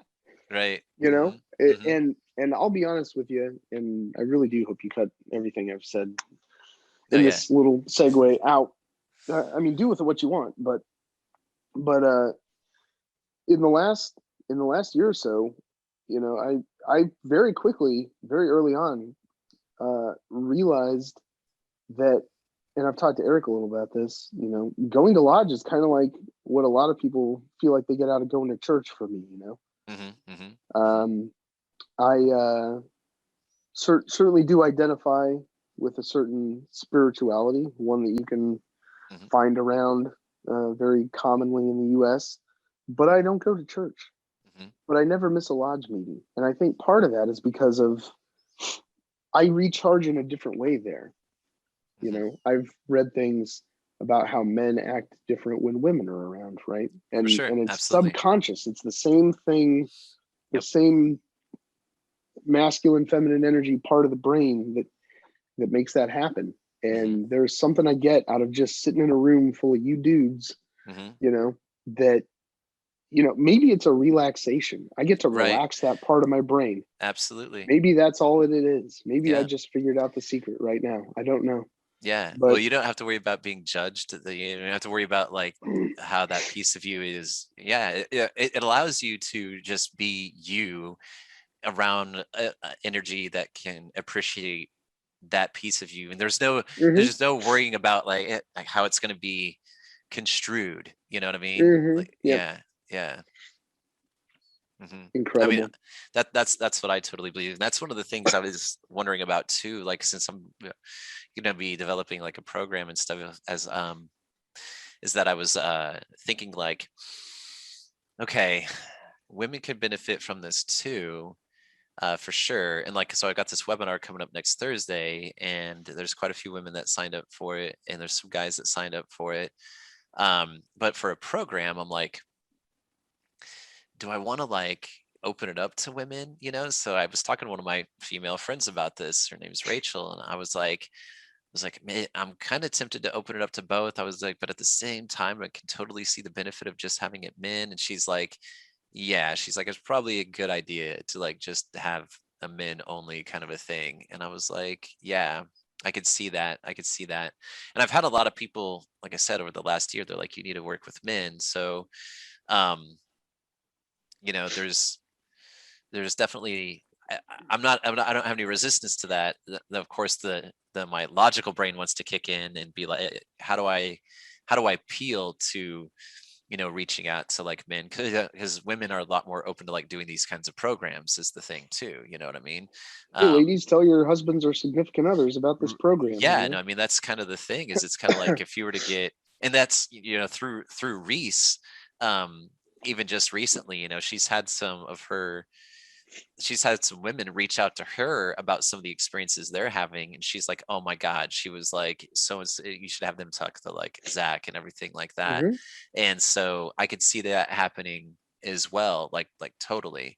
Right. You know? Hmm. Hmm. And I'll be honest with you, and I really do hope you cut everything I've said Oh in yeah. this little segue out. I mean, do with it what you want, but in the last year or so, I very quickly, very early on, realized that, and I've talked to Eric a little about this. Going to lodge is kind of like what a lot of people feel like they get out of going to church for me. Hmm. Hmm. Hmm. Um, I certainly do identify with a certain spirituality, one that you can Hmm. find around very commonly in the U.S. But I don't go to church. Hmm. But I never miss a lodge meeting, and I think part of that is because of I recharge in a different way there. Hmm. I've read things about how men act different when women are around, right? For and sure. and it's Absolutely. subconscious. It's the same thing, the Yep. same masculine feminine energy part of the brain that makes that happen. Hmm. And there's something I get out of just sitting in a room full of you dudes, Hmm. that maybe it's a relaxation. I get to Right. relax that part of my brain. Absolutely. Maybe that's all it is. Maybe I Yeah. just figured out the secret right now. I don't know. Yeah. Well, But you don't have to worry about being judged. You don't have to worry about like how that piece of you is. Yeah. It allows you to just be you around energy that can appreciate that piece of you. And there's hmm just no worrying about like how it's going to be construed. You know what I mean? Like, yep. yeah. Yeah. I mean, incredible. that's what I totally believe. And that's one of the things I was wondering about too. Like, since I'm gonna be developing like a program and stuff, as is that I was thinking like, okay, women could benefit from this too, for sure. And like, so I got this webinar coming up next Thursday, and there's quite a few women that signed up for it, and there's some guys that signed up for it. But for a program, I'm like, do I want to like open it up to women? So I was talking to one of my female friends about this. Her name's Rachel, and I was like, "Man, I'm kind of tempted to open it up to both." I was like, but at the same time, I can totally see the benefit of just having it men. And she's like, yeah, she's like, it's probably a good idea to like just have a men only kind of a thing. And I was like, yeah, I could see that. I could see that. And I've had a lot of people, like I said, over the last year, they're like, you need to work with men. So, um, there's definitely, I don't have any resistance to that. Of course, my logical brain wants to kick in and be like, how do I appeal to reaching out to like men, because women are a lot more open to like doing these kinds of programs is the thing too, you know what I mean? Hey, ladies, tell your husbands or significant others about this program. Yeah, no, I mean, that's kind of the thing, is it's kind of like, if you were to get, and that's through Reese, even just recently, she's had some women reach out to her about some of the experiences they're having, and she's like, oh my god, she was like, so you should have them talk to like Zach and everything like that. And so I could see that happening as well, like totally.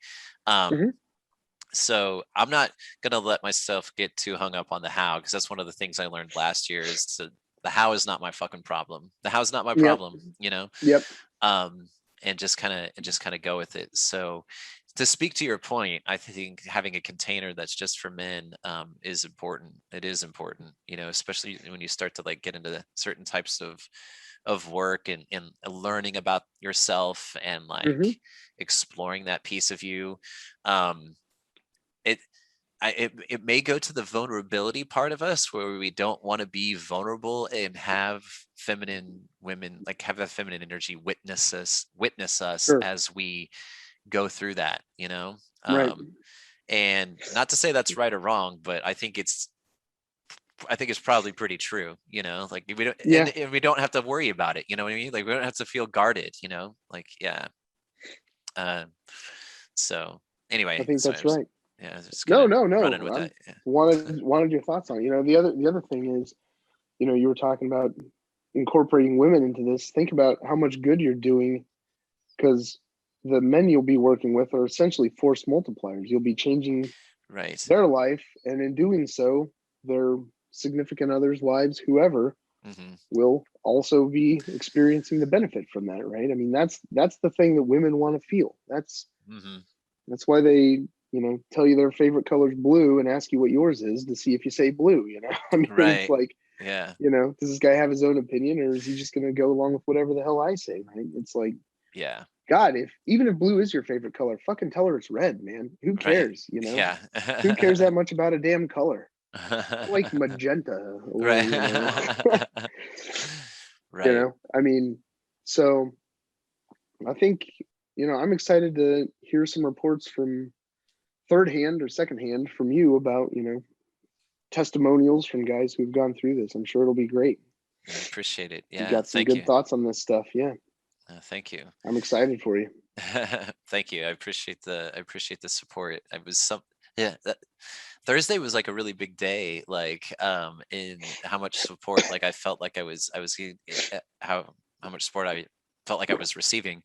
So I'm not gonna let myself get too hung up on the how, because that's one of the things I learned last year, is the how is not my fucking problem. The how's not my problem. Yep. And just kind of go with it. So to speak to your point, I think having a container that's just for men is important. It is important, especially when you start to like get into certain types of work, and learning about yourself, and like exploring that piece of you. It may go to the vulnerability part of us, where we don't want to be vulnerable and have feminine women, like have a feminine energy witness us Sure. as we go through that, Right. And not to say that's right or wrong, but I think it's probably pretty true, like we don't, and we don't have to worry about it, you know what I mean? Like we don't have to feel guarded, like, yeah. So anyway, I think that's right. Yeah, just No. running with that. Yeah. Wanted your thoughts on it. The other thing is, you were talking about incorporating women into this. Think about how much good you're doing, because the men you'll be working with are essentially force multipliers. You'll be changing their life, and in doing so, their significant others, wives, whoever, will also be experiencing the benefit from that, right? I mean, that's the thing that women want to feel. That's why they tell you their favorite color is blue and ask you what yours is to see if you say blue. I mean, it's like, yeah, does this guy have his own opinion, or is he just going to go along with whatever the hell I say, right? It's like, yeah, God, even if blue is your favorite color, fucking tell her it's red, man. Who cares? Yeah. Who cares that much about a damn color? I like magenta, or, right. I mean, so I think, I'm excited to hear some reports from third hand or second hand from you about, testimonials from guys who've gone through this. I'm sure it'll be great. I appreciate it. Yeah. You got some good thoughts on this stuff. Yeah. Thank you. I'm excited for you. Thank you. I appreciate the support. Thursday was like a really big day, like in how much support, like I felt like I was getting, how much support I felt like I was receiving.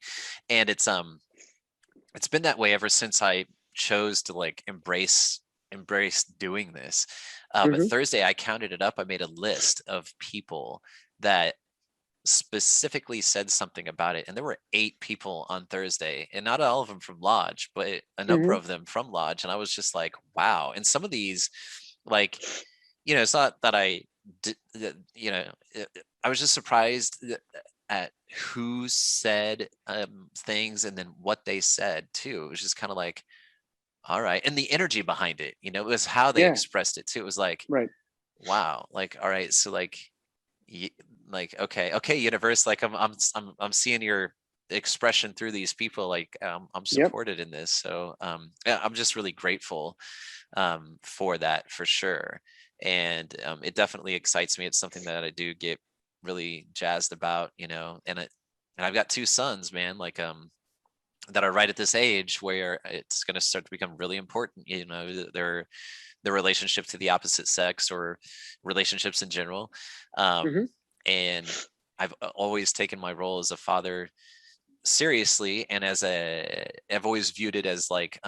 And it's been that way ever since I chose to like embrace doing this. But Thursday I counted it up. I made a list of people that specifically said something about it, and there were 8 people on Thursday, and not all of them from Lodge, but a number of them from Lodge. And I was just like, wow. And some of these, like, it's not that I was just surprised at who said things, and then what they said too. It was just kind of like, all right. And the energy behind it, it was how they expressed it too. It was like, wow, like, all right, so like, like, okay, universe, like I'm seeing your expression through these people, like I'm supported in this. So yeah, I'm just really grateful for that, for sure. And it definitely excites me. It's something that I do get really jazzed about, you know. And I've got two sons, man, like that are right at this age where it's going to start to become really important, you know, their relationship to the opposite sex, or relationships in general. And I've always taken my role as a father seriously, and I've always viewed it as like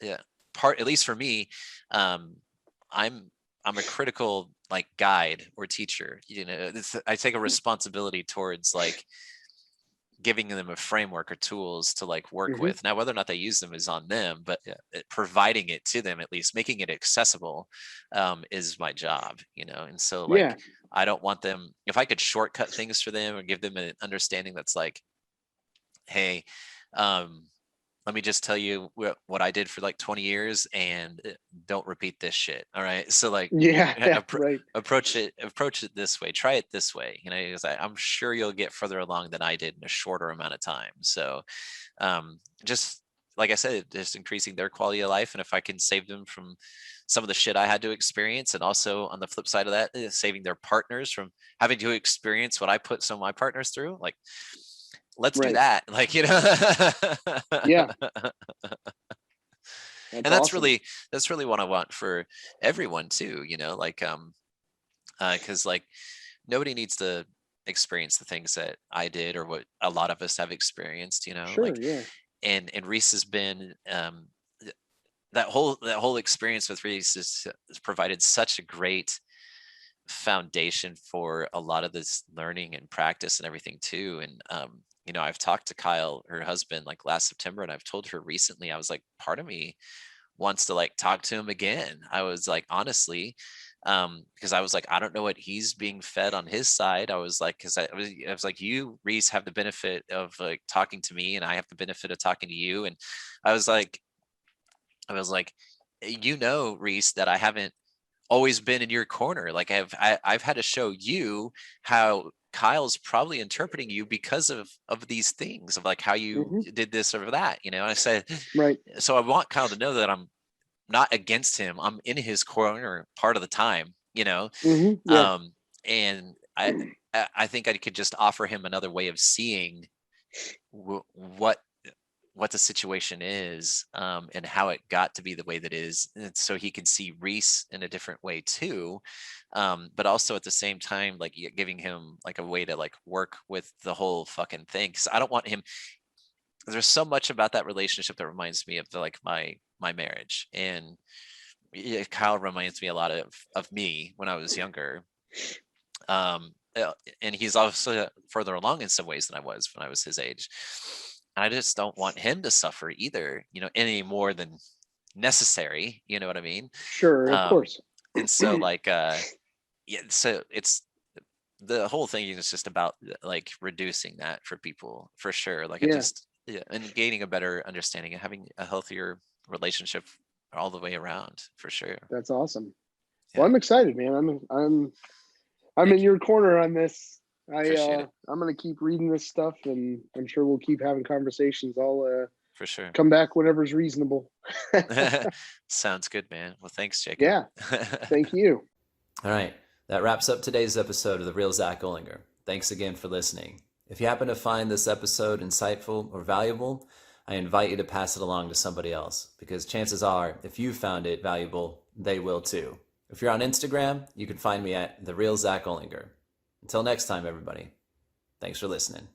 yeah, part, at least for me, um I'm a critical like guide or teacher, you know. I take a responsibility towards like giving them a framework or tools to like work with. Now, whether or not they use them is on them, but providing it to them, at least making it accessible, is my job, you know. And so like, I don't want them, if I could shortcut things for them or give them an understanding that's like, hey, let me just tell you what I did for like 20 years, and don't repeat this shit. All right. So like, right. approach it this way, try it this way, you know, because I'm sure you'll get further along than I did in a shorter amount of time. So just like I said, just increasing their quality of life. And if I can save them from some of the shit I had to experience, and also on the flip side of that, saving their partners from having to experience what I put some of my partners through, like, let's do that. Like, you know. And that's awesome. that's really what I want for everyone too, you know, like because like nobody needs to experience the things that I did or what a lot of us have experienced, you know. Like, and Reese has been that whole experience with Reese has provided such a great foundation for a lot of this learning and practice and everything too. And you know, I've talked to Kyle, her husband, like last September, and I've told her recently, I was like, part of me wants to like talk to him again. I was like, honestly, because I was like, I don't know what he's being fed on his side. I was like, because I was like, you, Reese, have the benefit of like talking to me, and I have the benefit of talking to you. And I was like, you know, Reese, that I haven't always been in your corner. Like I've had to show you how Kyle's probably interpreting you because of these things, of like how you did this or that, you know. And I said, right. So I want Kyle to know that I'm not against him. I'm in his corner part of the time, you know. And I think I could just offer him another way of seeing what the situation is, and how it got to be the way that is, and so he can see Reese in a different way too, but also at the same time like giving him like a way to like work with the whole fucking thing, because I don't want him, there's so much about that relationship that reminds me of like my marriage. And Kyle reminds me a lot of me when I was younger, and he's also further along in some ways than I was when I was his age. I just don't want him to suffer either, you know, any more than necessary. You know what I mean? Sure, of course. And so like, so it's, the whole thing is just about like reducing that for people, for sure. Like and gaining a better understanding and having a healthier relationship all the way around, for sure. That's awesome. Well, I'm excited, man. I'm in your corner on this. I'm gonna keep reading this stuff, and I'm sure we'll keep having conversations. I'll for sure come back whenever's reasonable. Sounds good, man. Well, thanks, Jacob. Yeah, thank you. All right, that wraps up today's episode of The Real Zack Olinger. Thanks again for listening. If you happen to find this episode insightful or valuable, I invite you to pass it along to somebody else, because chances are, if you found it valuable, they will too. If you're on Instagram, you can find me at The Real Zack Olinger. Until next time, everybody, thanks for listening.